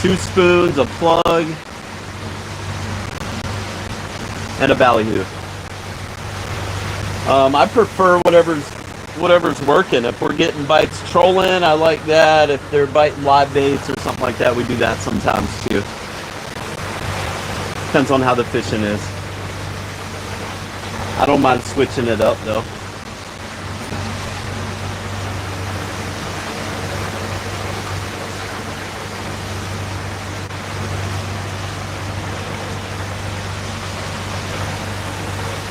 2 spoons, a plug, and a ballyhoo. I prefer whatever's working. If we're getting bites trolling, I like that. If they're biting live baits or something like that, we do that sometimes too. Depends on how the fishing is. I don't mind switching it up though.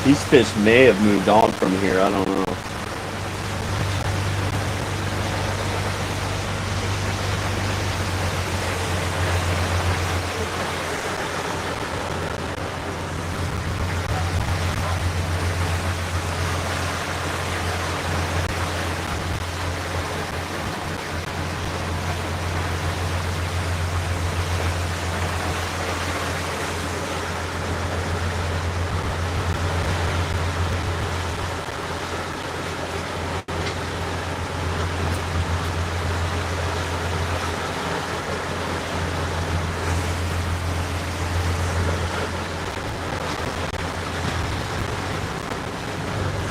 These fish may have moved on from here, I don't know.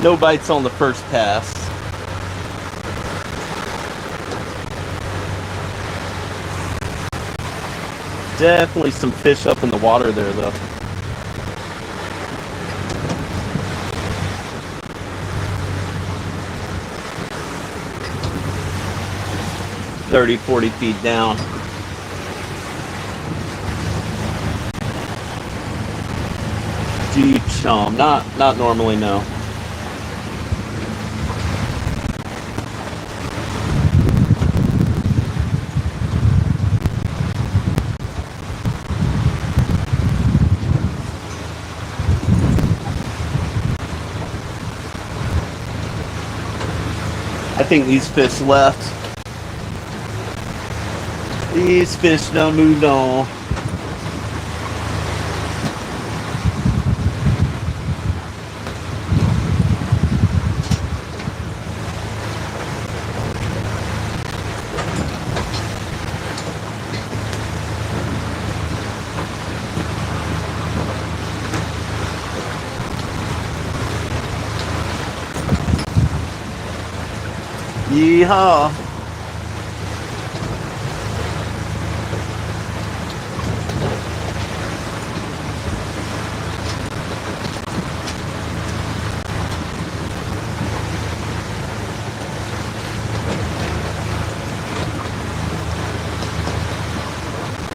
No bites on the first pass. Definitely some fish up in the water there, though. $30, $40 feet down. Deep chum. Not normally, no. I think these fish left. These fish done moved on. Yeehaw.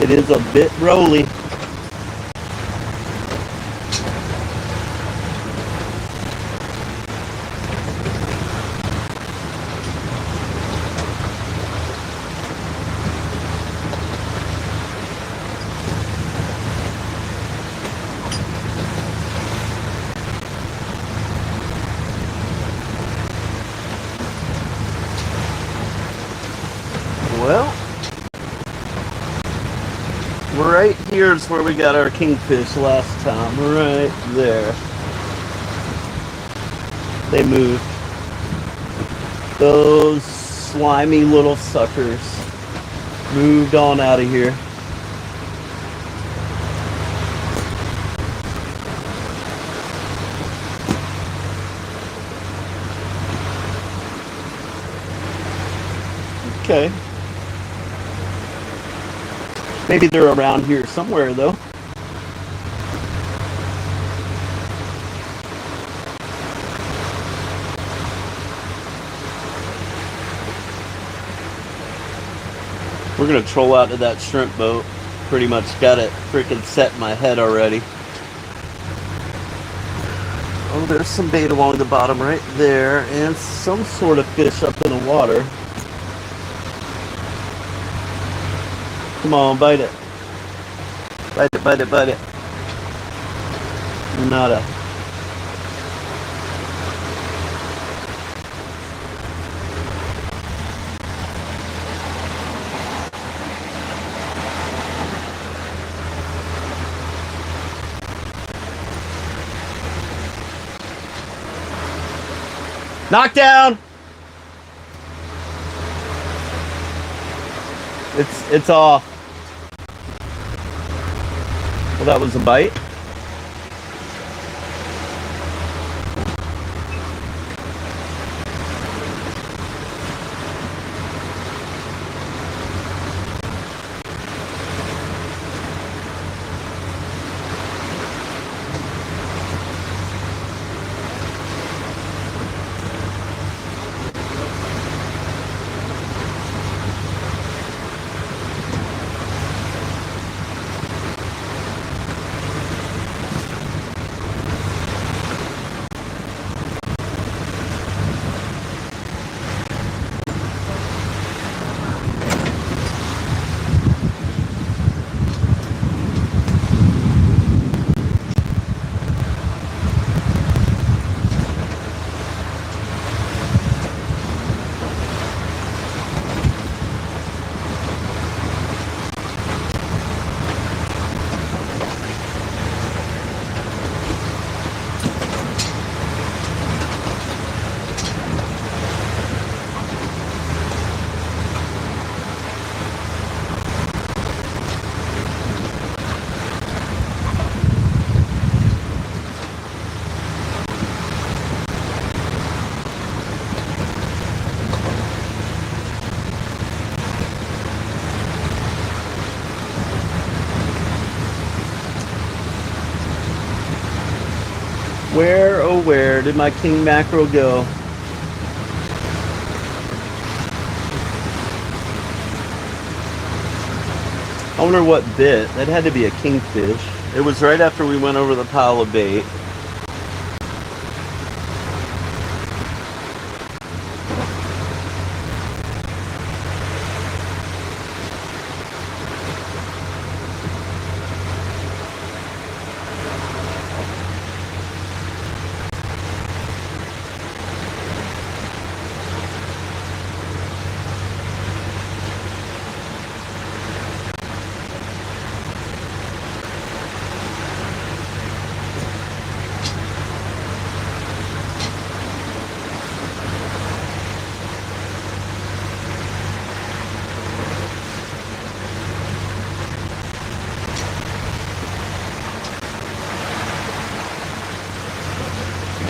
It is a bit rolly. Well, right here's where we got our kingfish last time. Right there. They moved. Those slimy little suckers moved on out of here. Okay. Maybe they're around here somewhere, though. We're gonna troll out to that shrimp boat. Pretty much got it freaking set in my head already. Oh, there's some bait along the bottom right there, and some sort of fish up in the water. Come on, bite it. Bite it, bite it, bite it. Nada. Knockdown! It's off. Well, that was a bite. Where, oh where did my king mackerel go? I wonder what bit. That had to be a kingfish. It was right after we went over the pile of bait.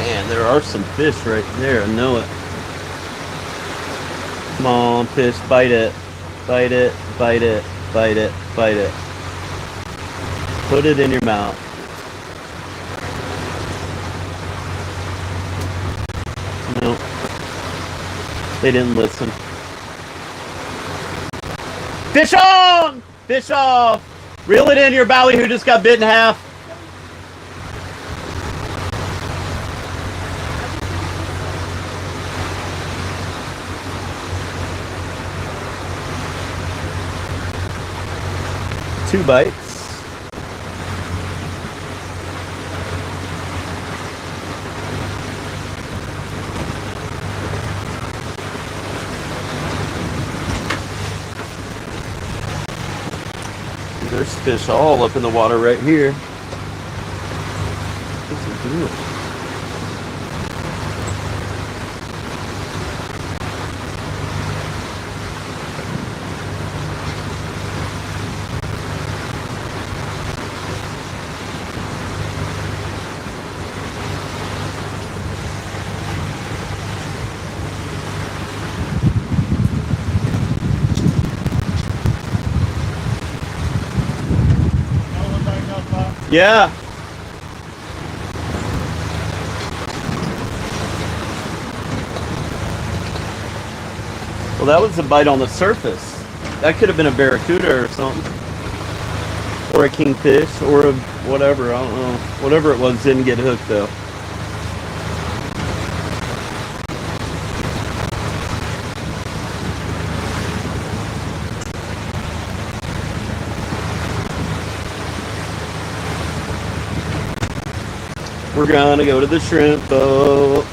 Man, there are some fish right there. I know it. Come on, fish, bite it. Bite it, bite it, bite it, bite it. Put it in your mouth. No. They didn't listen. Fish on! Fish off! Reel it in your belly who just got bit in half. Two bites. There's fish all up in the water right here. What's it doing? Yeah. Well, that was a bite on the surface. That could have been a barracuda or something. Or a kingfish, or a whatever, I don't know. Whatever it was didn't get hooked though. We're gonna go to the shrimp boat.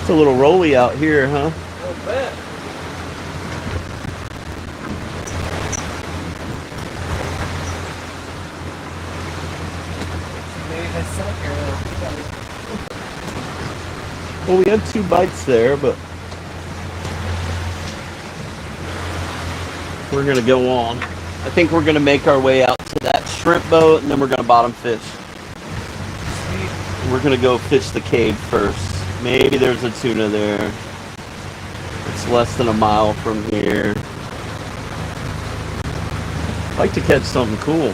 It's a little rolly out here, huh? A little bit. Well, we had 2 bites there, but we're gonna go on. I think we're gonna make our way out to that shrimp boat, and then we're gonna bottom fish. We're gonna go fish the cave first. Maybe there's a tuna there. It's less than a mile from here. I'd like to catch something cool.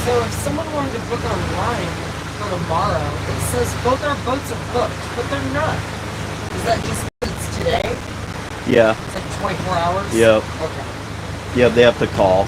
So if someone wanted to book online for tomorrow, it says both our boats are booked, but they're not. Is that just it's today? Yeah. It's like 24 hours? Yep. Okay. Yeah, they have to call.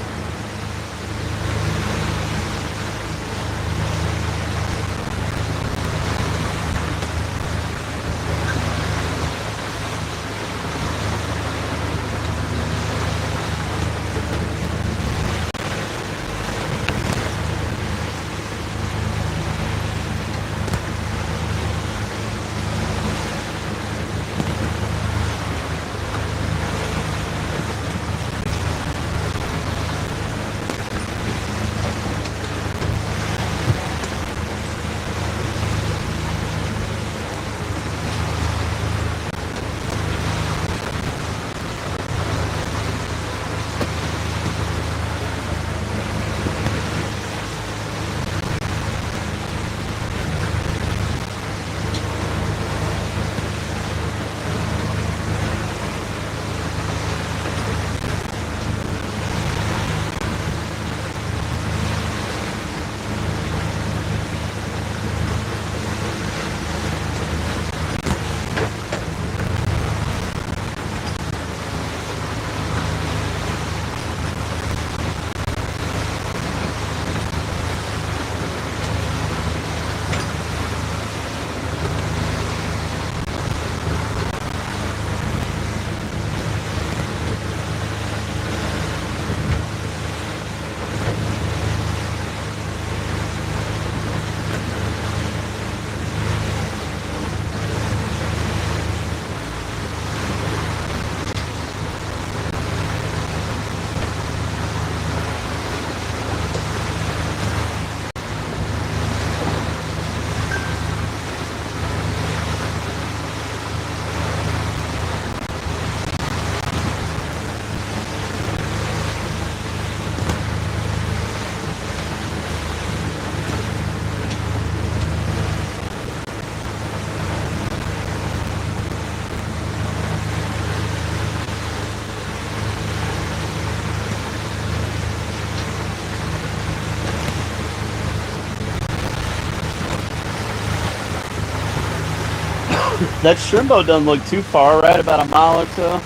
That shrimp boat doesn't look too far, right? About a mile or so.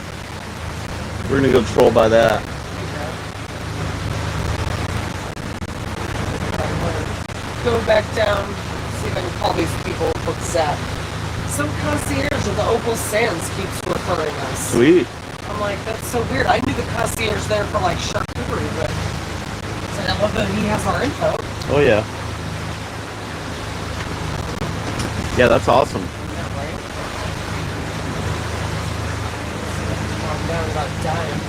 We're gonna go troll by that. Go back down, see if I can call these people book Zap. Some concierge of the Opal Sands keeps referring us. Sweet. I'm like, that's so weird. I knew the concierge there for like charcuterie, but so I love that he has our info. Oh yeah. Yeah, that's awesome. Yeah, right? I'm down about dying.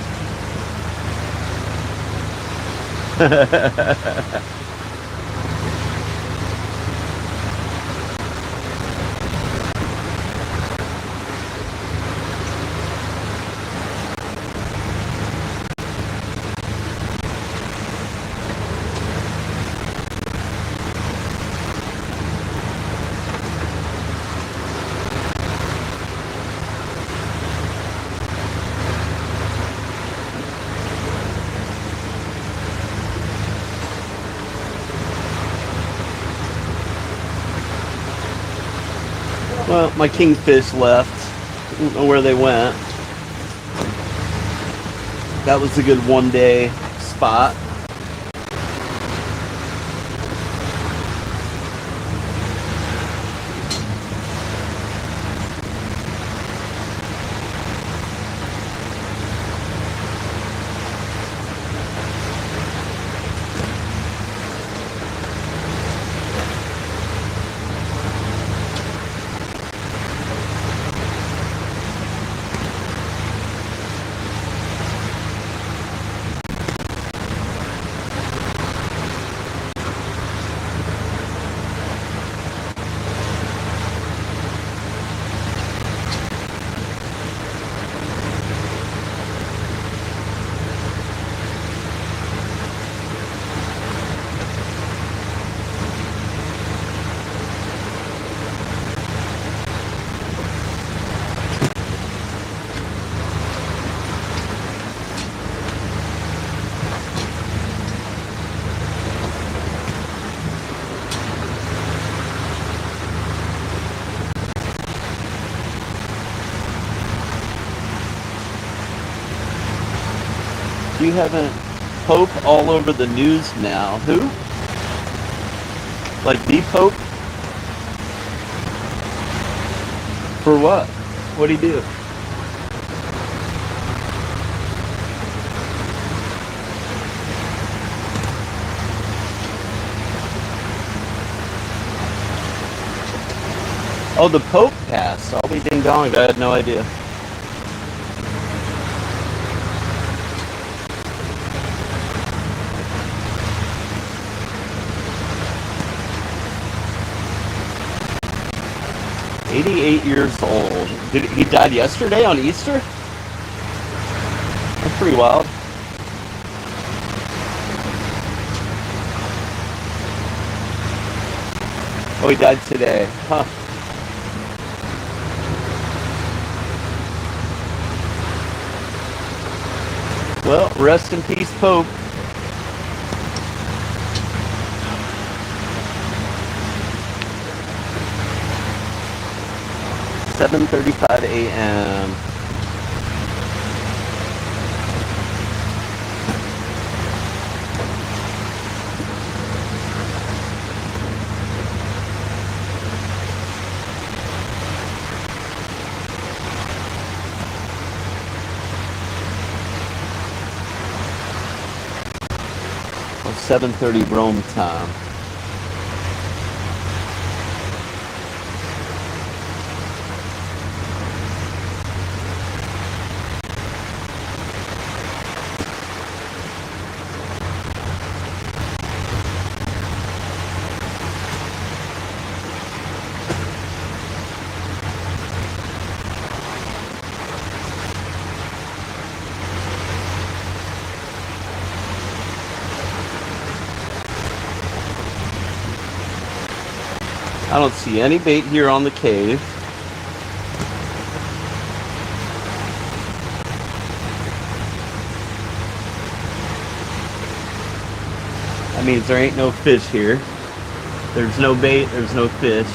Well, my Kingfish left. I don't know where they went. That was a good one-day spot. You haven't Pope all over the news now. Who? Like the Pope? For what? What'd he do? Oh, the Pope passed. I'll be ding dong. I had no idea. "88 years old. He died yesterday on Easter? That's pretty wild. Oh, he died today. Huh. Well, rest in peace, Pope. "7:35 a.m. Or 7:30 Rome time. I don't see any bait here on the cave. That means there ain't no fish here. There's no bait, there's no fish.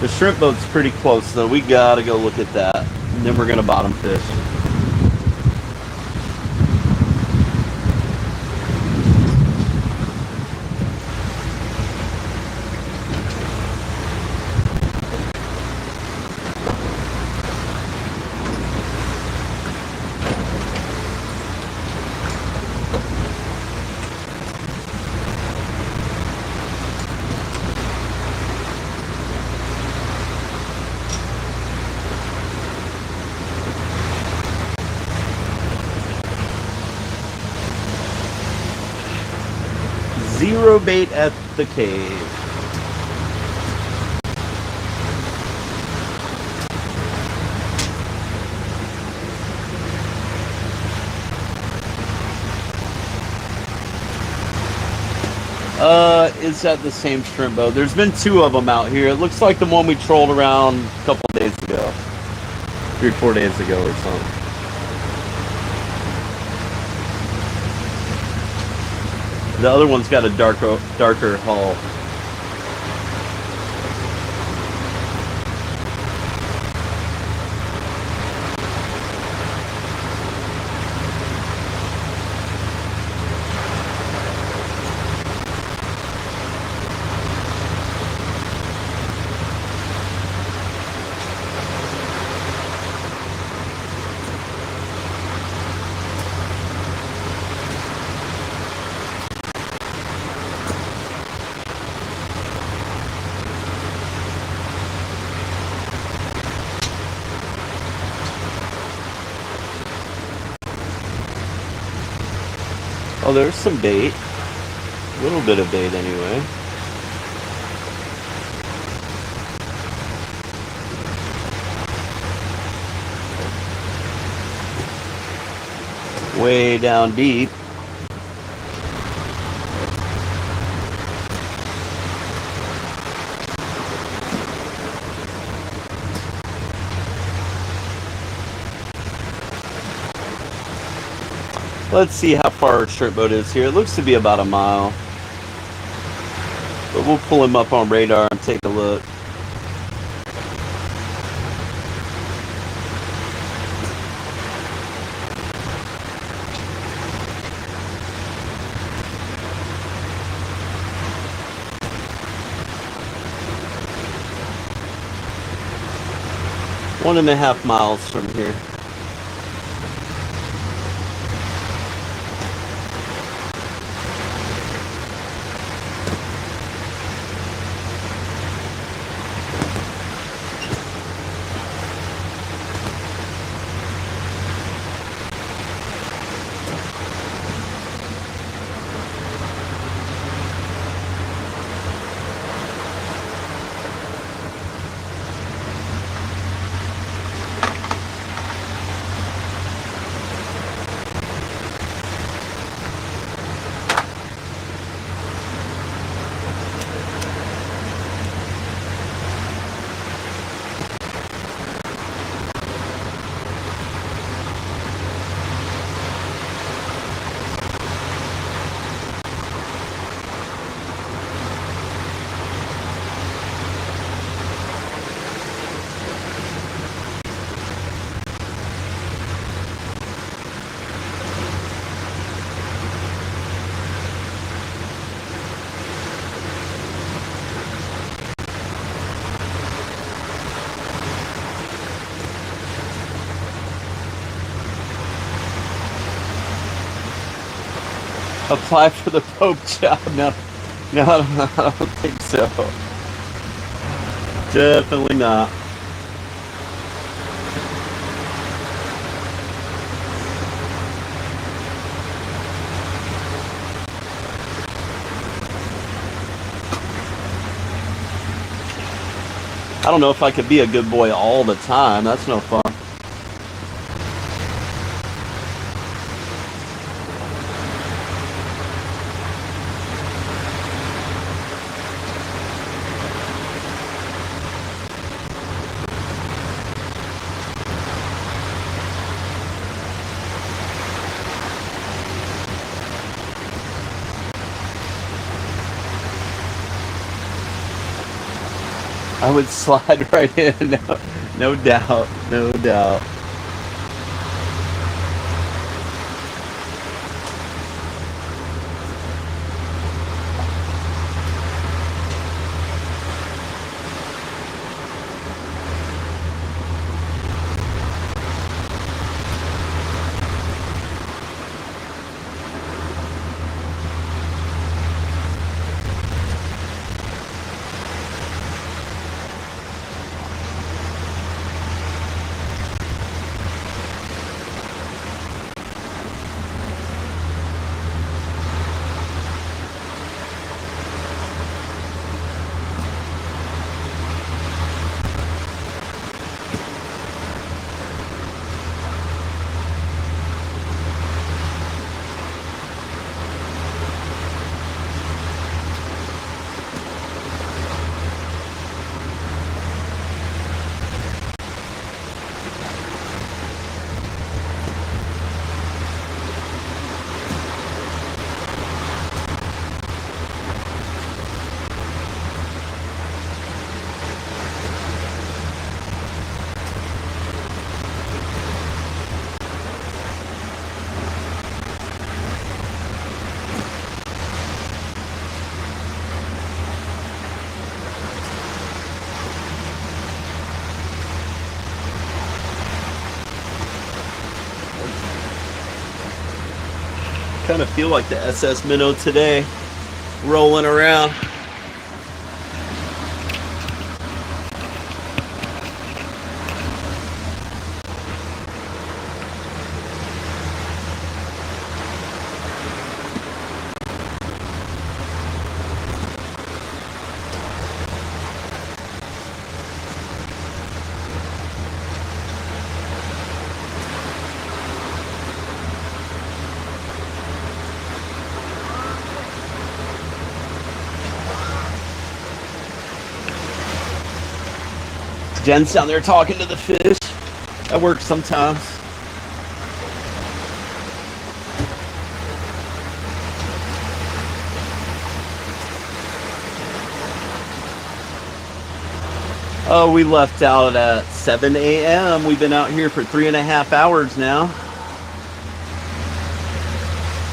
The shrimp boat's pretty close though. We gotta go look at that. And then we're gonna bottom fish. Zero bait at the cave. Is that the same shrimp boat? There's been two of them out here. It looks like the one we trolled around a couple of days ago. 3 or 4 days ago or something. The other one's got a darker hull. Oh, there's some bait. A little bit of bait anyway. Way down deep. Let's see how far our shrimp boat is here. It looks to be about a mile. But we'll pull him up on radar and take a look. One and a half miles from here. Apply for the Pope job? No, I don't think so. Definitely not. I don't know if I could be a good boy all the time. That's no fun. I would slide right in, no doubt, no doubt. Kind of feel like the SS Minnow today, rolling around. Jen's down there talking to the fish. That works sometimes. Oh, we left out at 7 a.m. We've been out here for 3.5 hours now.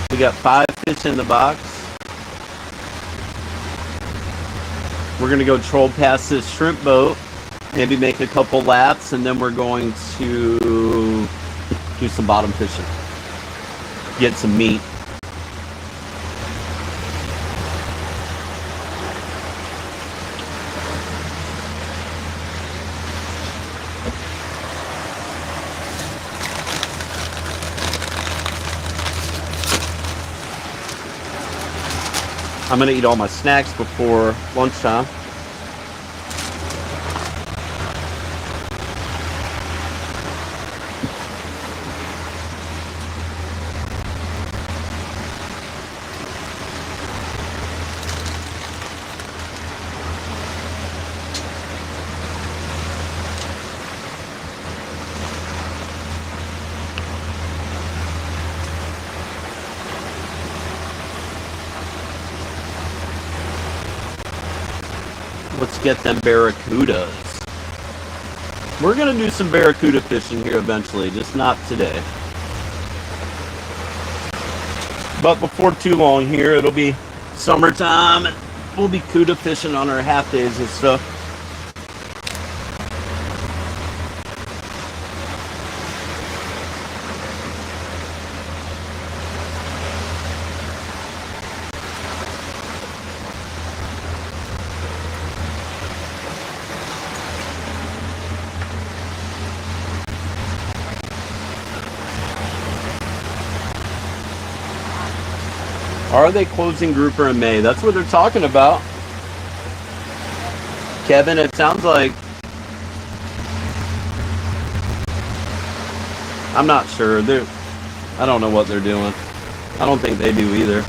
We got 5 fish in the box. We're gonna go troll past this shrimp boat, maybe make a couple laps, and then we're going to do some bottom fishing. Get some meat. I'm gonna eat all my snacks before lunchtime. Let's get them barracudas. We're gonna do some barracuda fishing here eventually, just not today. But before too long here, it'll be summertime and we'll be cuda fishing on our half days and stuff. Are they closing grouper in May? That's what they're talking about. Kevin, it sounds like. I'm not sure. I don't know what they're doing. I don't think they do either,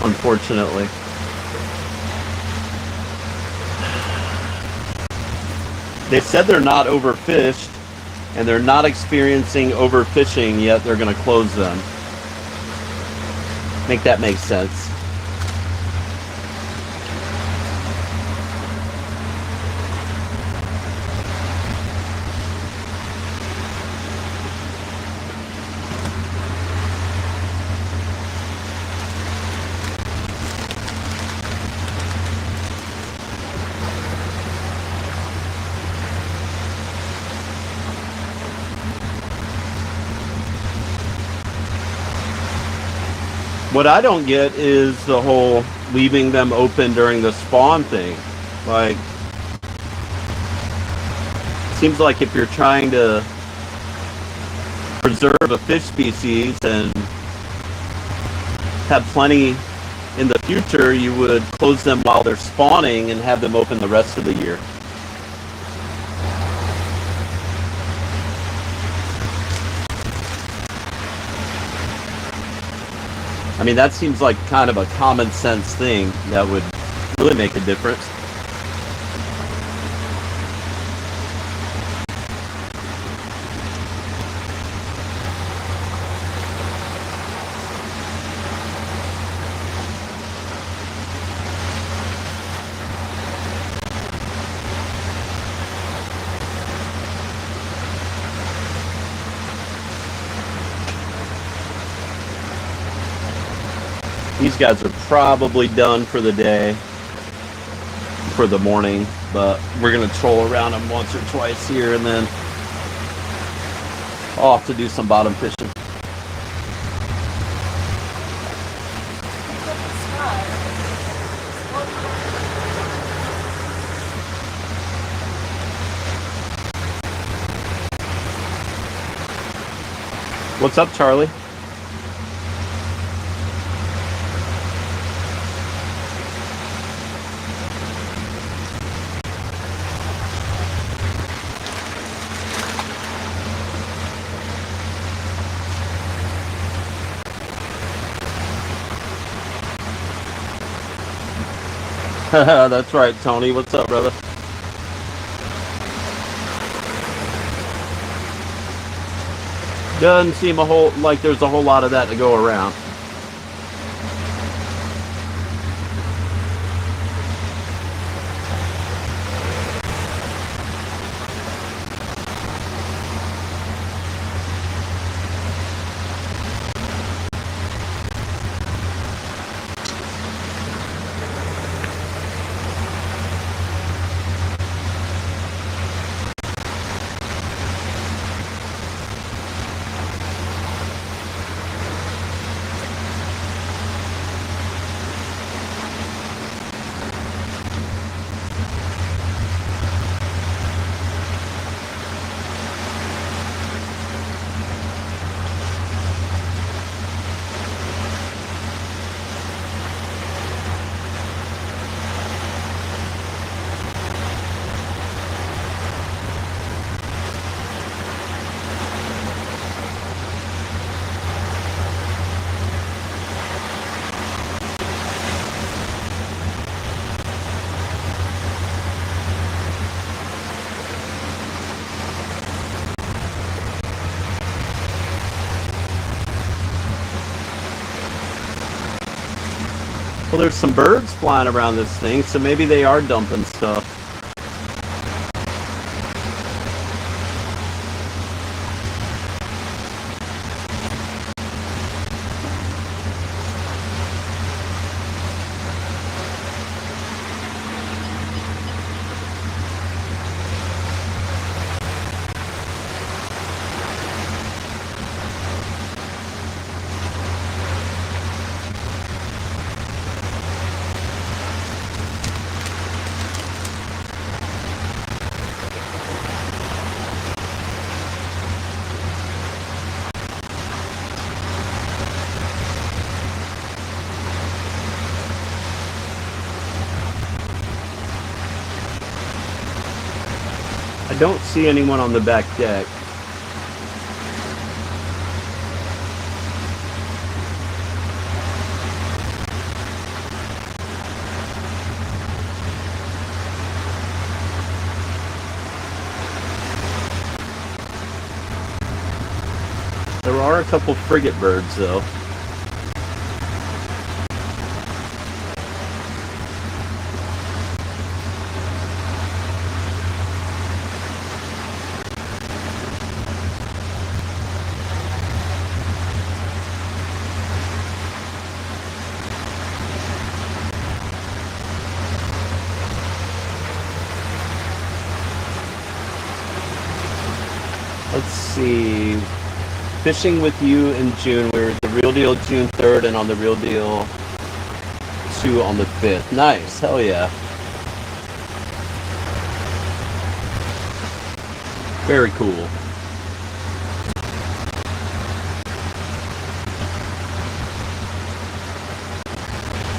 unfortunately. They said they're not overfished and they're not experiencing overfishing, yet they're going to close them. Make that make sense. What I don't get is the whole leaving them open during the spawn thing. Like, seems like if you're trying to preserve a fish species and have plenty in the future, you would close them while they're spawning and have them open the rest of the year. I mean, that seems like kind of a common sense thing that would really make a difference. These guys are probably done for the day, for the morning, but we're going to troll around them once or twice here and then off to do some bottom fishing. What's up, Charlie? That's right, Tony. What's up, brother? Doesn't seem like there's a whole lot of that to go around. Well, there's some birds flying around this thing, so maybe they are dumping stuff. I don't see anyone on the back deck. There are a couple frigate birds, though. Let's see. Fishing with you in June. We were at the Real Deal June 3rd and on the Real Deal 2 on the 5th. Nice. Hell yeah. Very cool.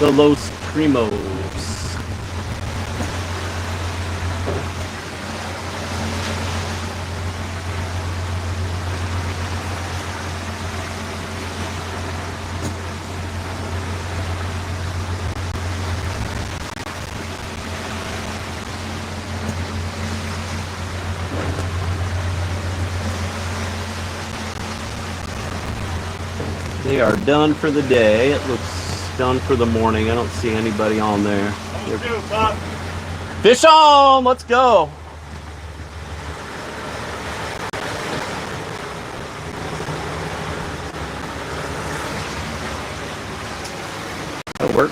The Los Primos. They are done for the day. It looks done for the morning. I don't see anybody on there. Fish on! Let's go! That'll work.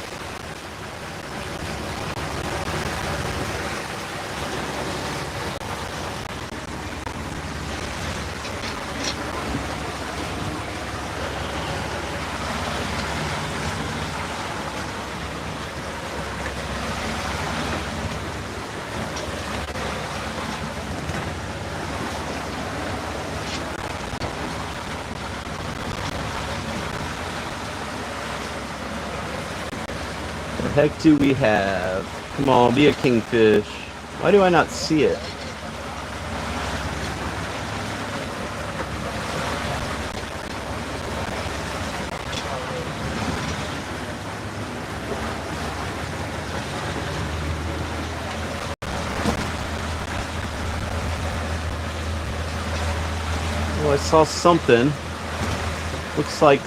What the heck do we have? Come on, be a kingfish. Why do I not see it? Well, I saw something. Looks like,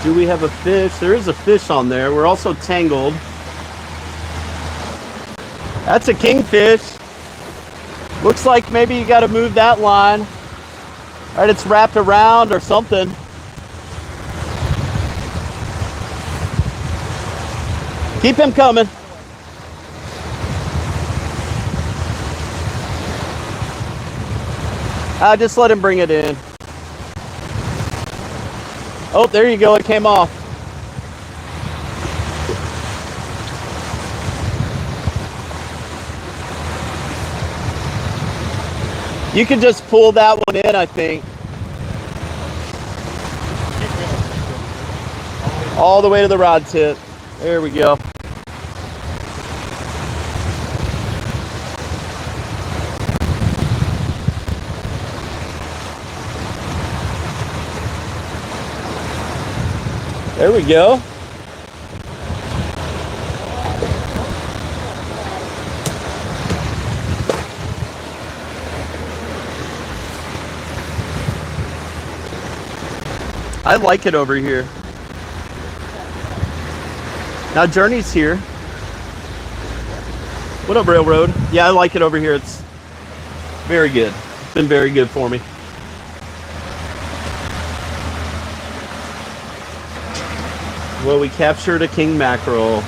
do we have a fish? There is a fish on there. We're also tangled. That's a kingfish. Looks like maybe you got to move that line. All right, it's wrapped around or something. Keep him coming. Just let him bring it in. Oh, there you go. It came off. You can just pull that one in, I think. All the way to the rod tip. There we go. There we go. I like it over here. Now Journey's here. What up, Railroad? Yeah, I like it over here. It's very good. It's been very good for me. Well, we captured a king mackerel.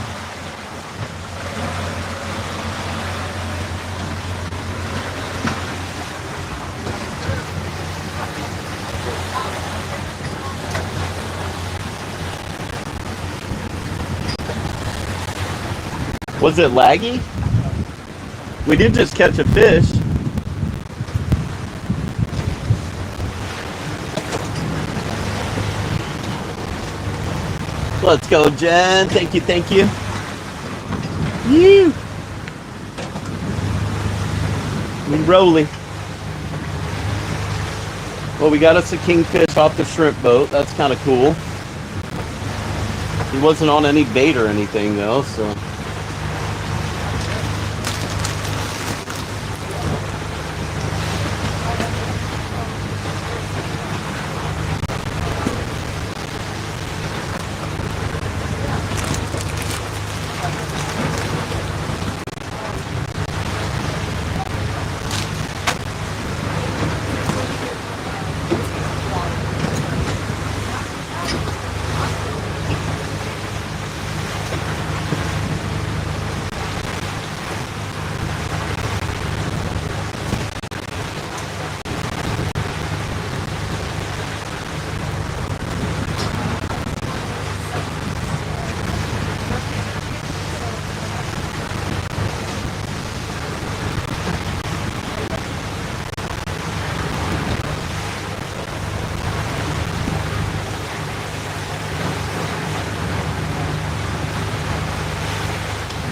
Was it laggy? We did just catch a fish. Let's go, Jen. Thank you, thank you. Woo! We rolling. Well, we got us a kingfish off the shrimp boat. That's kind of cool. He wasn't on any bait or anything, though, so.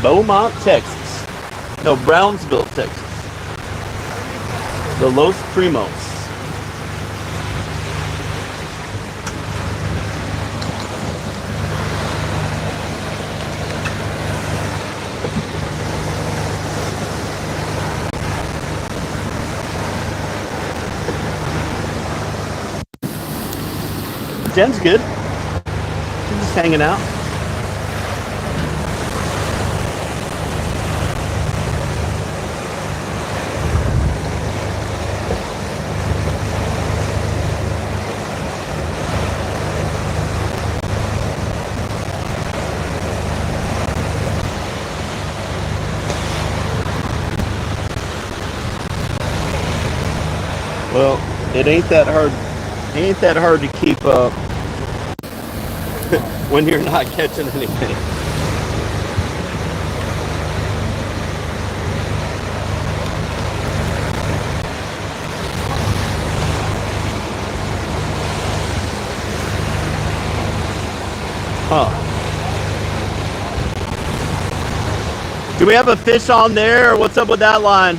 Beaumont, Texas. No, Brownsville, Texas. The Los Primos. Jen's good. She's just hanging out. Well, it ain't that hard. Ain't that hard to keep up when you're not catching anything. Huh. Do we have a fish on there, or what's up with that line?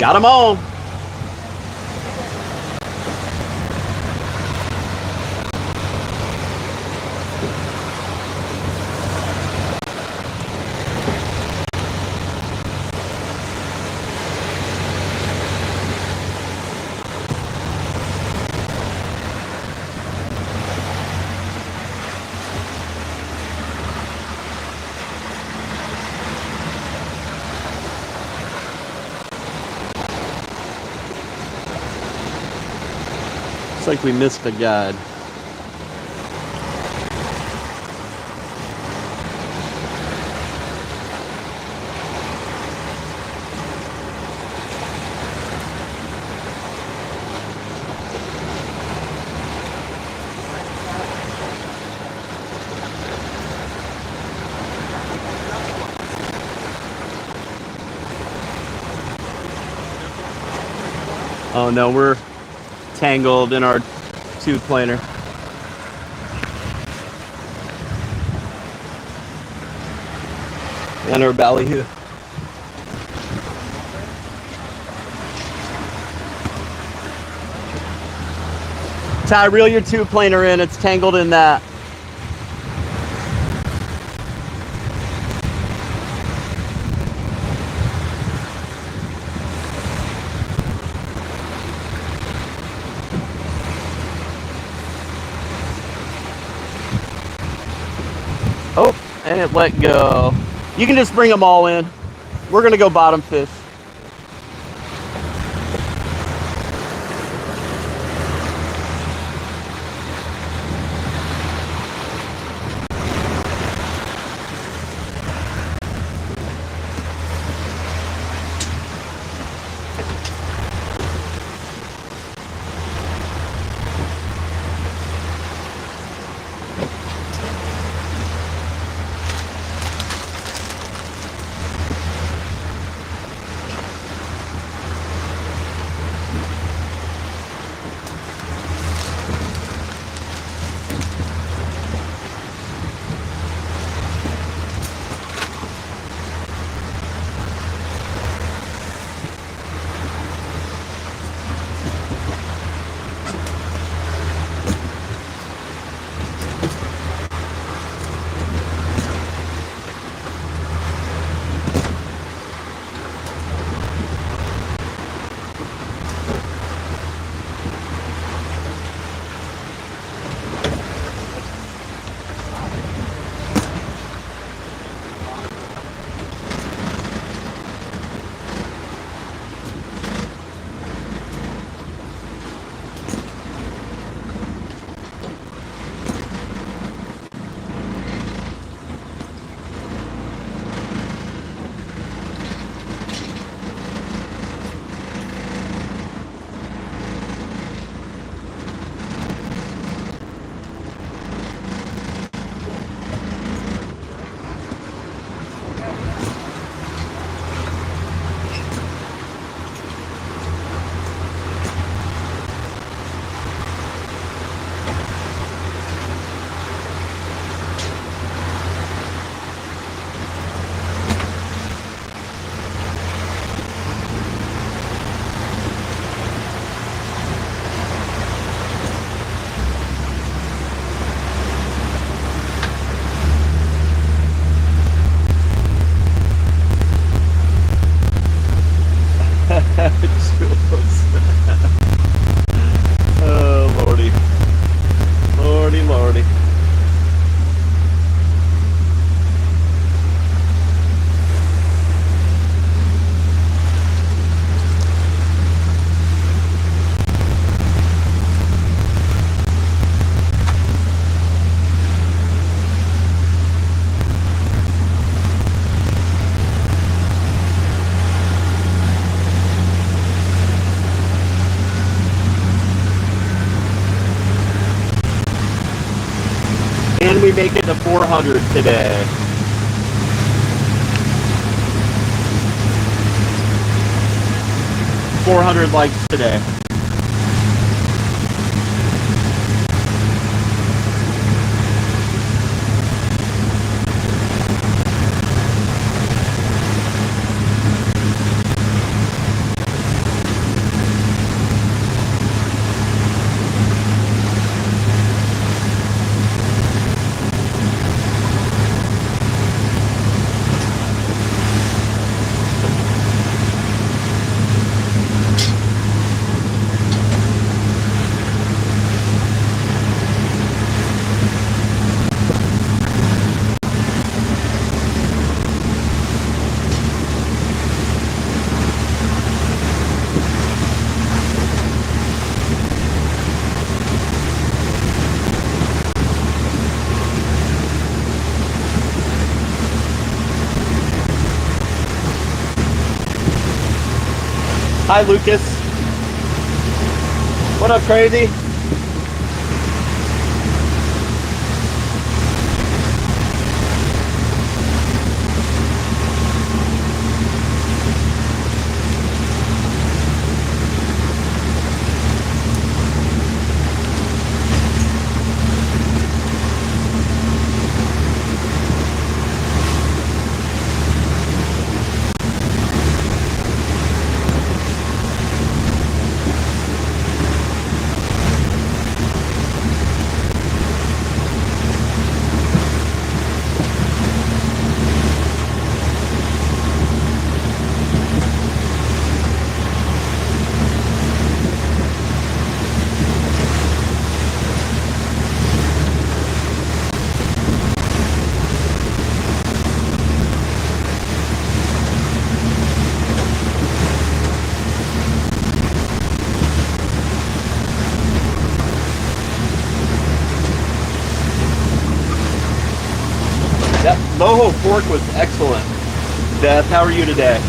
Got them all. Looks like we missed a guide. Oh no, we're tangled in our tube planer. And our ballyhoo. Ty, reel your tube planer in. It's tangled in that. Oh, and it let go. You can just bring them all in. We're gonna go bottom fish. Oh, Lordy. Lordy, Lordy. And we make it to 400 today. $400 likes today. Hi, Lucas. What up, crazy? That moho fork was excellent. Beth, how are you today?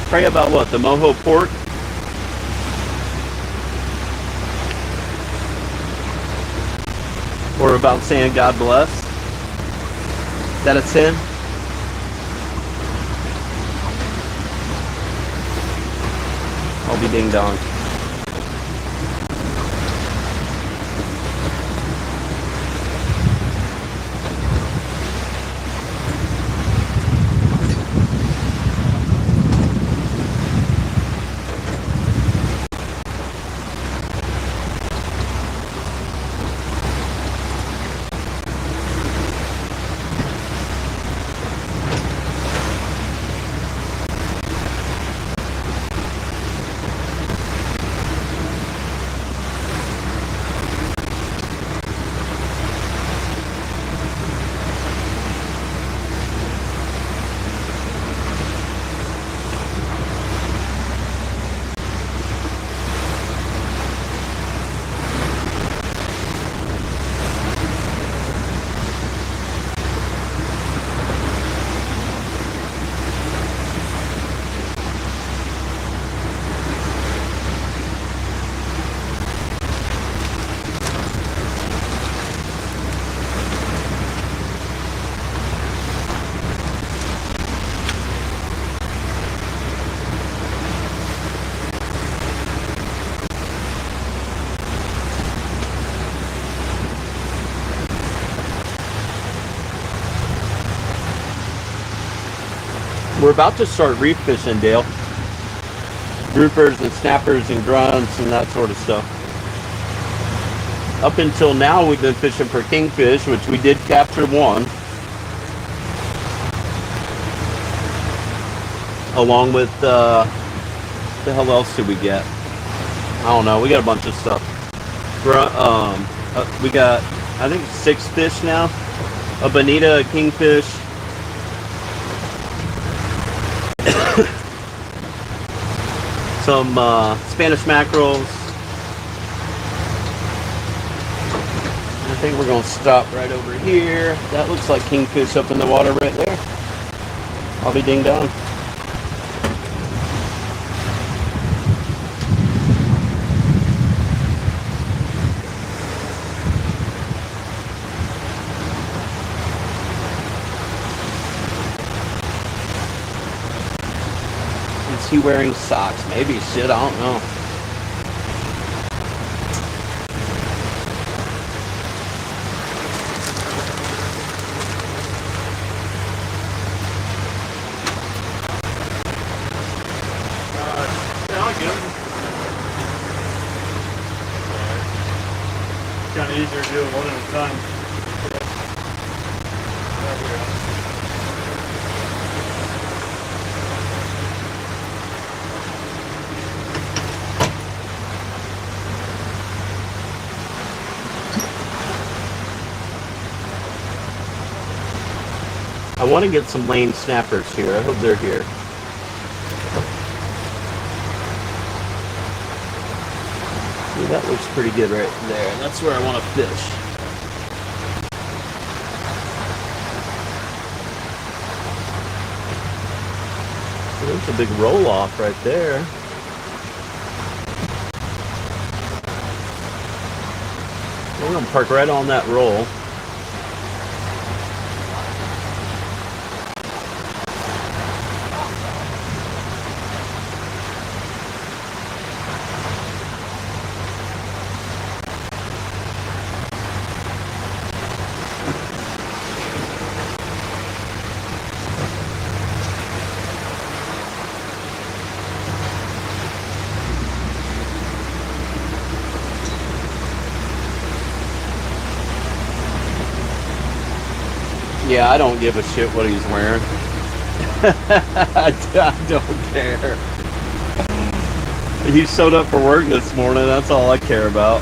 Pray about what? The moho pork? Or about saying God bless? Is that a sin? I'll be ding dong. We're about to start reef fishing, Dale. Groupers and snappers and grunts and that sort of stuff. Up until now, we've been fishing for kingfish, which we did capture one. Along with, the hell else did we get? I don't know, we got a bunch of stuff. We got, I think, 6 fish now. A bonita, a kingfish. Some Spanish mackerels. I think we're going to stop right over here. That looks like kingfish up in the water right there. I'll be ding dong. Is he wearing socks? Maybe. Shit, I don't know. Yeah, I'll get them. It's kind of easier to do it one at a time. There we go. I want to get some lane snappers here. I hope they're here. See, that looks pretty good right there. That's where I want to fish. There's a big roll off right there. We're going to park right on that roll. Yeah, I don't give a shit what he's wearing. I don't care. He showed up for work this morning. That's all I care about.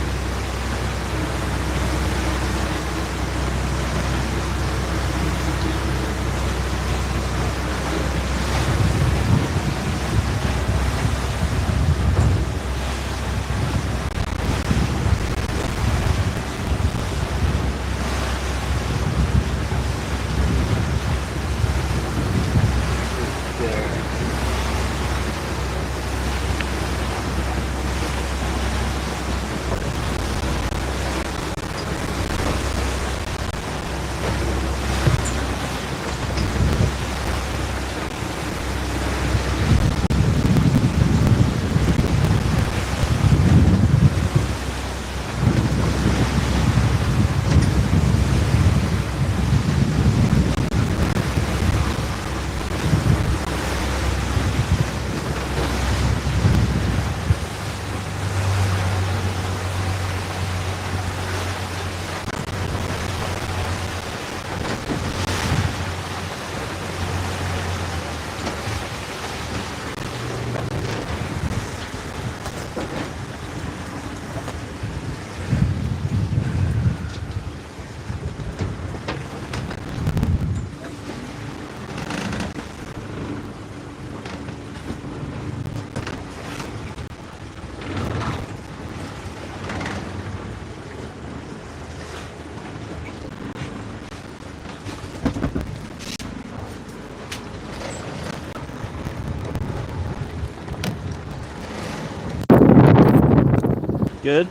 Good?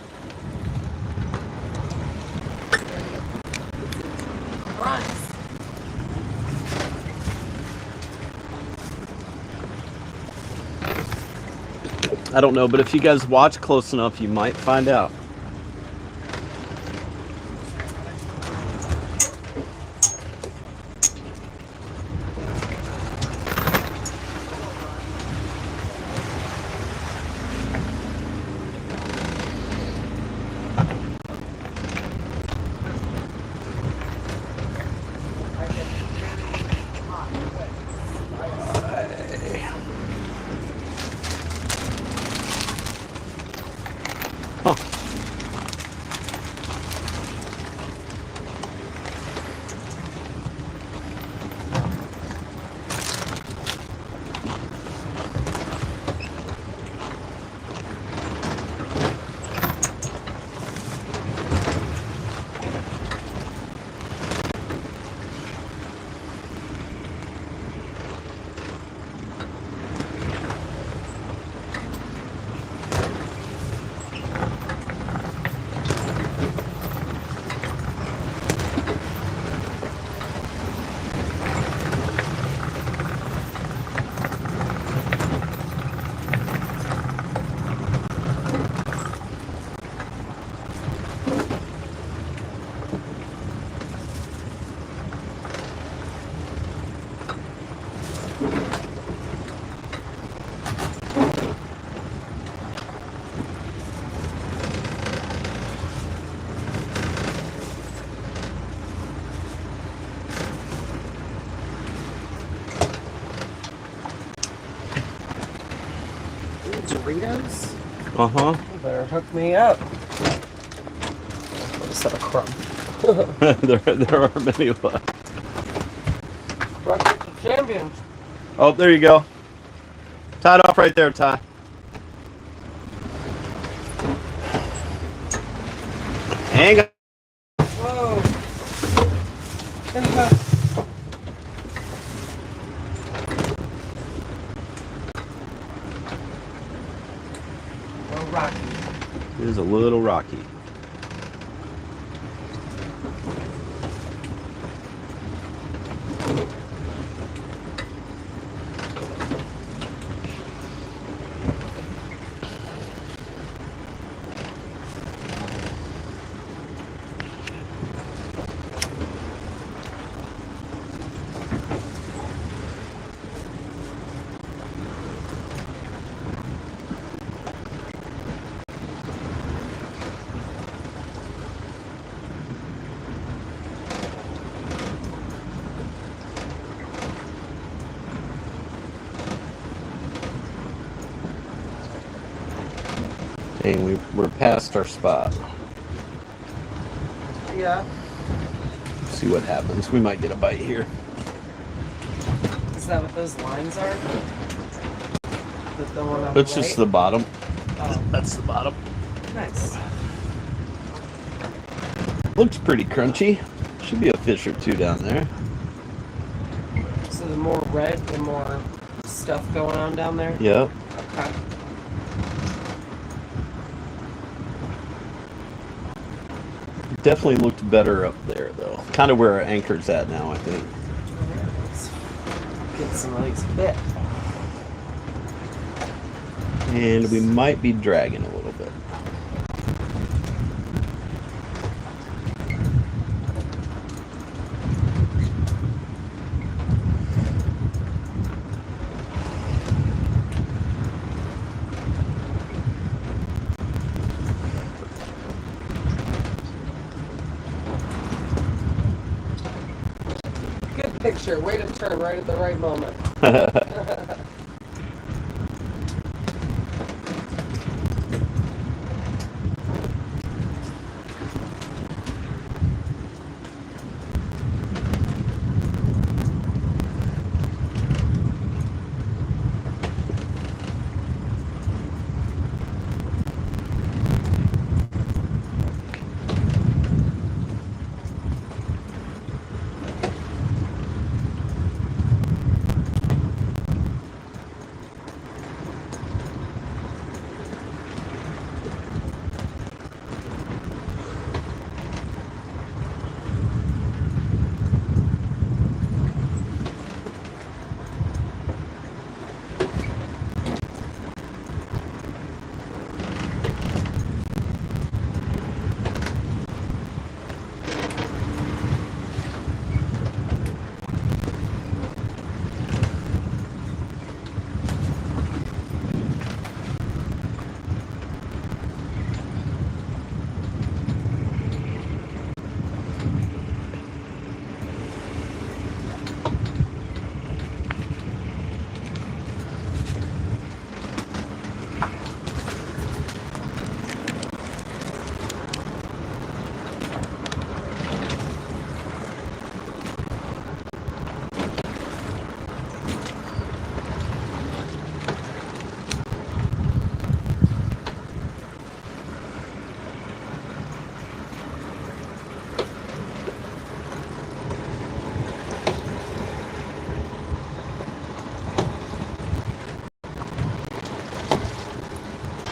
Runs. I don't know, but if you guys watch close enough, you might find out. Doritos? Uh-huh. You better hook me up. What a set of crumb. there are many left. Breakfast of Champions. Oh, there you go. Tie it off right there, Ty. Hang on. Whoa. Oh, Rocky. It is a little rocky. Dang, we're past our spot. Yeah. See what happens. We might get a bite here. Is that what those lines are? The one on It's the just right? the bottom. Oh, That's the bottom. nice. Looks pretty crunchy. Should be a fish or two down there. So the more red, the more stuff going on down there? Yep. Okay. Definitely looked better up there, though. Kind of where our anchor's at now, I think. Let's get some of these bit. And we might be dragging a little bit. Good picture. Way to turn right at the right moment.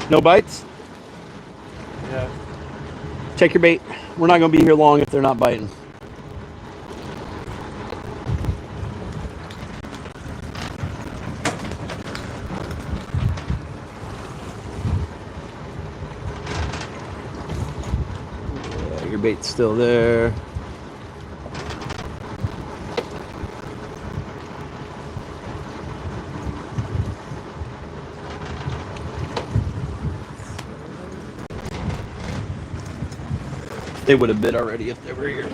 No bites? Yeah. Check your bait. We're not going to be here long if they're not biting. Yeah, your bait's still there. They would have bit already if they were here.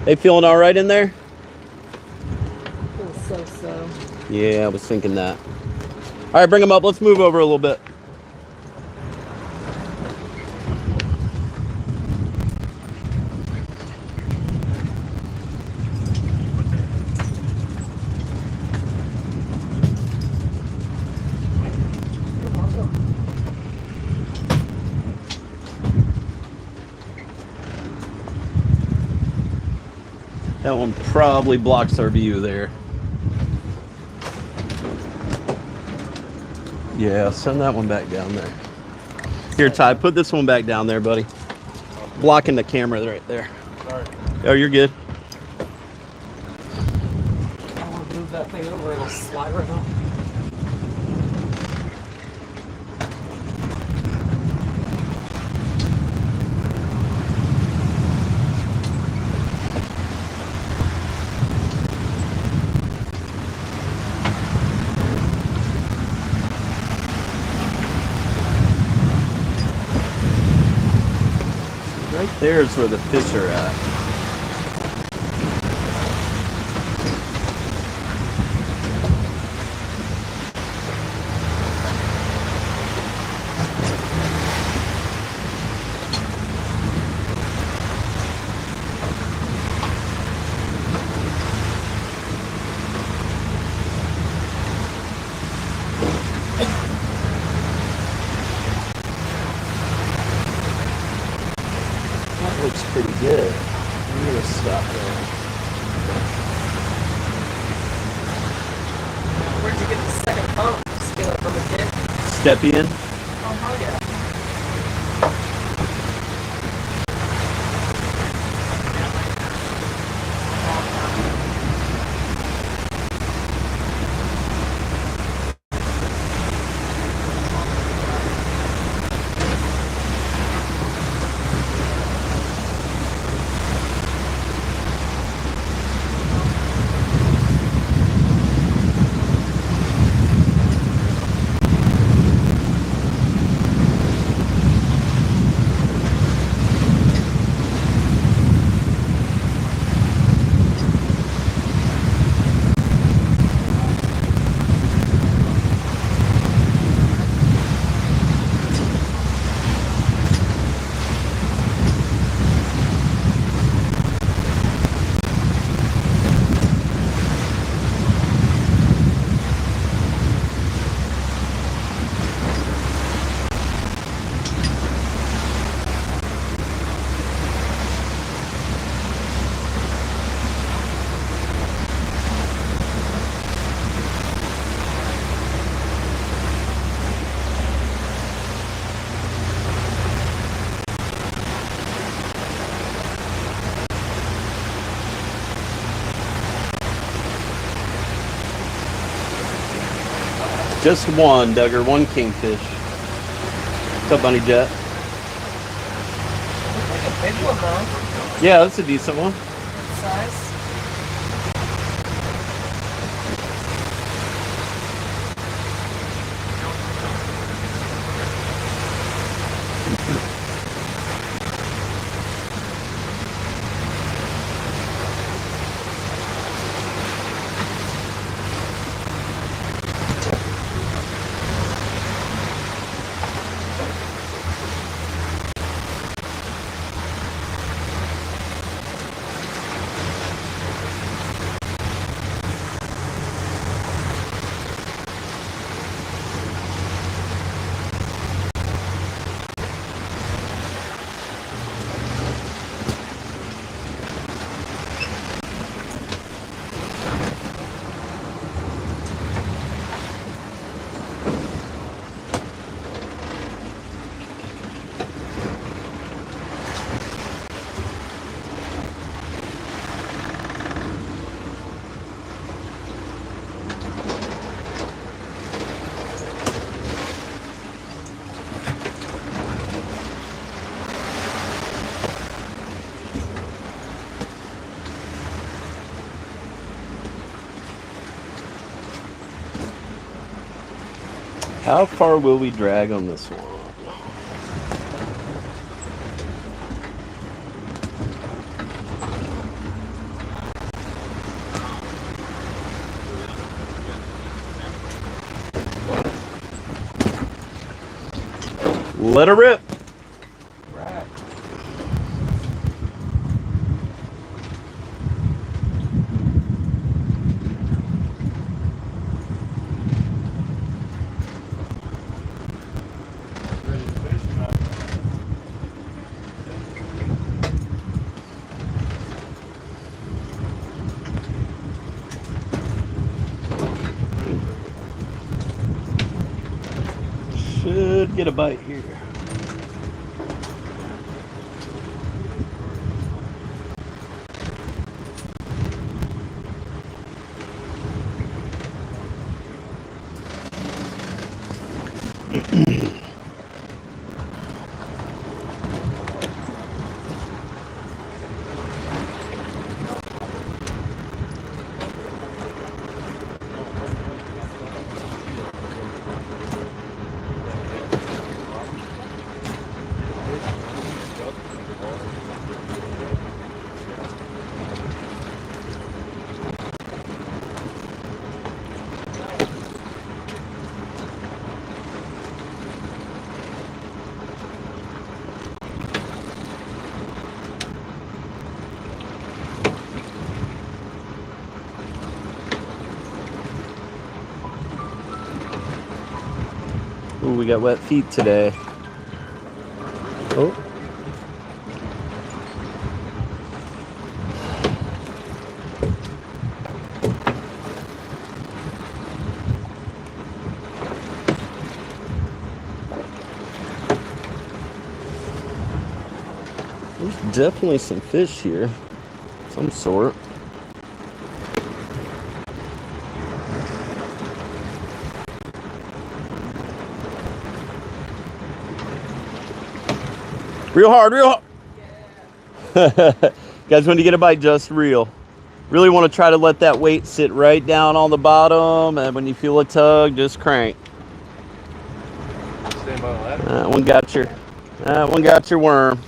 They feeling all right in there? So. Yeah, I was thinking that. All right, bring them up. Let's move over a little bit. That one probably blocks our view there. Yeah, send that one back down there. Here, Ty, put this one back down there, buddy. Blocking the camera right there. Sorry. Oh, you're good. I want to move that thing over, it'll slide right off. Right there's where the fish are at. That looks pretty good. I'm gonna stop there. Where'd you get the second pump? Just get it from a kid? Step in. Oh, hell yeah. Just one, Duggar, one kingfish. What's up, Bunny Jet? Looks like a big one, though. Yeah, that's a decent one. Good size. How far will we drag on this one? Let her rip. Right. Ready to fish or not? Should get a bite here. Ooh, we got wet feet today. Oh. There's definitely some fish here. Some sort. Real hard, real hard. Yeah. Guys, when you get a bite, just reel. Really want to try to let that weight sit right down on the bottom, and when you feel a tug, just crank. Stand by the ladder. That one got your worm.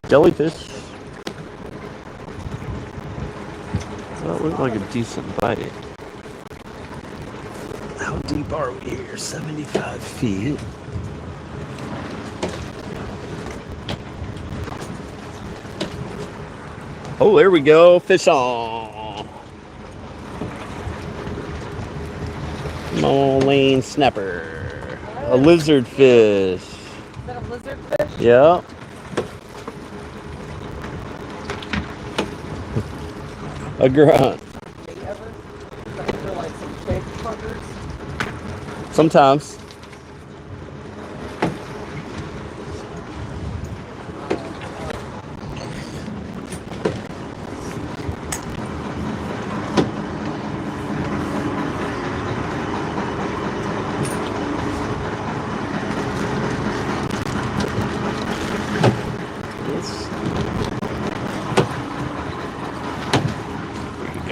Jellyfish. That looked like a decent bite. How deep are we here? 75 feet. Oh, there we go. Fish on. Come on, lane snapper. A lizard fish. Is that a lizard fish? Yeah. A grunt. Do you ever for like some big fuckers? Sometimes.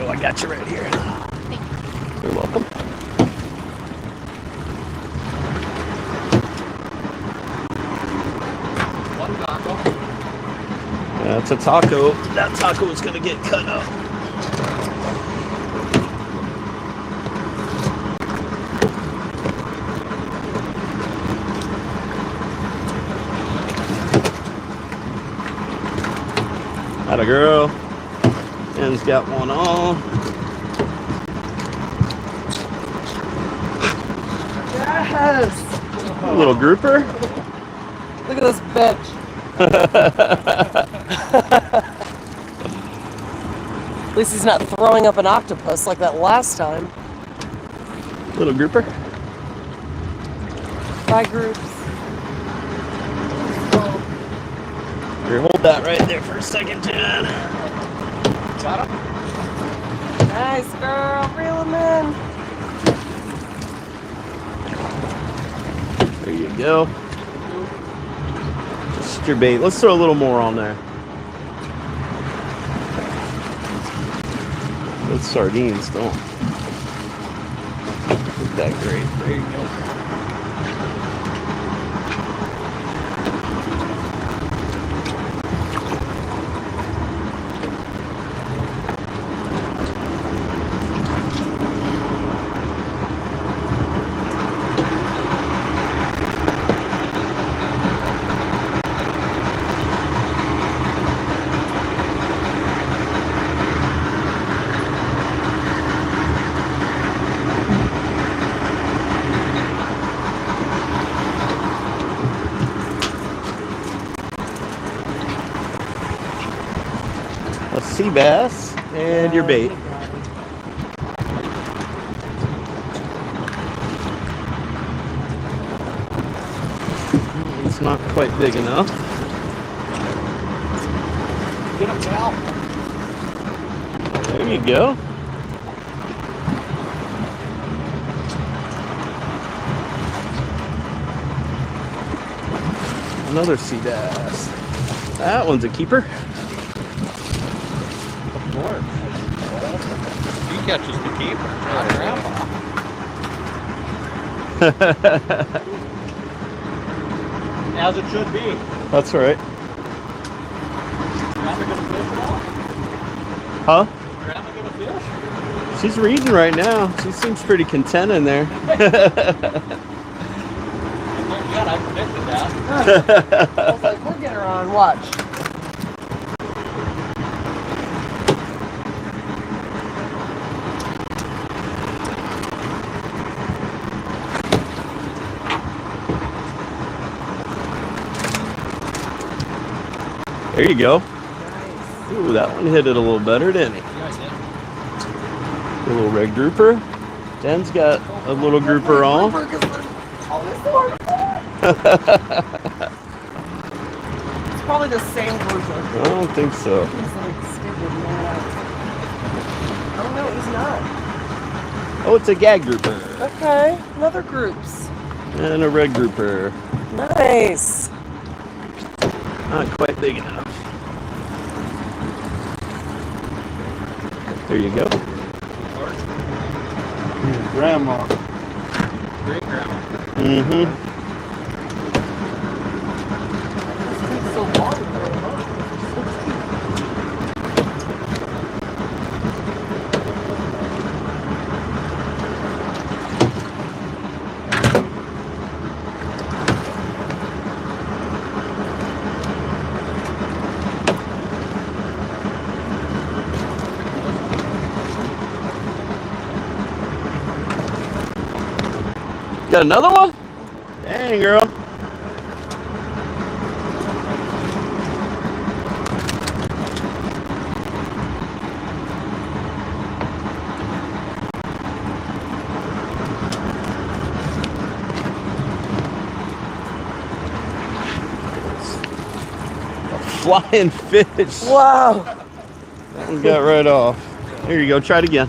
I got you right here. You're welcome. One taco. That's a taco. That taco is gonna get cut up. Atta girl. Ken's got one on. Yes! A little grouper. Look at this bitch. At least he's not throwing up an octopus like that last time. Little grouper. By groups. Here, hold that right there for a second, Jen. Got him? Nice, girl. Reel him in. There you go. Just your bait. Let's throw a little more on there. Those sardines don't look that great. There you go. A sea bass and your bait. It's not quite big enough. Get him, Cal. There you go. Another sea bass. That one's a keeper. Of course. He catches the keeper. Not Grandpa. As it should be. That's right. Grandma gonna fish now? Huh? Grandma gonna fish? She's reading right now. She seems pretty content in there. Yeah, I predicted that. I was like, we'll get her on. Watch. There you go. Nice. Ooh, that one hit it a little better, didn't he? Yeah, I did. A little red grouper. Jen's got a little grouper on. It's probably the same version. I don't think so. He's like stupid man. Oh no, he's not. Oh, it's a gag grouper. Okay, another groups. And a red grouper. Nice. Not quite big enough. There you go. Grandma. Great grandma. Mm-hmm. This takes so long. Got another one? Dang, girl. A flying fish. Wow. That one got right off. Here you go. Try it again.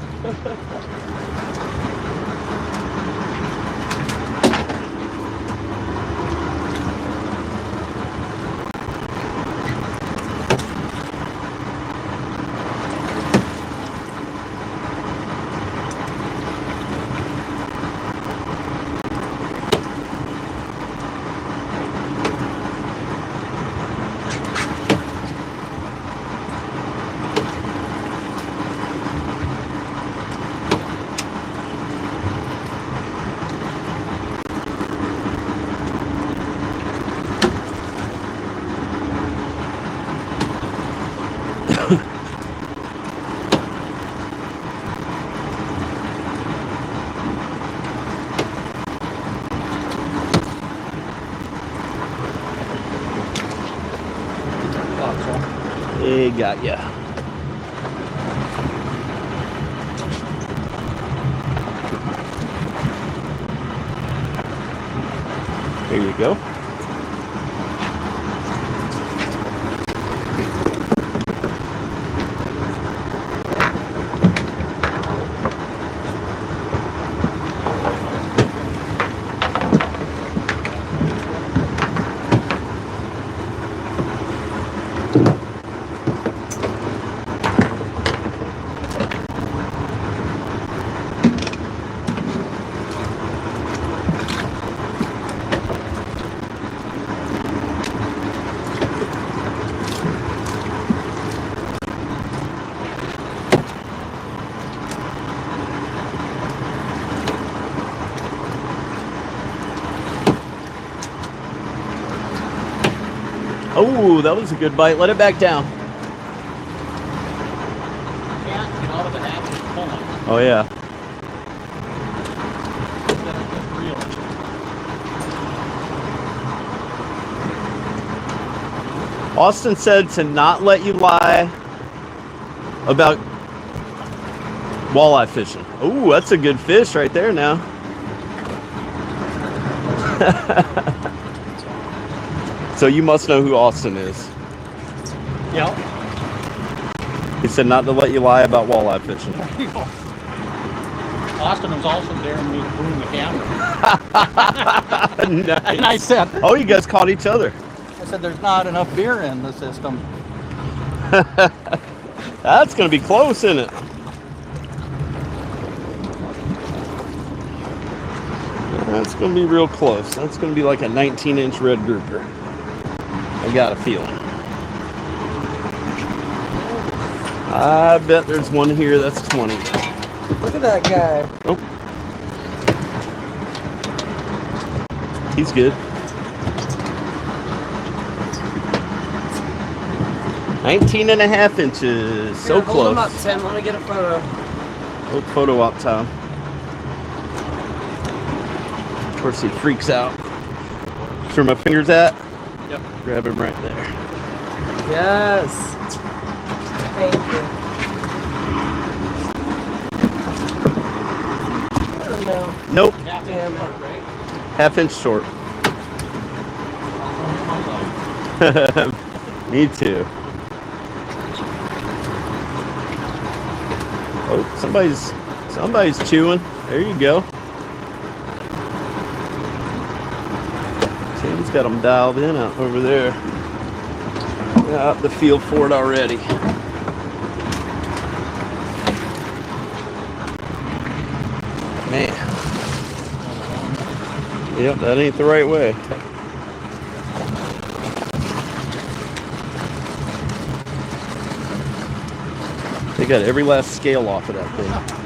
They got ya. There you go. Oh, that was a good bite. Let it back down. Can't get out of the habit of pulling. Oh, yeah. Instead of just reeling. Austin said to not let you lie about walleye fishing. Oh, that's a good fish right there now. So you must know who Austin is. Yep. He said not to let you lie about walleye fishing. Austin was also there and we were doing the camera. Nice. And I said, Oh, you guys caught each other. there's not enough beer in the system. That's going to be close, isn't it? That's going to be real close. That's going to be like a 19-inch red grouper. I got a feeling. I bet there's one here that's 20. Look at that guy. Oh. He's good. 19.5 inches. So Here, hold him close. up, Tim. Let me get a photo. Oh, photo op time. Of course, he freaks out. That's where my finger's at. Yep. Grab him right there. Yes. Thank you. I don't know. Nope. Damn it. Half-inch short. Me too. Oh, somebody's chewing. There you go. Tim's got them dialed in out over there. Got the feel for it already. Man. Yep, that ain't the right way. They got every last scale off of that thing.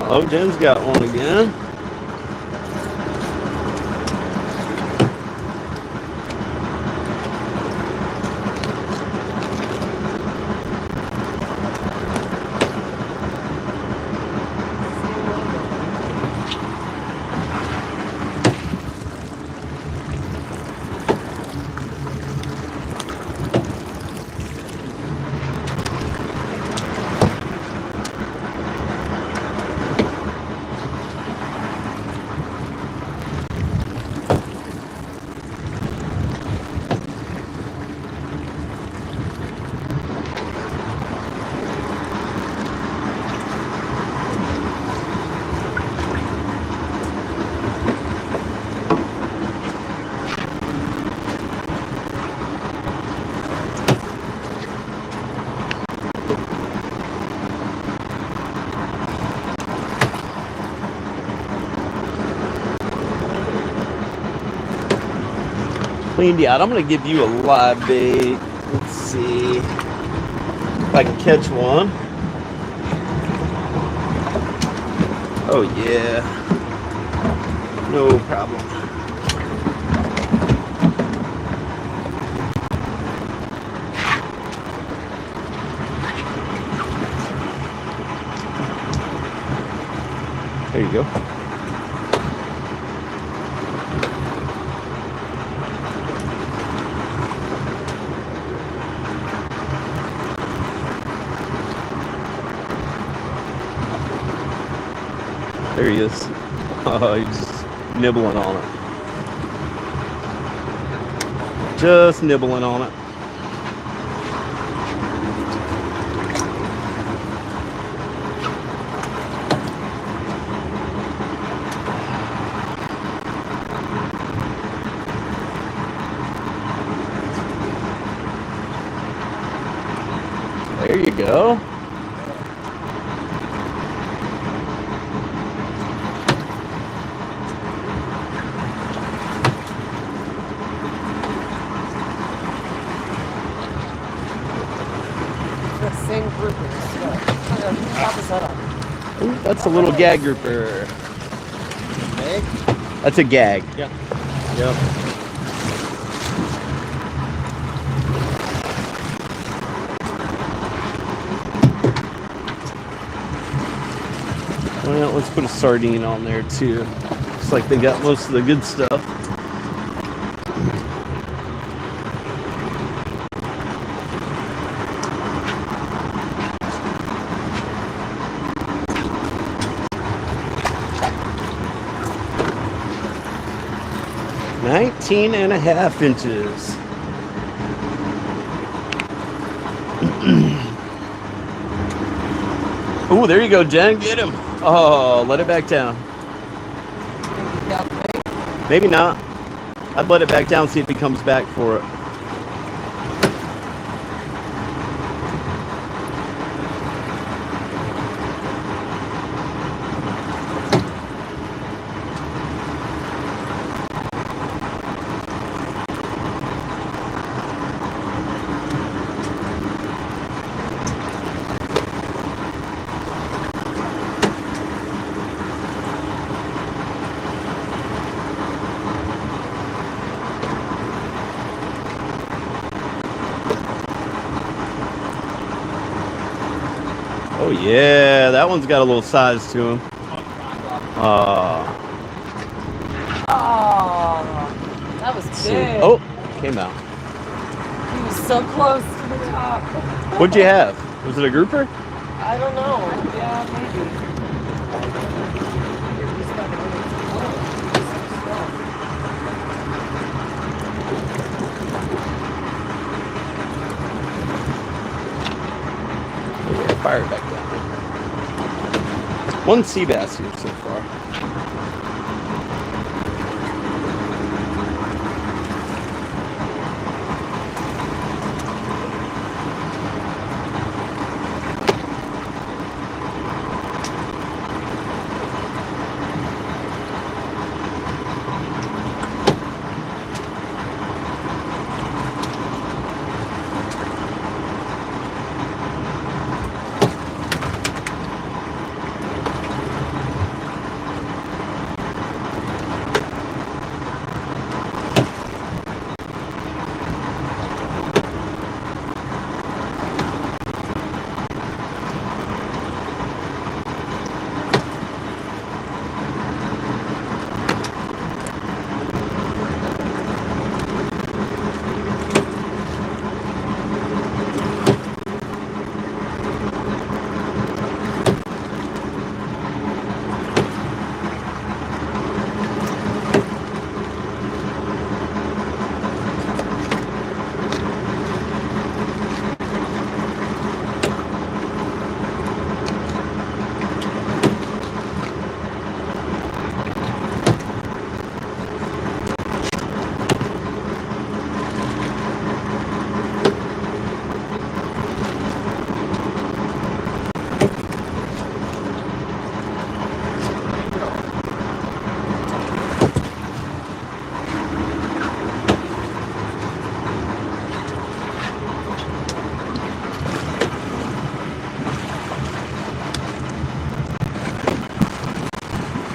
Oh, Jen's got one again. Cleaned you out. I'm going to give you a live bait. Let's see if I can catch one. Oh, yeah. No problem. There you go. There he is. Oh, he's nibbling on it. Just nibbling on it. There you go. The same group. What is that on? Ooh, that's a little gag grouper. Egg? That's a gag. Yeah. Yep. Well, let's put a sardine on there too. Looks like they got most of the good stuff. Nineteen and a half inches. Oh, there you go, Jen. Get him. Oh, let it back down. Maybe not. I'd let it back down, see if he comes back for it. Oh yeah, that one's got a little size to him. Oh, that was big. Oh, came out. He was so close to the top. What'd you have? Was it a grouper? I don't know. Yeah, maybe. Yeah, fire it back down. One sea bass here so far.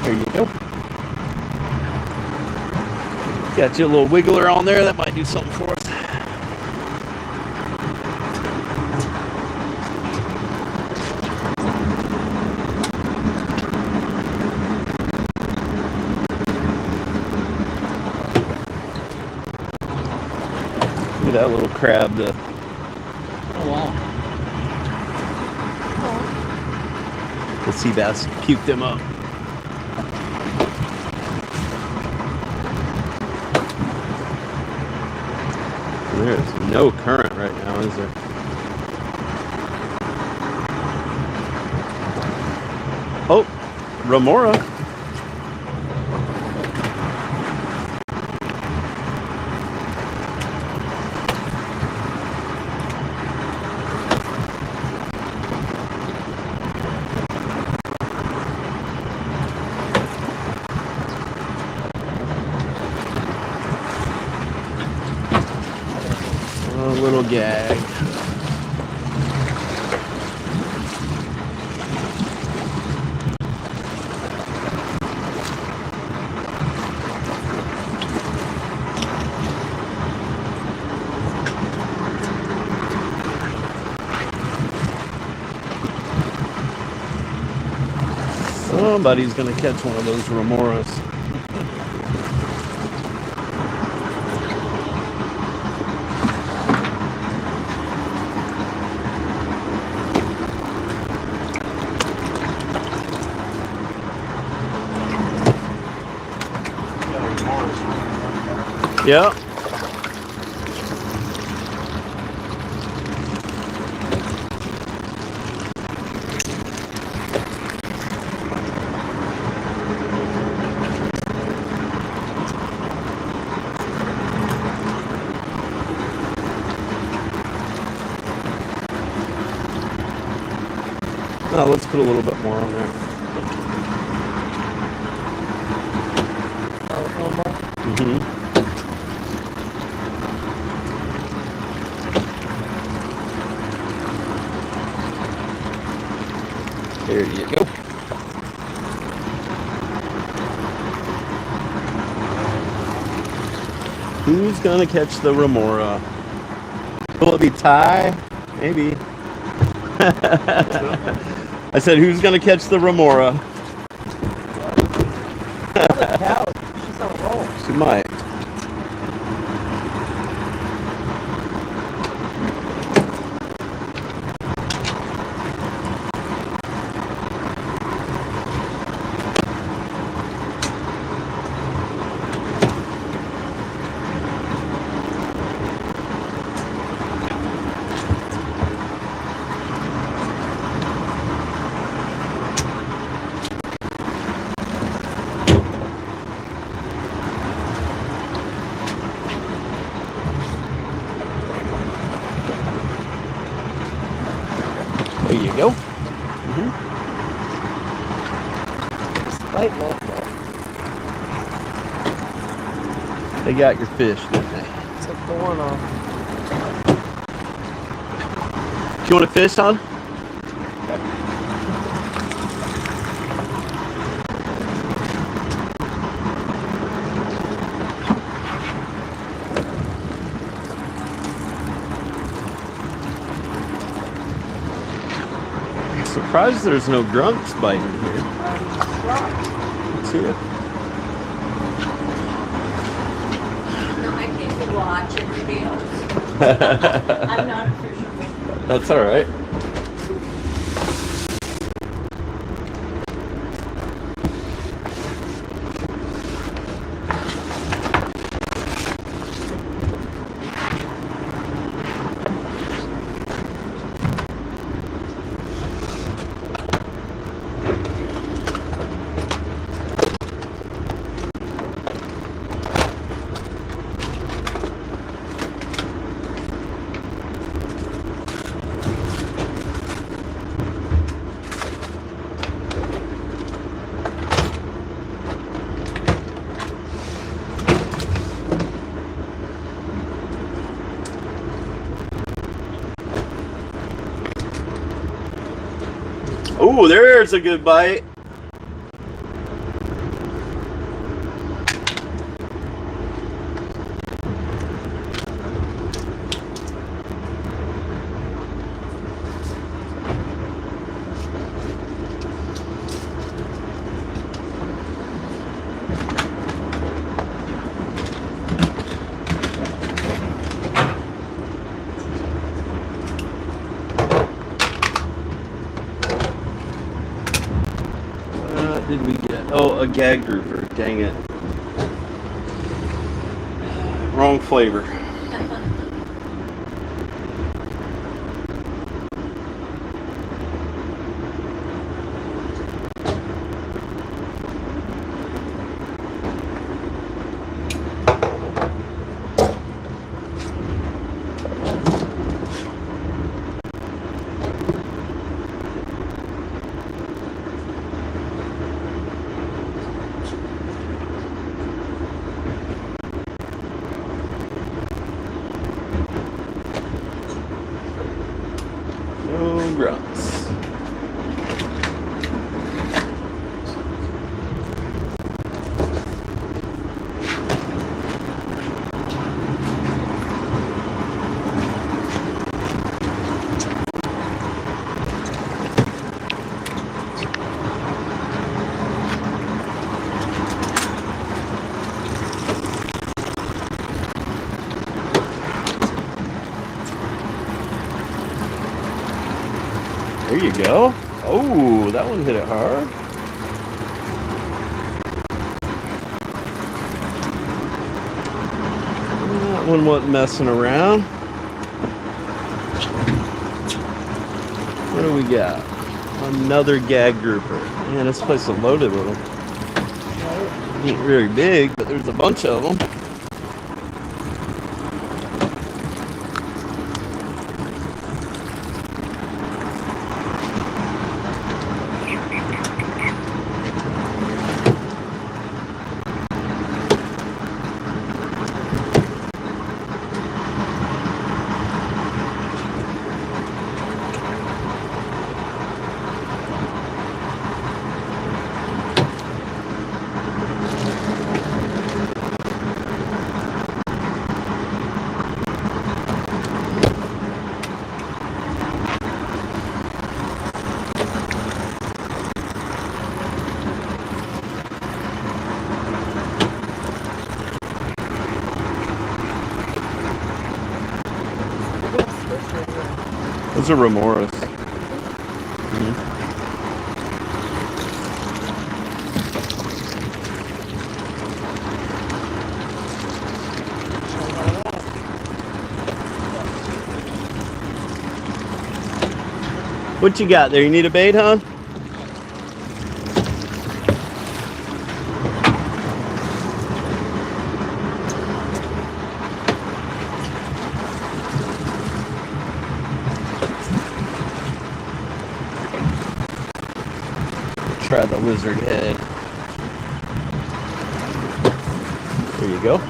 There you go. Got you a little wiggler on there. That might do something for us. Look at that little crab. Oh, wow. The sea bass puked him up. There's no current right now, is there? Oh, remora. A little gag. Somebody's gonna catch one of those remoras. Yeah. Now let's put a little bit more on there. Mm-hmm. There you go. Who's gonna catch the remora? Will it be Ty? Maybe. I said, who's gonna catch the remora? She's on a roll. She might. There you go. Mm-hmm. Bite wolf. They got your fish, didn't they? Took the one off. Do you want a fish, son? Surprised there's no grunts biting here. Let's see it. No, I came to watch everybody else. I'm not a fisherman. That's all right. Ooh, there's a good bite. Did we get? Oh, a gag grouper. Dang it. Wrong flavor. grunts. There you go. Oh, that one hit it hard. That one wasn't messing around. What do we got? Another gag grouper. Man, this place is loaded with them. Ain't very big, but there's a bunch of them. Those are remoras. What you got there? You need a bait, huh? Try the lizard head. There you go.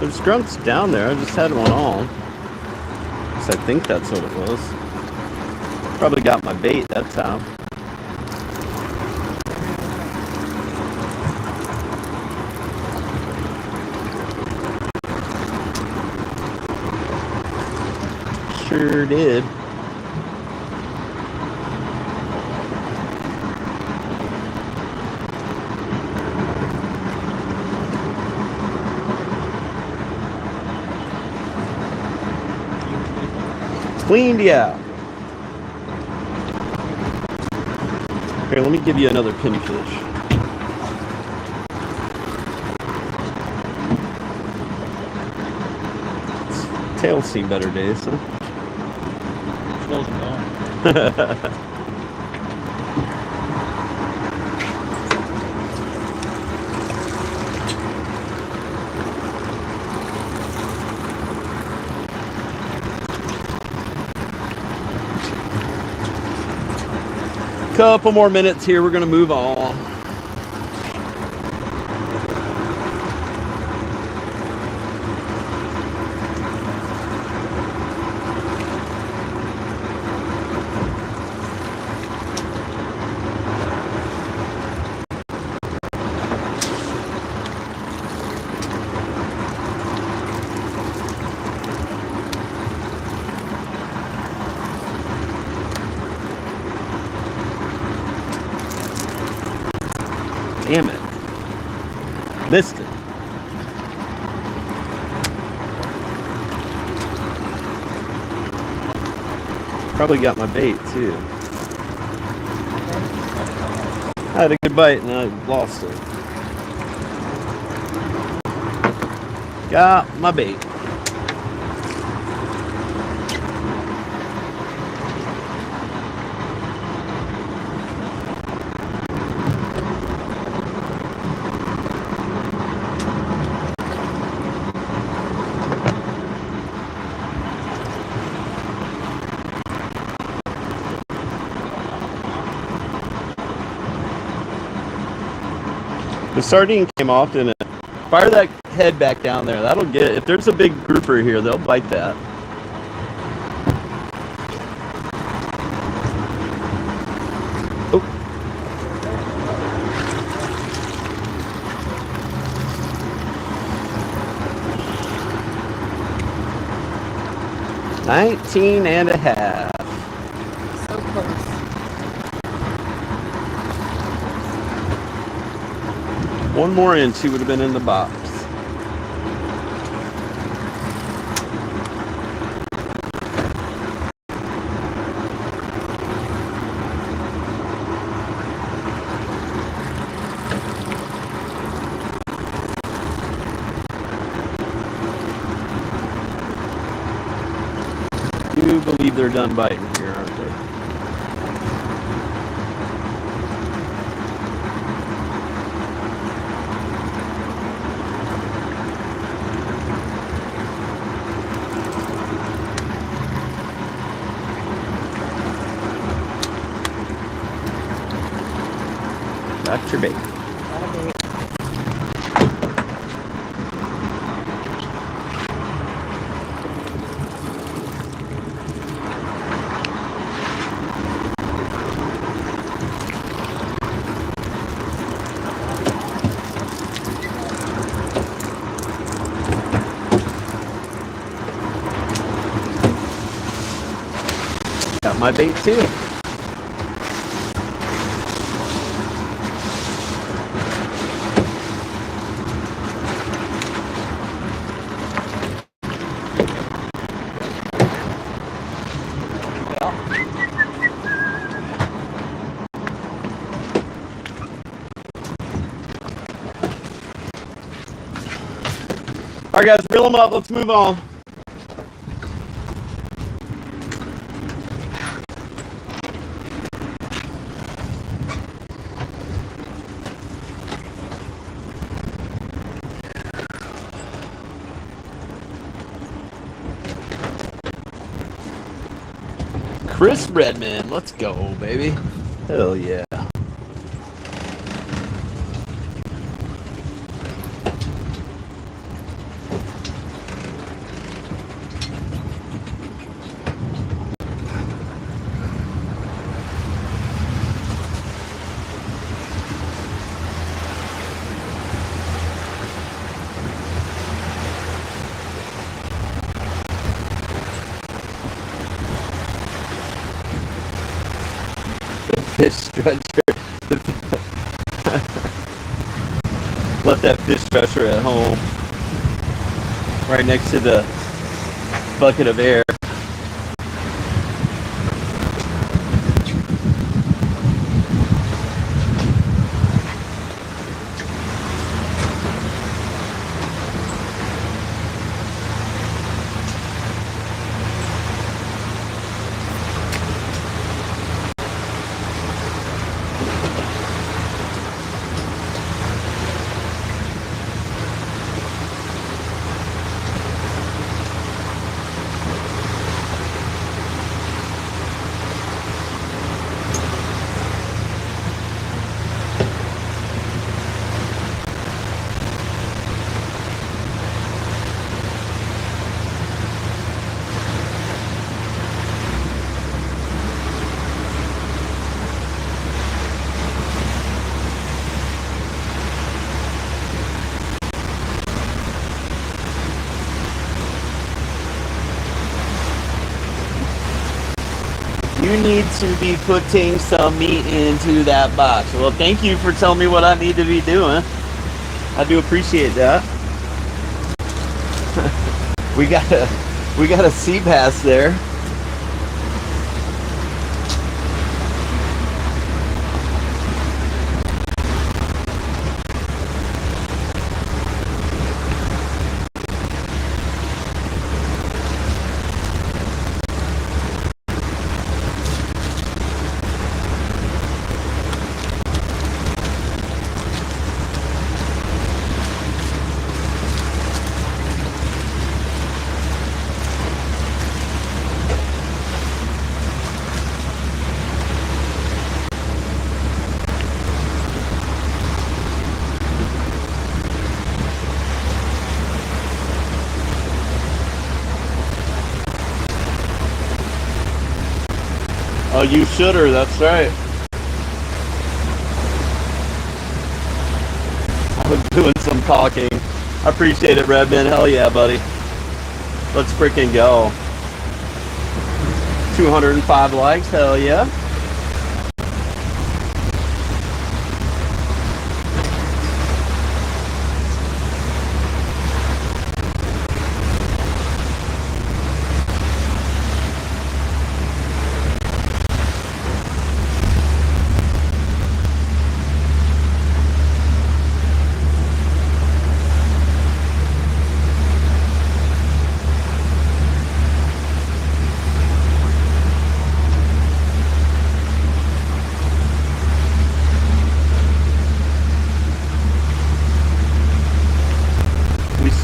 There's grunts down there. I just had one on. At least I think that's what it was. Probably got my bait that time. Sure did. Cleaned you out. Here, let me give you another pinfish. Tails seen better days, huh? Couple more minutes here, we're gonna move on. Damn it. Missed it. Probably got my bait too. I had a good bite and I lost it. Got my bait. The sardine came off in it. Fire that head back down there. That'll get it. If there's a big grouper here, they'll bite that. Oh. $19 and a half. So close. One more inch, he would have been in the box. I do believe they're done biting here, aren't they? That's your bait. Got my bait too. All right, guys, reel them up. Let's move on. Chris Redmond, let's go, baby. Hell yeah. Fish stretcher. Left that fish stretcher at home, right next to the bucket of air. You need to be putting some meat into that box. Well, thank you for telling me what I need to be doing. I do appreciate that. we got a sea bass there. Oh, you should her, that's right. I was doing some talking. I appreciate it, Redman. Hell yeah, buddy. Let's freaking go. 205 likes, hell yeah.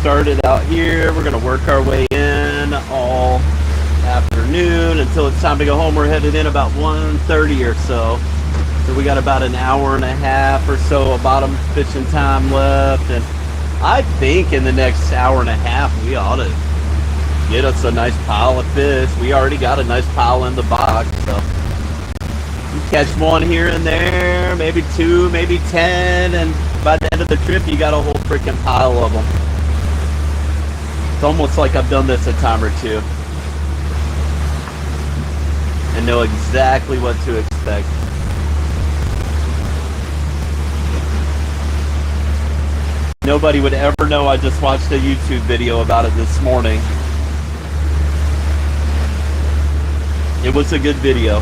Started out here. We're gonna work our way in all afternoon until it's time to go home. We're headed in about 1:30 or so. So we got about an hour and a half or so of bottom fishing time left. And I think in the next hour and a half we ought to get us a nice pile of fish. We already got a nice pile in the box. So you catch one here and there, maybe two, maybe 10, and by the end of the trip you got a whole freaking pile of them. It's almost like I've done this a time or two and know exactly what to expect. Nobody would ever know I just watched a YouTube video about it this morning. It was a good video.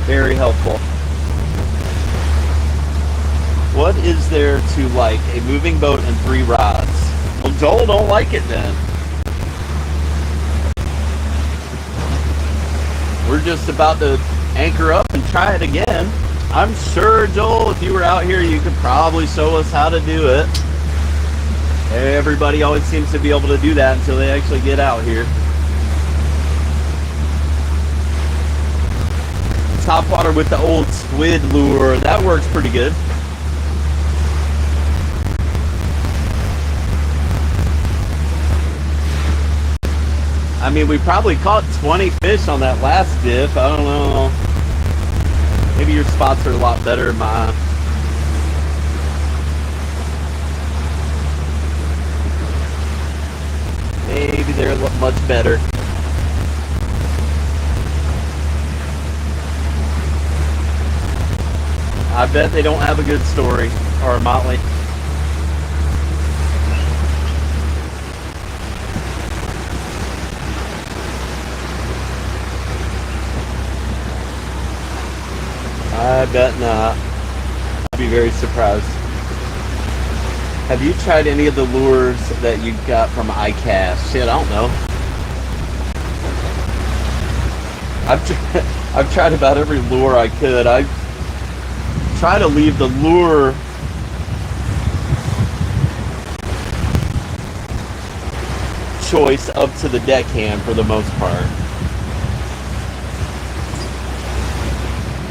Very helpful. What is there to like? A moving boat and 3 rods. Well, Joel don't like it then. We're just about to anchor up and try it again. I'm sure, Joel, if you were out here, you could probably show us how to do it. Everybody always seems to be able to do that until they actually get out here. Top water with the old squid lure. That works pretty good. I mean, we probably caught 20 fish on that last dip. I don't know. Maybe your spots are a lot better than mine. Maybe they're much better. I bet they don't have a good story or a motley. I bet not. I'd be very surprised. Have you tried any of the lures that you got from iCast? Shit, I don't know. I've tried about every lure I could. I try to leave the lure choice up to the deckhand for the most part.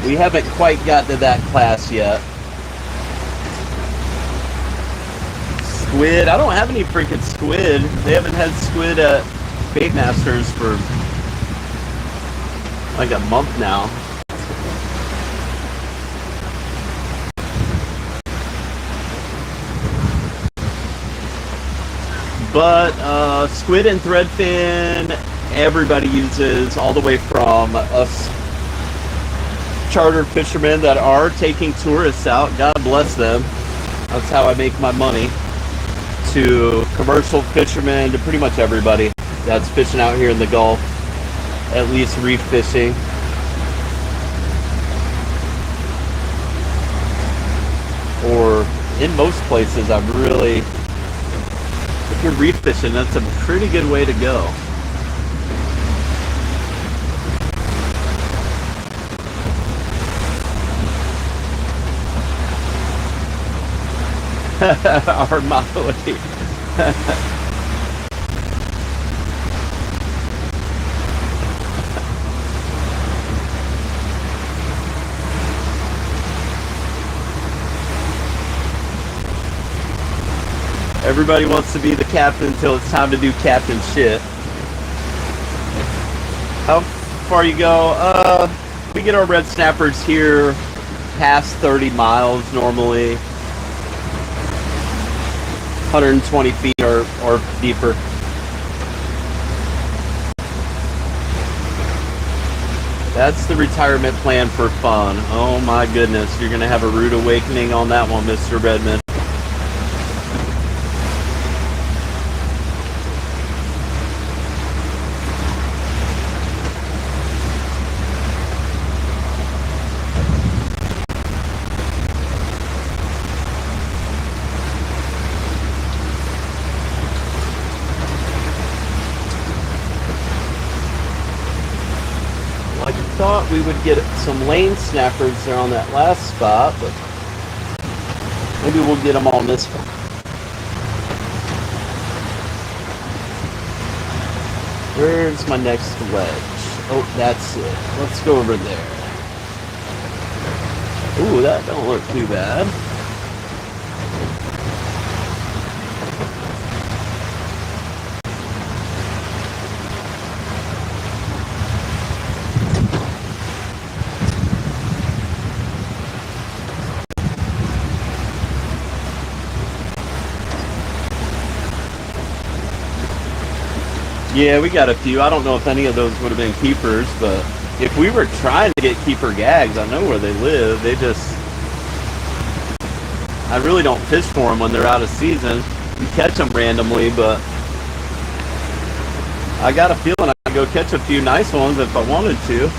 We haven't quite got to that class yet. Squid, I don't have any freaking squid. They haven't had squid at Baitmasters for like a month now. But squid and threadfin everybody uses, all the way from us chartered fishermen that are taking tourists out, God bless them, that's how I make my money, to commercial fishermen, to pretty much everybody that's fishing out here in the Gulf, at least reef fishing. Or in most places, I've really, if you're reef fishing, that's a pretty good way to go. Armado. Everybody wants to be the captain until it's time to do captain shit. How far you go? We get our red snappers here past 30 miles normally. 120 feet or deeper. That's the retirement plan for fun. Oh my goodness, you're gonna have a rude awakening on that one, Mr. Redmond. Thought we would get some lane snappers there on that last spot, but maybe we'll get them on this one. Where's my next wedge? Oh, that's it. Let's go over there. Ooh, that don't look too bad. Yeah, we got a few. I don't know if any of those would have been keepers, but if we were trying to get keeper gags, I know where they live. They just... I really don't fish for them when they're out of season. You catch them randomly, but I got a feeling I could go catch a few nice ones if I wanted to.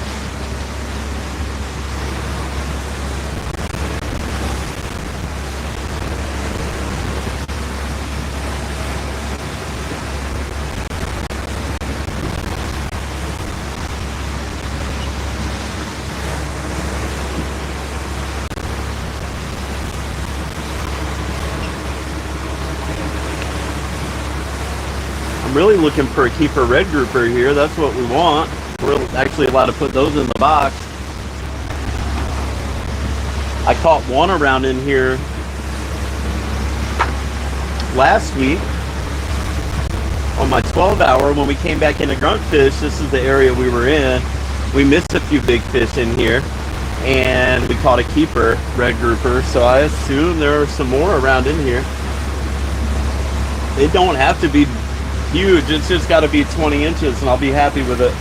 Really looking for a keeper red grouper here. That's what we want. We're actually allowed to put those in the box. I caught one around in here last week on my 12-hour when we came back into gruntfish. This is the area we were in. We missed a few big fish in here and we caught a keeper red grouper, so I assume there are some more around in here. They don't have to be huge, it's just got to be 20 inches and I'll be happy with it.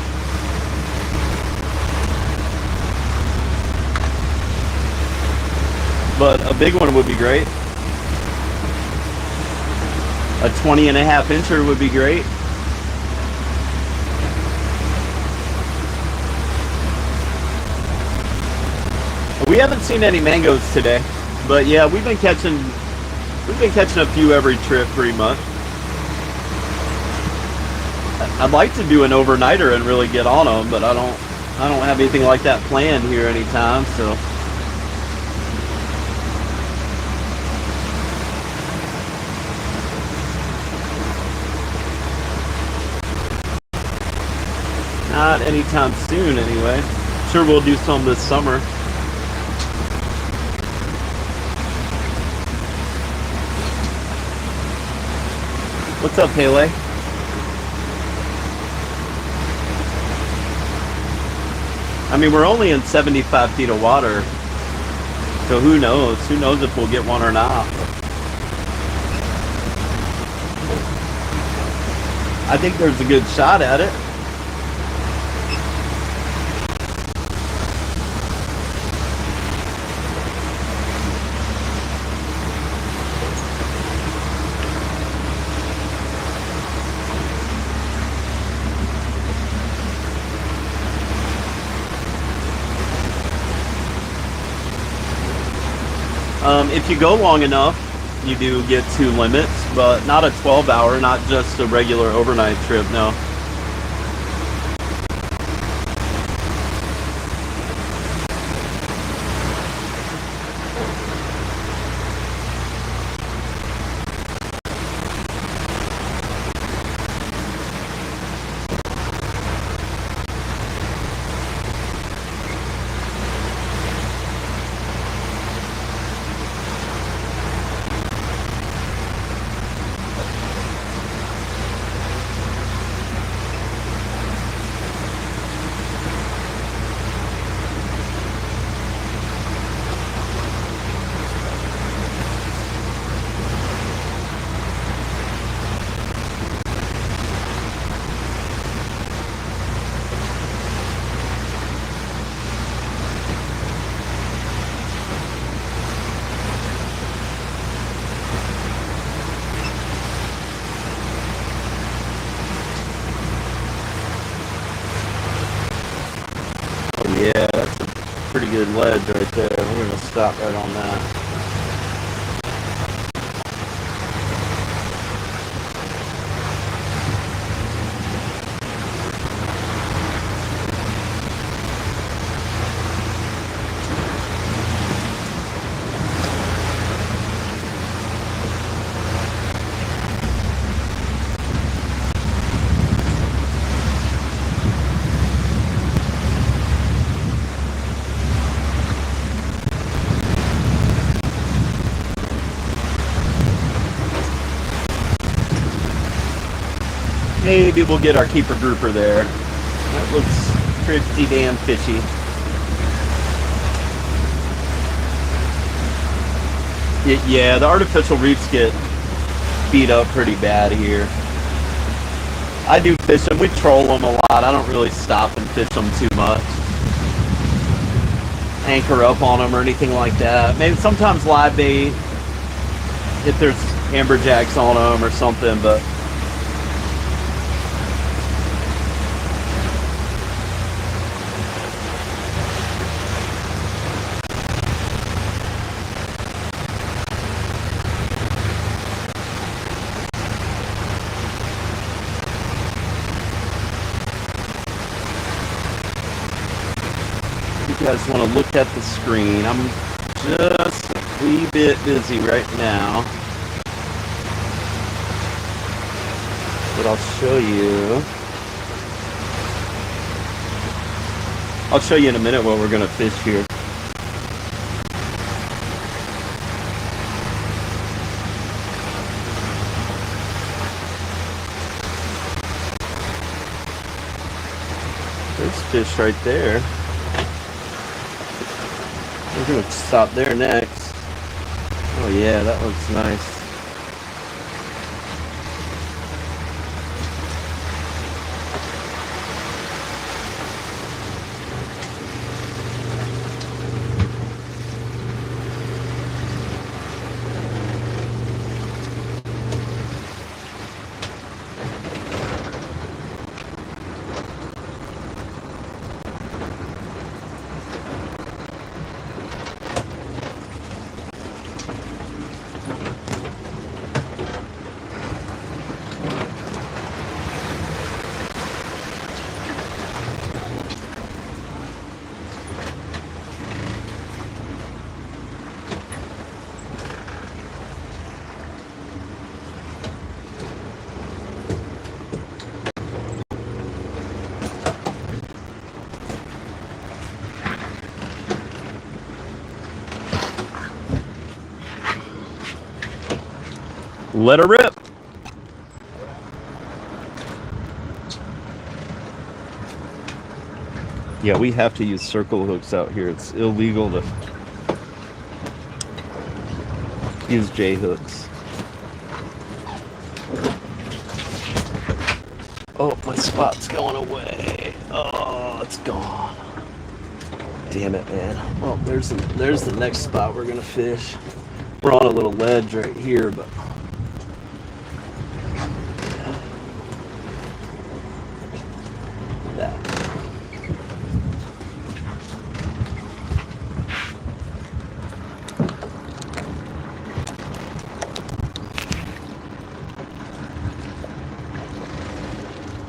But a big one would be great. A 20.5 incher would be great. We haven't seen any mangoes today, but yeah, we've been catching a few every trip pretty much. I'd like to do an overnighter and really get on them, but I don't have anything like that planned here anytime, so. Not anytime soon anyway. Sure, we'll do some this summer. What's up, Pele? I mean, we're only in 75 feet of water, so who knows? Who knows if we'll get one or not? I think there's a good shot at it. If you go long enough, you do get 2 limits, but not a 12-hour, not just a regular overnight trip, no. Yeah, that's a pretty good ledge right there. We're gonna stop right on that. Maybe we'll get our keeper grouper there. That looks pretty damn fishy. Yeah, the artificial reefs get beat up pretty bad here. I do fish them. We troll them a lot. I don't really stop and fish them too much. Anchor up on them or anything like that. Maybe sometimes live bait if there's amberjacks on them or something, but you guys want to look at the screen. I'm just a wee bit busy right now, but I'll show you. I'll show you in a minute what we're going to fish here. There's fish right there. We're going to stop there next. Oh yeah, that looks nice. Let her rip. Yeah, we have to use circle hooks out here. It's illegal to use J hooks. Oh, my spot's going away. Oh, it's gone. Damn it, man. Well, there's the next spot we're gonna fish. We're on a little ledge right here, but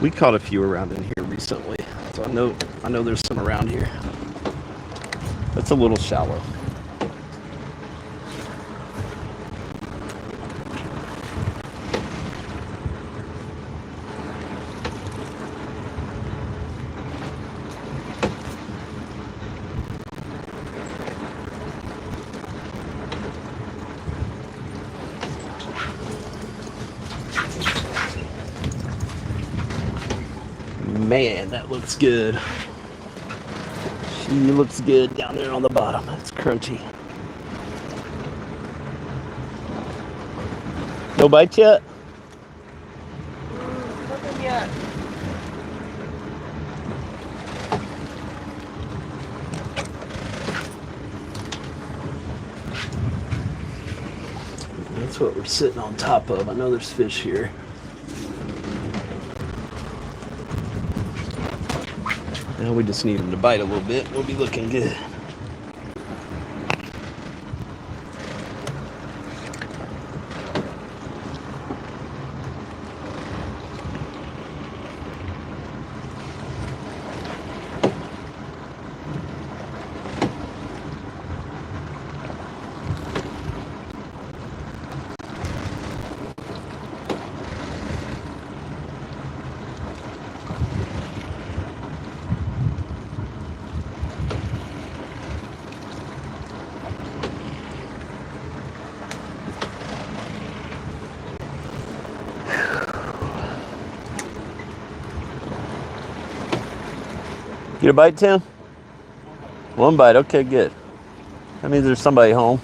We caught a few around in here recently, so I know there's some around here. It's a little shallow. Man, that looks good. She looks good down there on the bottom. It's crunchy. No bite yet? Nothing yet. That's what we're sitting on top of. I know there's fish here. Now we just need them to bite a little bit. We'll be looking good. Get a bite, Tim? One bite, okay, good. That means there's somebody home.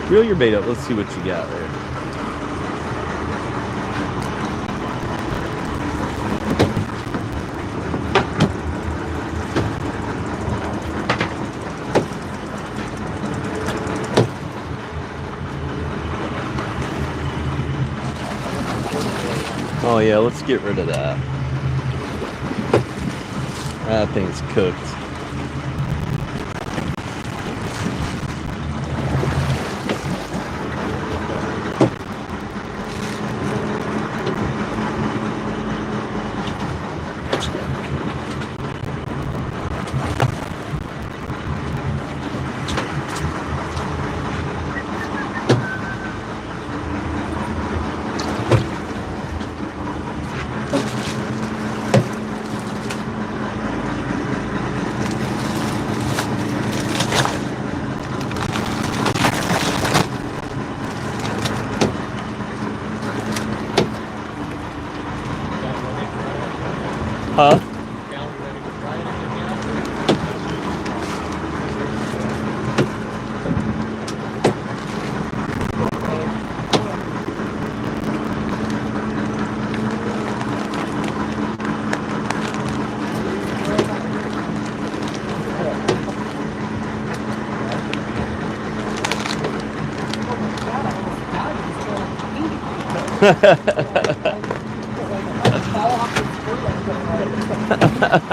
Reel your bait up. Let's see what you got there. Oh yeah, let's get rid of that. That thing's cooked. Huh?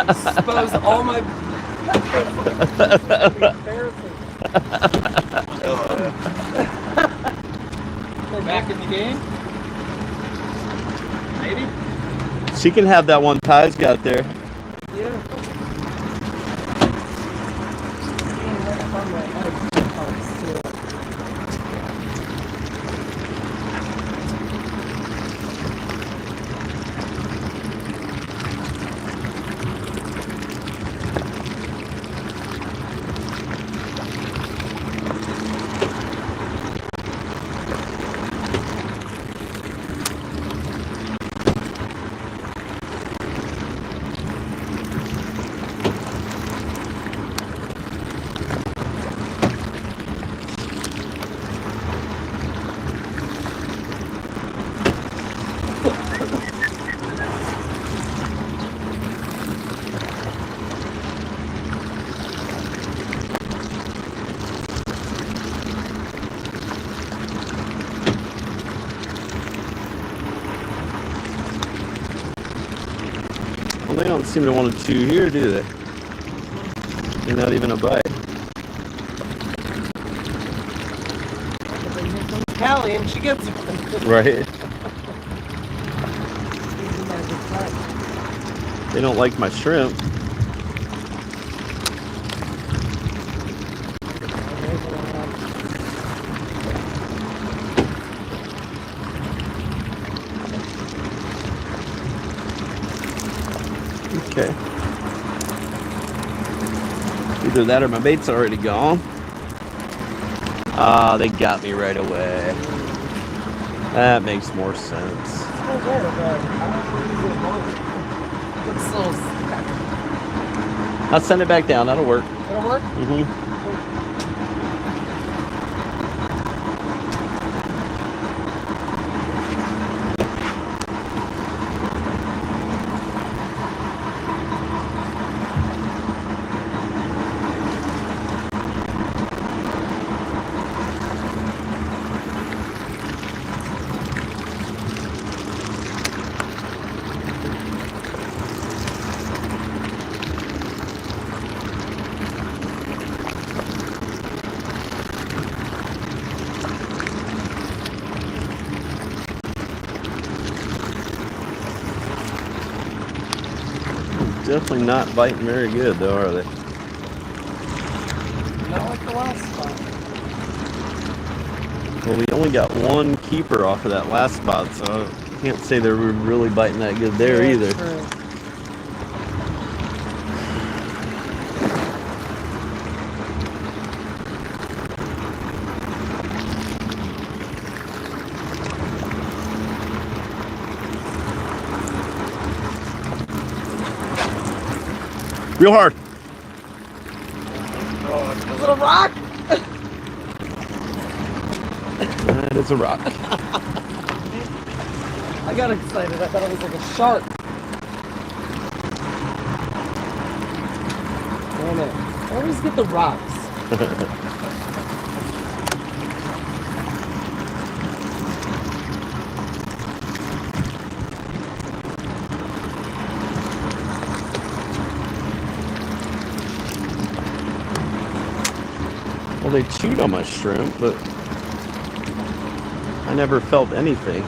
Expose all my We're back in the game. Maybe. She can have that one Ty's got there. Yeah. Well, they don't seem to want to chew here, do they? They're not even a bite. Callie, and she gets one. Right. They don't like my shrimp. Okay. Either that or my bait's already gone. Ah, they got me right away. That makes more sense. I'll send it back down. That'll work. It'll work? Mm-hmm. Definitely not biting very good, though, are they? Not like the last spot. Well, we only got one keeper off of that last spot, so I can't say they were really biting that good there either. True. Real hard. Is it a rock? That is a rock. I got excited. I thought it was like a shark. Damn it. I always get the rocks. Well, they chewed on my shrimp, but I never felt anything.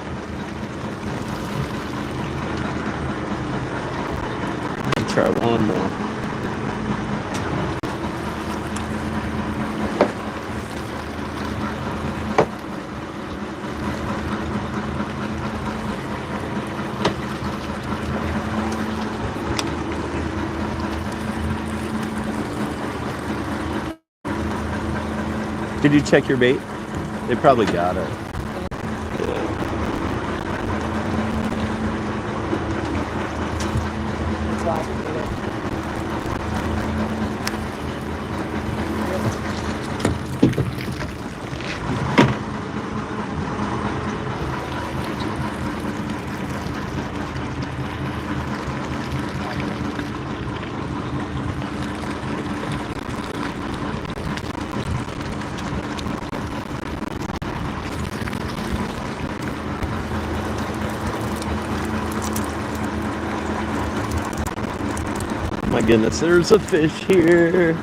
I'll try one more. Did you check your bait? They probably got it. goodness, there's a fish here.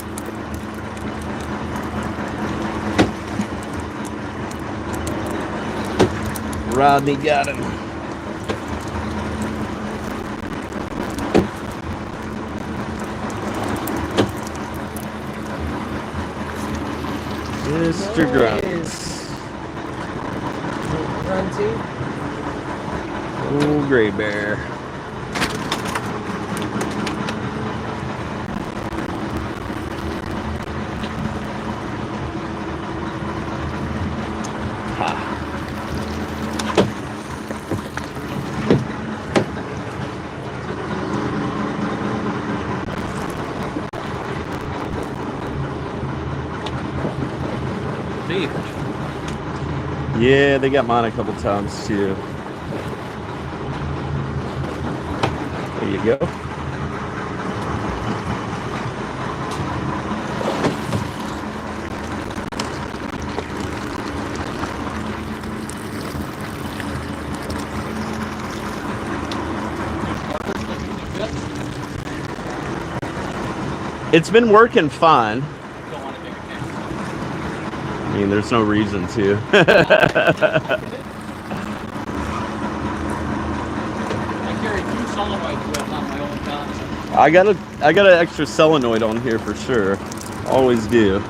Rodney got him. Mr. Grunts. Grunty. Old gray bear. Ha. Deep. Yeah, they got mine a couple times too. There you go. It's been working fine. I mean, there's no reason to. I carry 2 solenoids with on my own constant. I got an extra solenoid on here for sure. Always do.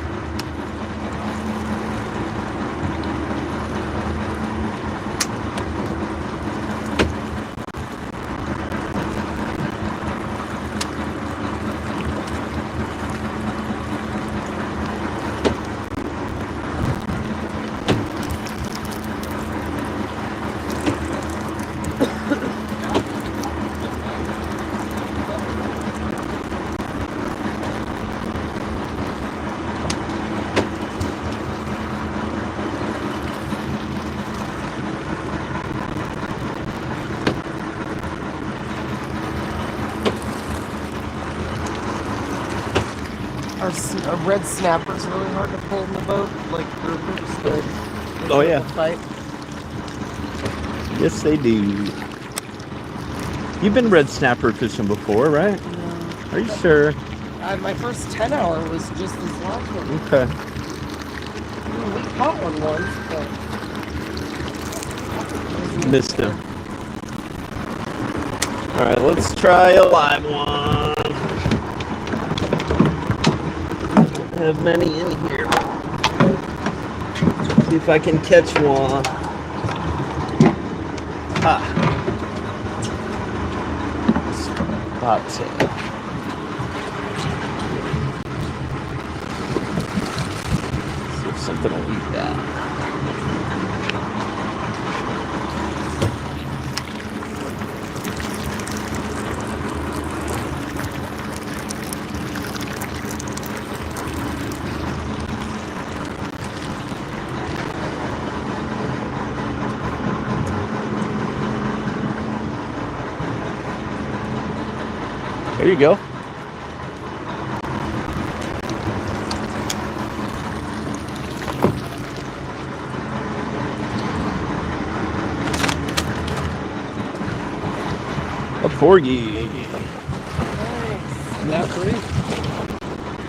A red snapper's really hard to pull in the boat, like groupers. Oh, yeah. Tight. Yes, they do. You've been red snapper fishing before, right? No. Are you sure? My first 10-hour was just this last one. Okay. We caught one once, but Missed him. All right, let's try a live one. Have many in here. See if I can catch one. Ah. Bobtail. See if something will eat that. There you go. A porgy. Nice. That's Reef.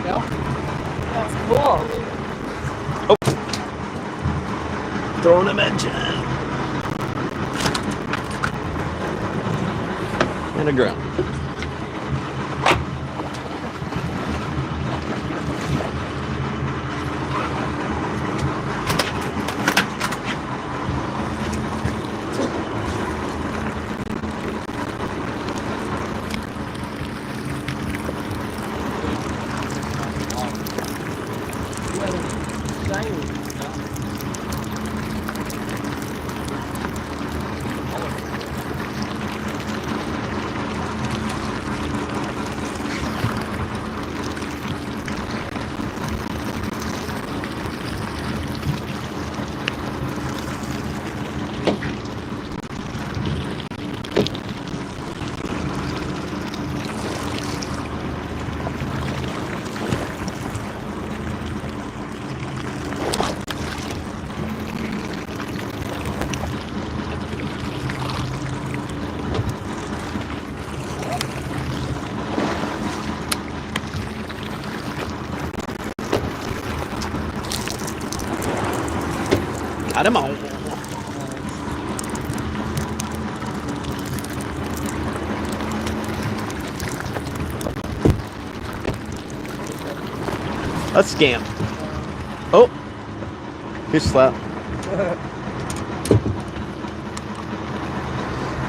Yeah. That's cool. Oh. Throwing a mention. And a ground. Got him all. A scamp. Oh, fish slap.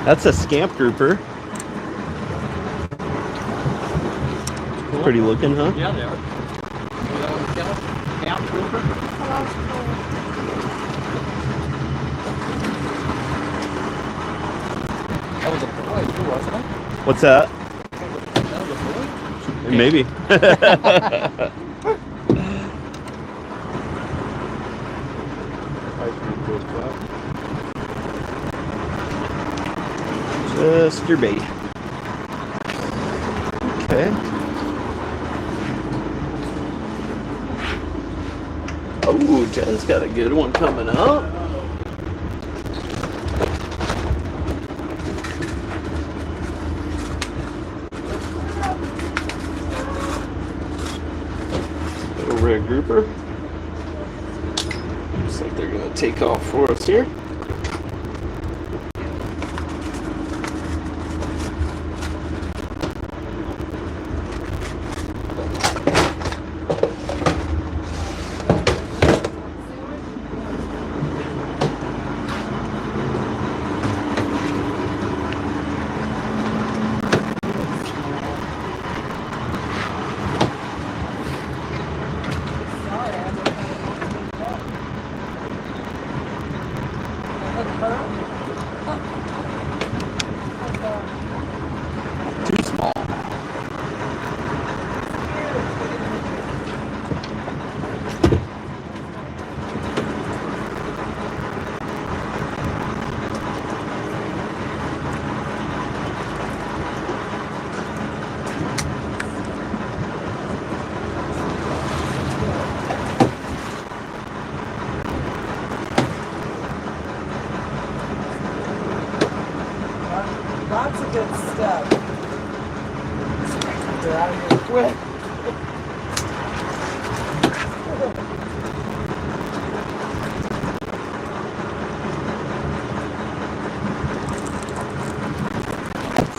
That's a scamp grouper. Cool. Pretty looking, huh? Yeah, they are. See that one, Kelly? Camp grouper? That was a boy too, wasn't it? What's that? That was a boy? Maybe. Just your bait. Okay. Oh, Jen's got a good one coming up. Little red grouper. Looks like they're gonna take off for us here. Too small. Lots of good stuff. They're out of here quick.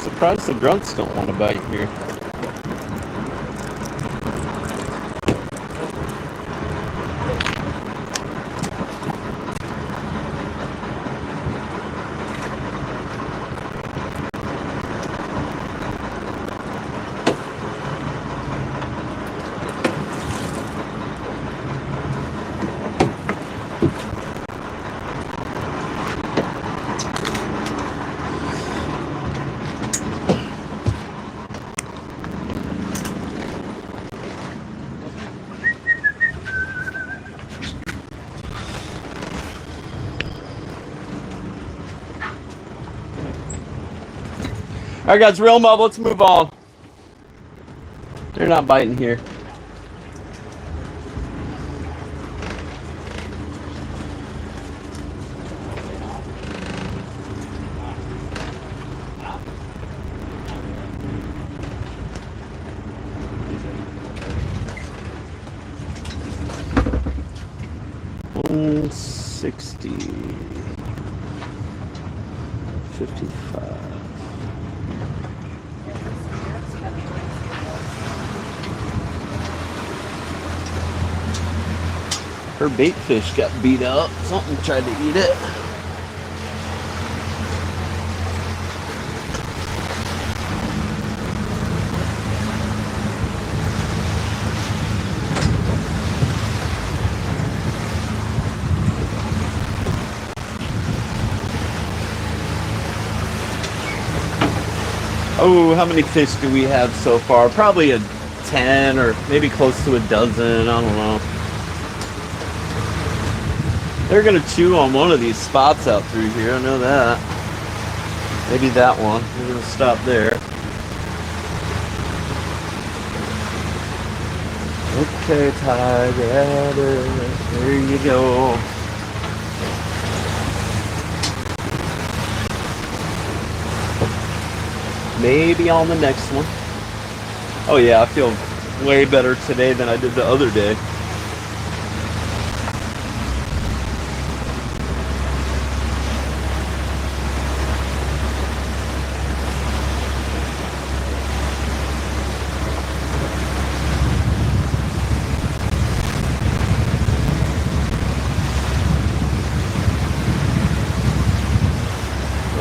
Surprised the grunts don't want to bite here. Alright guys, real mob, let's move on. They're not biting here. $160, $55. Her bait fish got beat up. Something tried to eat it. Oh, how many fish do we have so far? Probably a 10 or maybe close to a dozen. I don't know. They're gonna chew on one of these spots out through here, I know that. Maybe that one. We're gonna stop there. Okay, tiger, there you go. Maybe on the next one. Oh yeah, I feel way better today than I did the other day.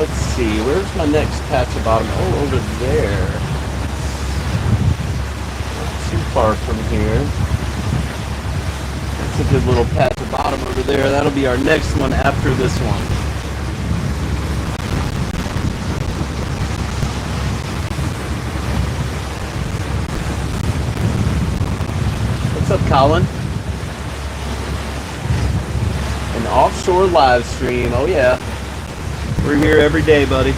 let's see. Where's my next patch of bottom? Oh, over there. Not too far from here. That's a good little patch of bottom over there. That'll be our next one after this one. What's up, Colin? An offshore live stream. Oh yeah. We're here every day, buddy.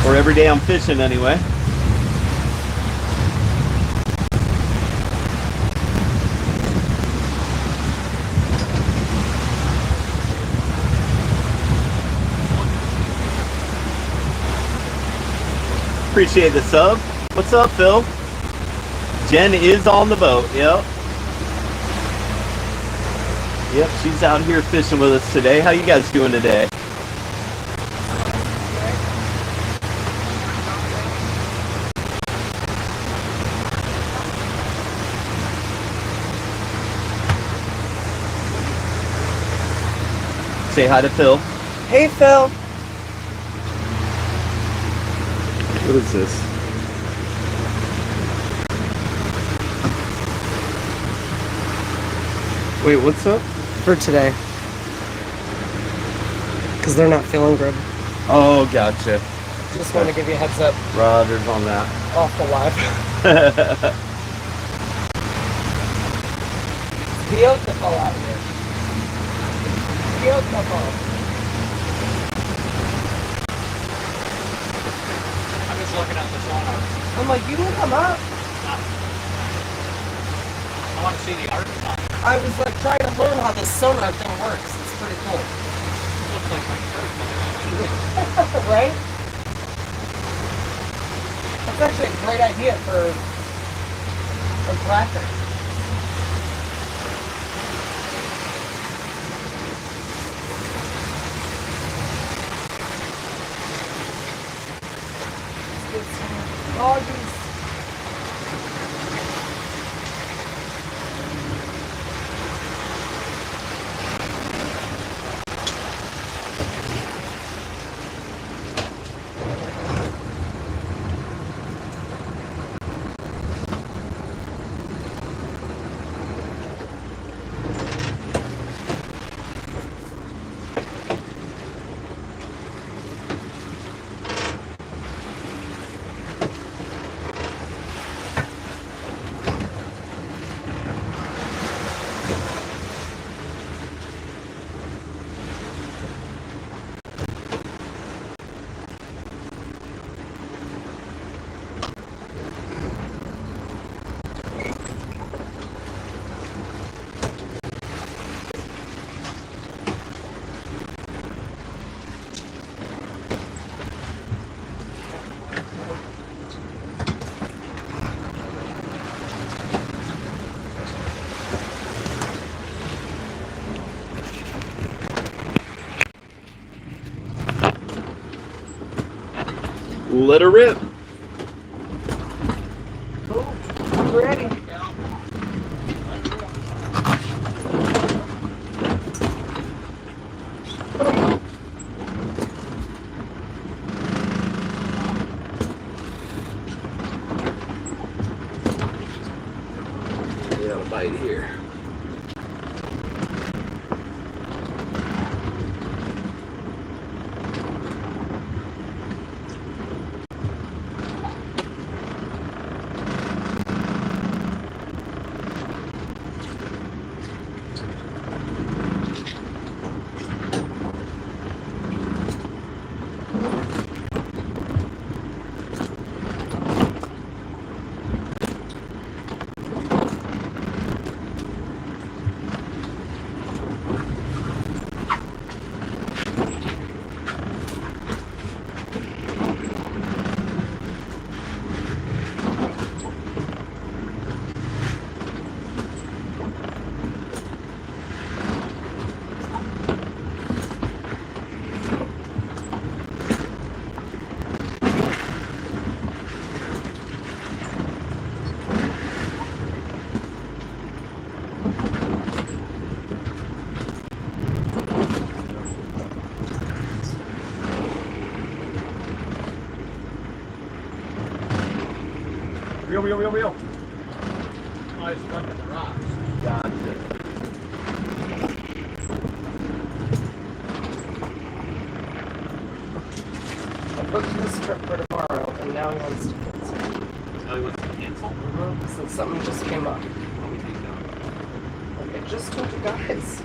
Or every day I'm fishing anyway. Appreciate the sub. What's up, Phil? Jen is on the boat. Yep. Yep, she's out here fishing with us today. How you guys doing today? Say hi to Phil. Hey, Phil. What is this? Wait, what's up? For today. Because they're not feeling good. Oh, gotcha. Just want to give you a heads up. Rogers on that. Off the live. Beautiful out here. Beautiful. I'm just looking at the sonar. I'm like, you can come up. I want to see the art. I was like trying to learn how this sonar thing works. It's pretty cool. Looks like my shirt. Right? That's actually a great idea for practice. Let's get some doggies. Let her rip. Cool. I'm ready. Yeah, a bite here. Reel, reel, reel, reel. Oh, he's stuck in the rocks. Gotcha. I booked this trip for tomorrow, and now he wants to cancel. Oh, he wants to cancel? Since something just came up. What would he do? Like I just told you guys.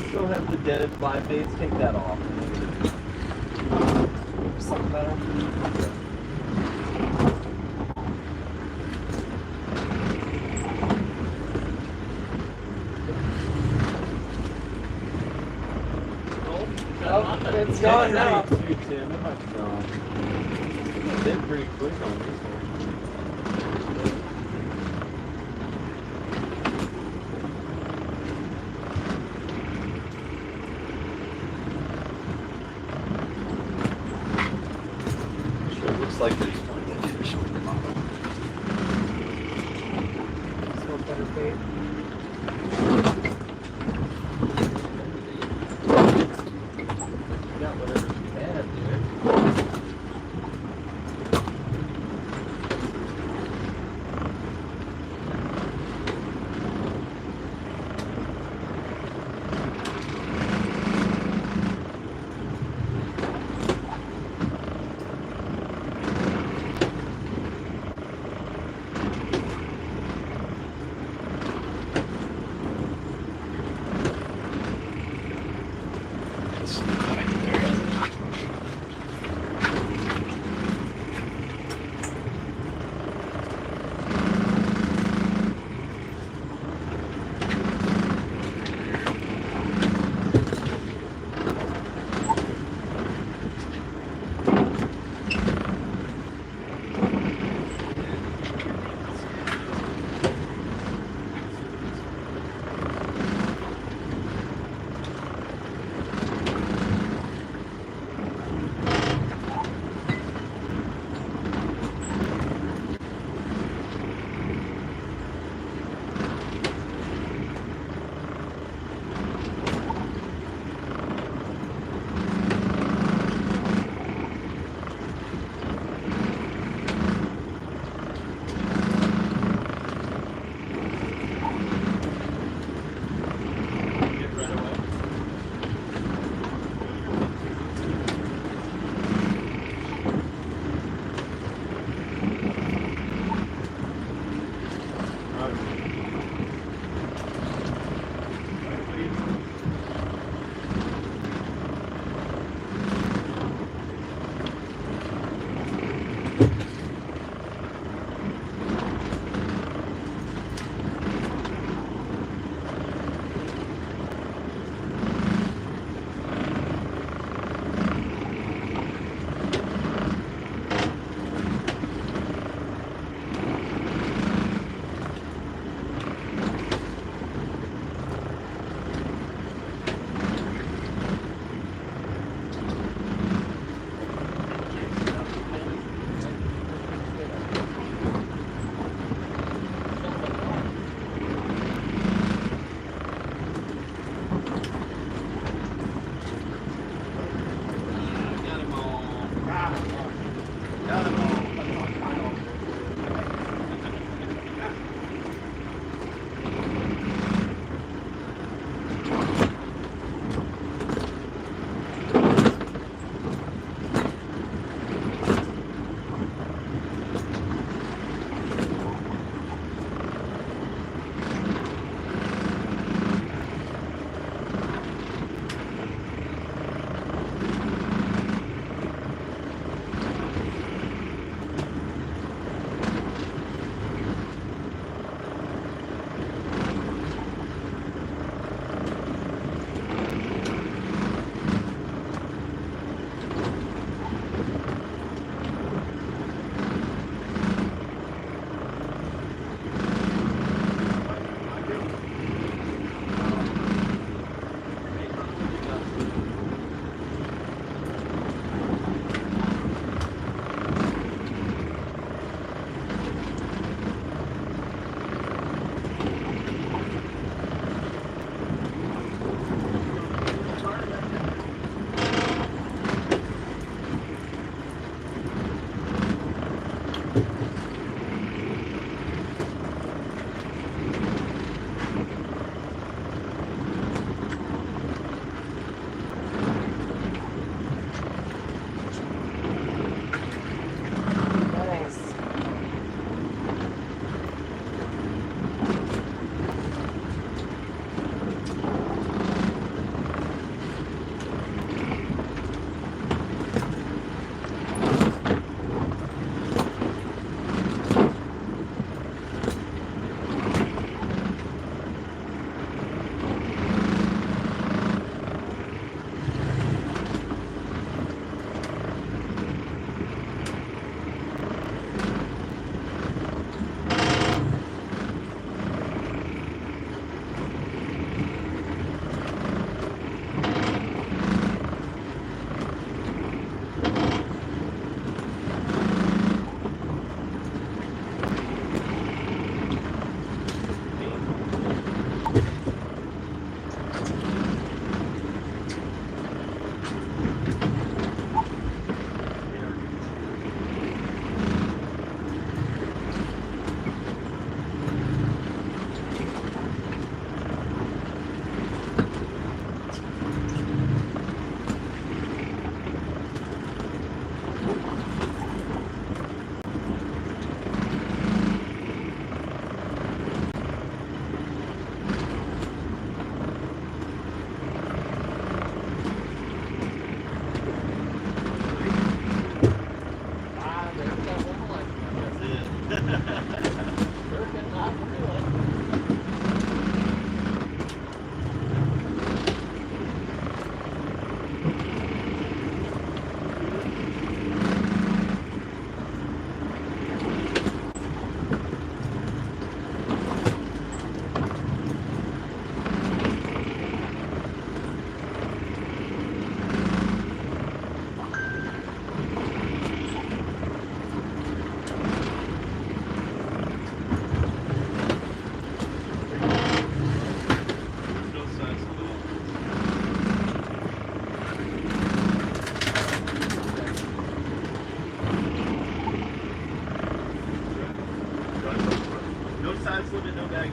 Still have the dead 5 days. Take that off. Something better. Oh, it's gone now. Too, Tim. It might be gone. It's been pretty quick on this one. Sure looks like there's plenty of fish on the bottom. So better bait. Got whatever you had, dude. Put in no bag.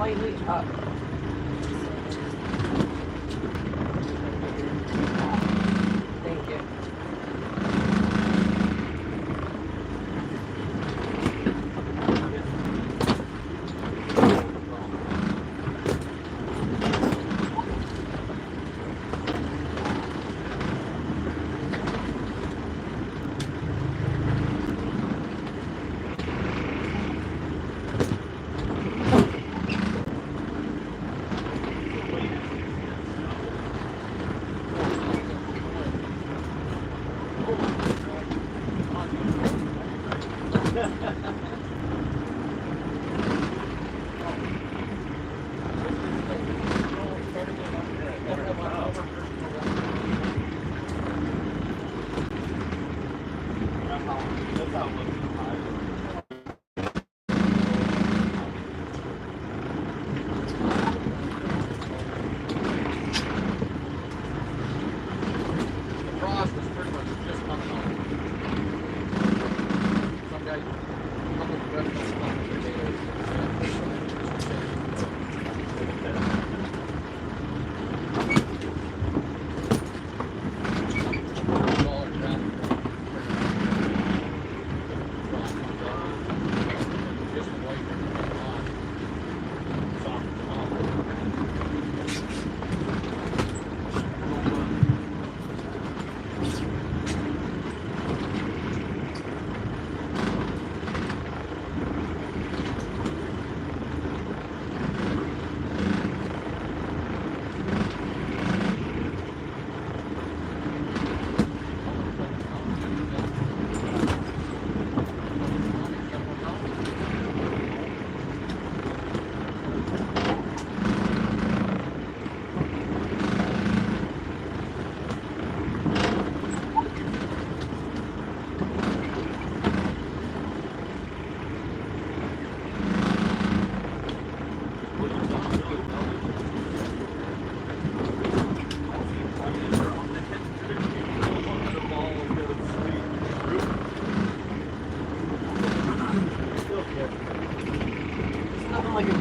slightly up. Thank you.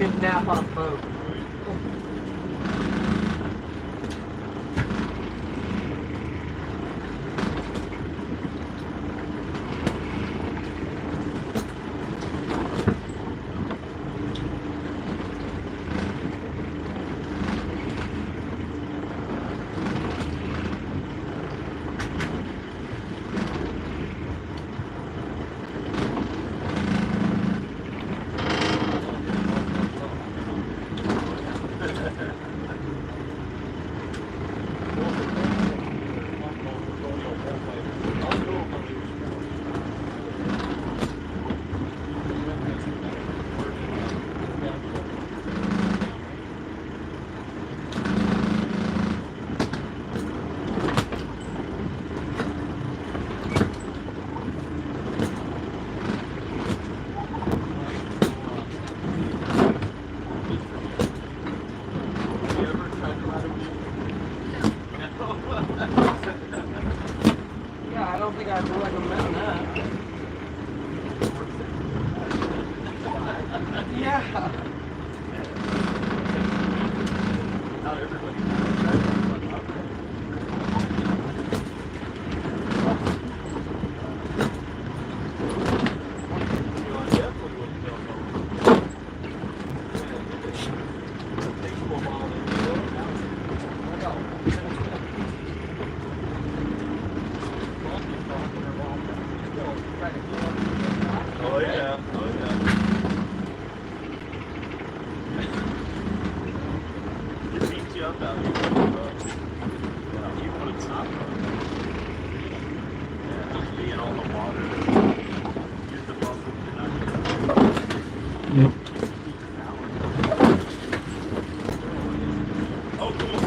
good nap on a boat. Yeah, I don't think I'd recommend that. Yeah. Not everybody. Oh yeah, oh yeah. It beats you up out here. You put a top on it. Yeah, be in all the water. Use the muscle to not get Oh, cool.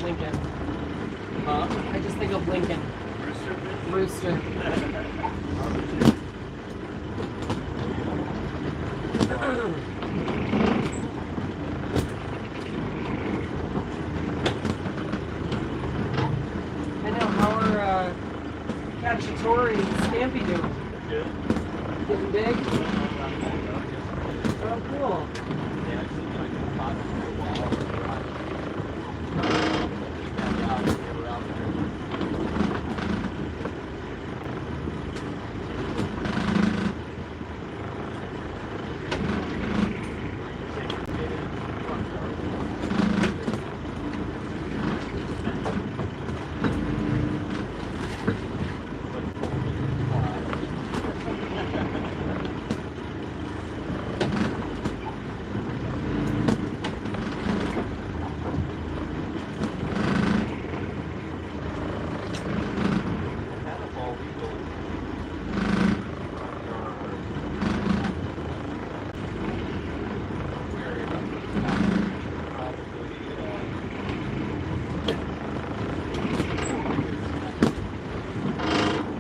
Lincoln. Huh? I just think of Lincoln. Rooster. I know, how are Cacciatore and Scampi doing? Good. Getting big? Oh, cool. They actually got caught for a while. Yeah, they were out there.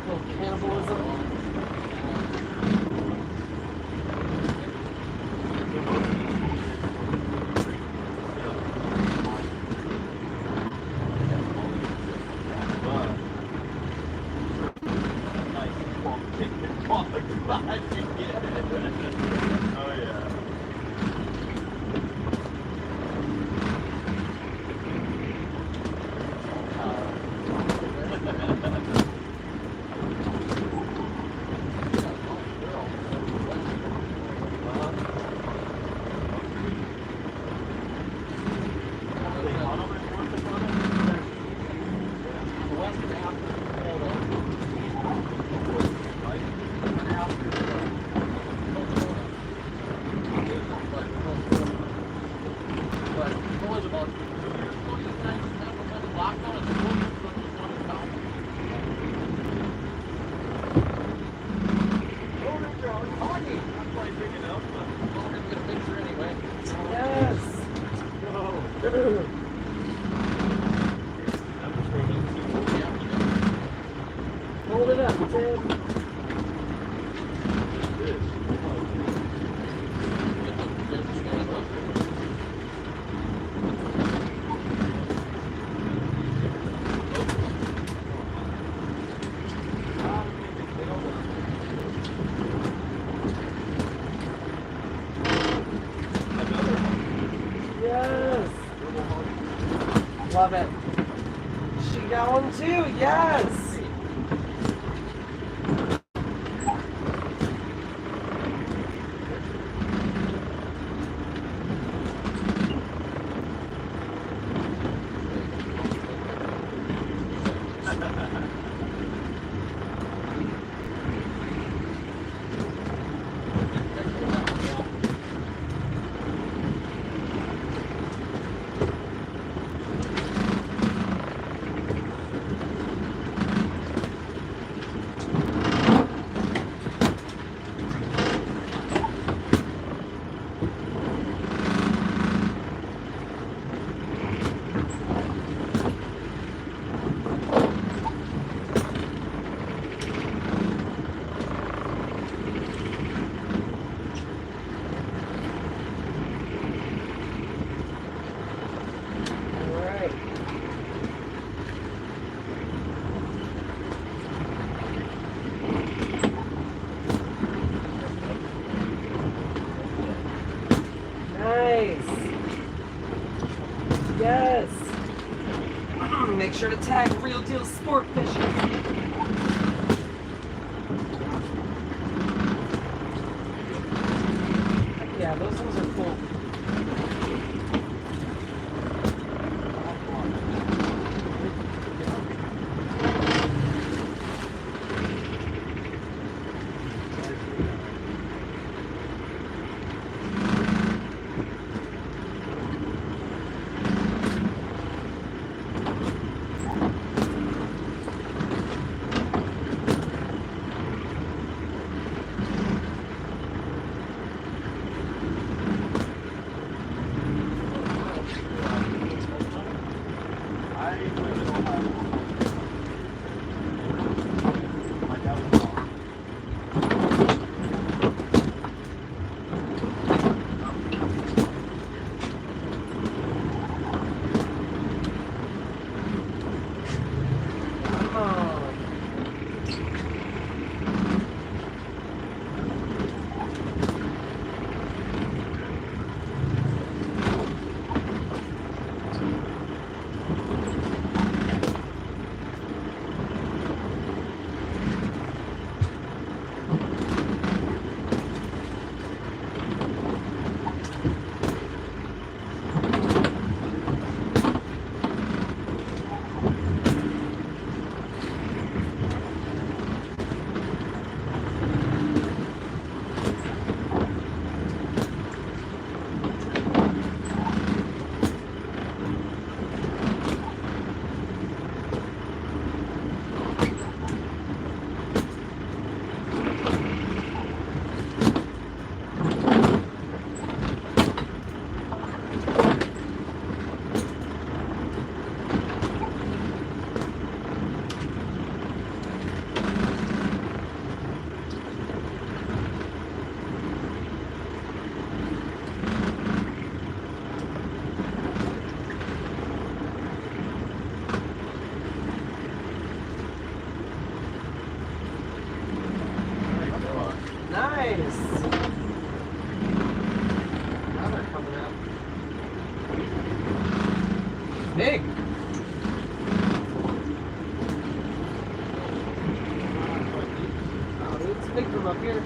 Little cannibalism. Oh yeah. Yes. Hold it up, Tim. Yes. Love it. She got one too. Yes. All right. Nice. Yes. Make sure to tag Real Deal Sport Fishing. Yeah, those ones are cool. I live in Ohio. My dad was gone. Oh. Nice. Now they're coming out. Big. Oh, it's big from up here.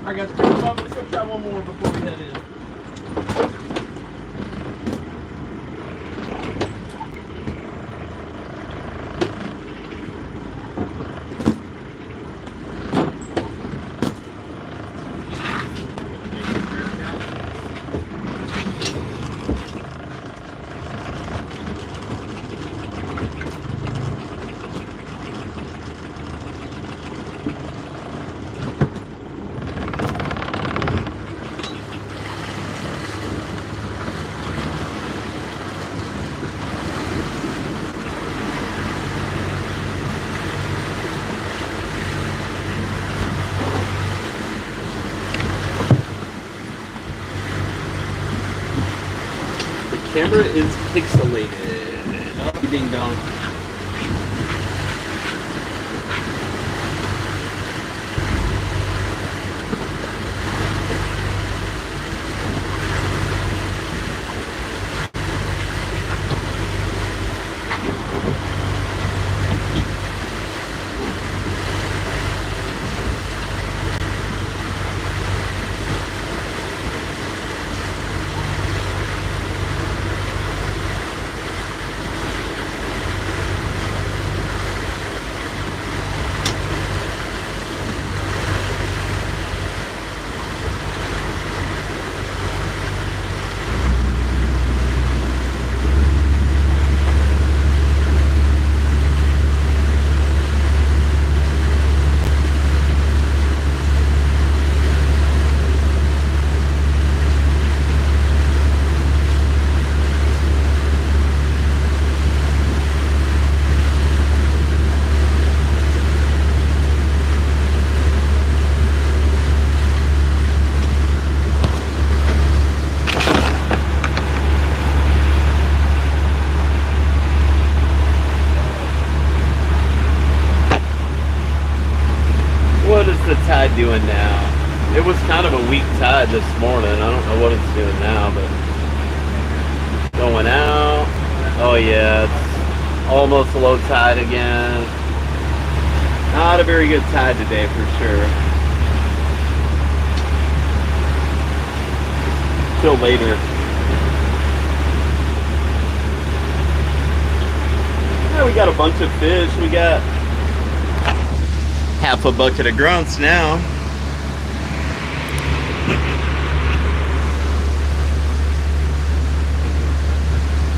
I got 3 of them. Let's go try one more before we head in. Camera is pixelated. Oh, ding dong. What is the tide doing now? It was kind of a weak tide this morning. I don't know what it's doing now, but going out. Oh yeah, it's almost low tide again. Not a very good tide today for sure. Till later. Yeah, we got a bunch of fish. We got half a bucket of grunts now.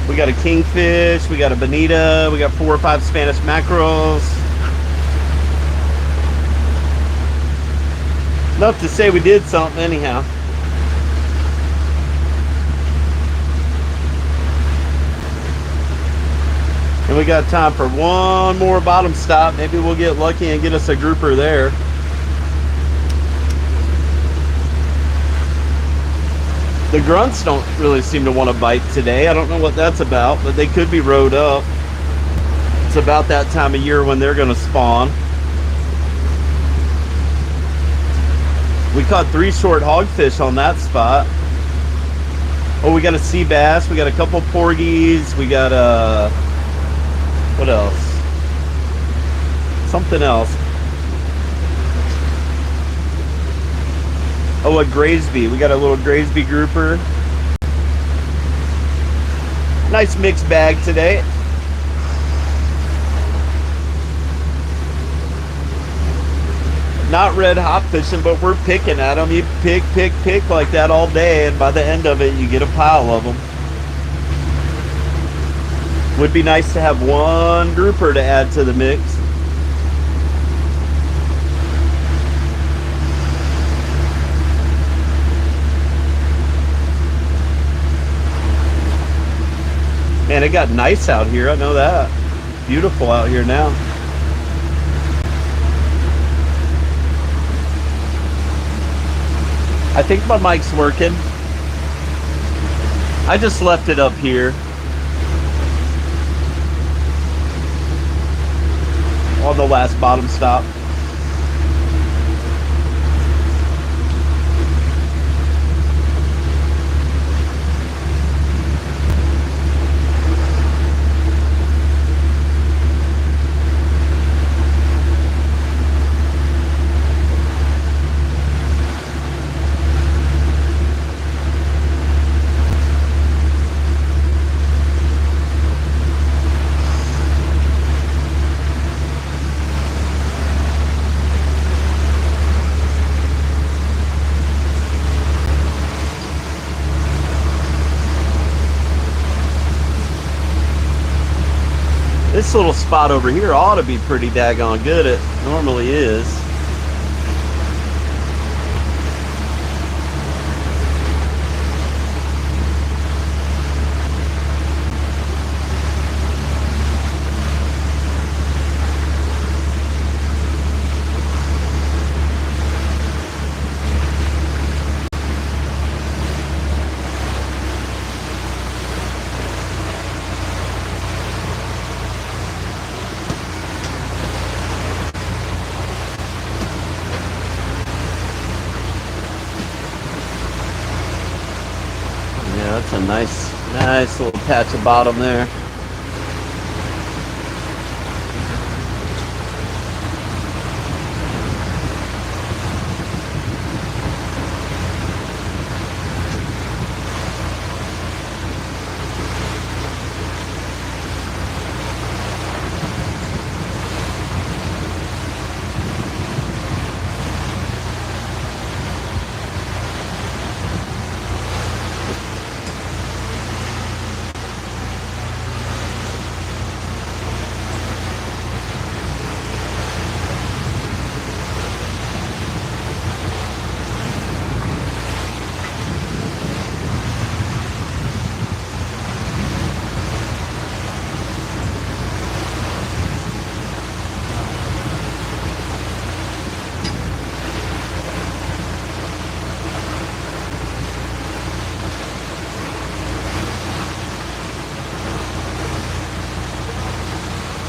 We got a kingfish, we got a bonita, we got 4 or 5 Spanish mackerels. Enough to say we did something anyhow. And we got time for one more bottom stop. Maybe we'll get lucky and get us a grouper there. The grunts don't really seem to want to bite today. I don't know what that's about, but they could be rode up. It's about that time of year when they're going to spawn. We caught 3 short hogfish on that spot. Oh, we got a sea bass. We got a couple porgies. We got a... what else? Something else. Oh, a Graysby. We got a little Graysby grouper. Nice mixed bag today. Not red hot fishing, but we're picking at them. You pick like that all day, and by the end of it, you get a pile of them. Would be nice to have one grouper to add to the mix. Man, it got nice out here, I know that. Beautiful out here now. I think my mic's working. I just left it up here. On the last bottom stop. This little spot over here ought to be pretty daggone good. It normally is. Yeah, that's a nice little patch of bottom there.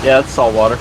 Yeah, it's salt water.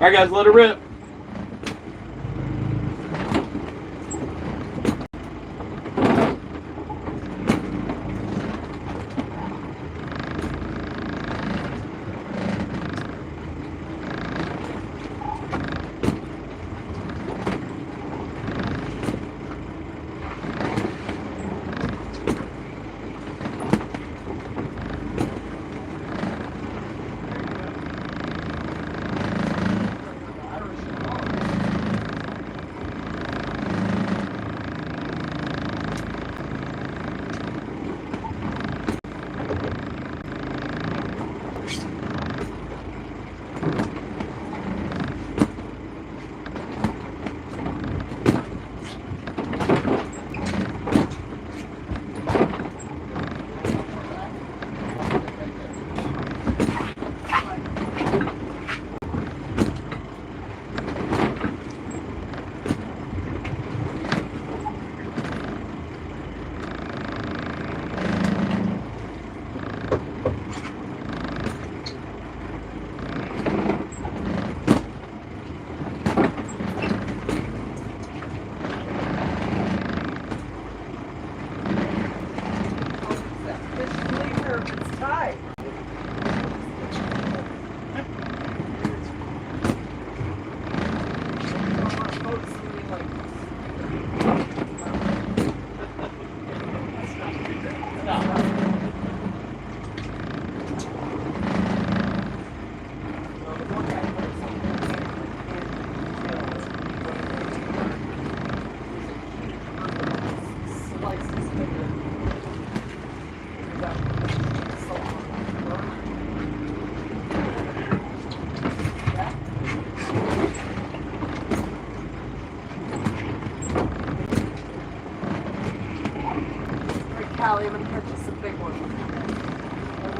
All right, guys, let it rip.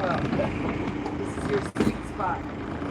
So, this is your sweet spot.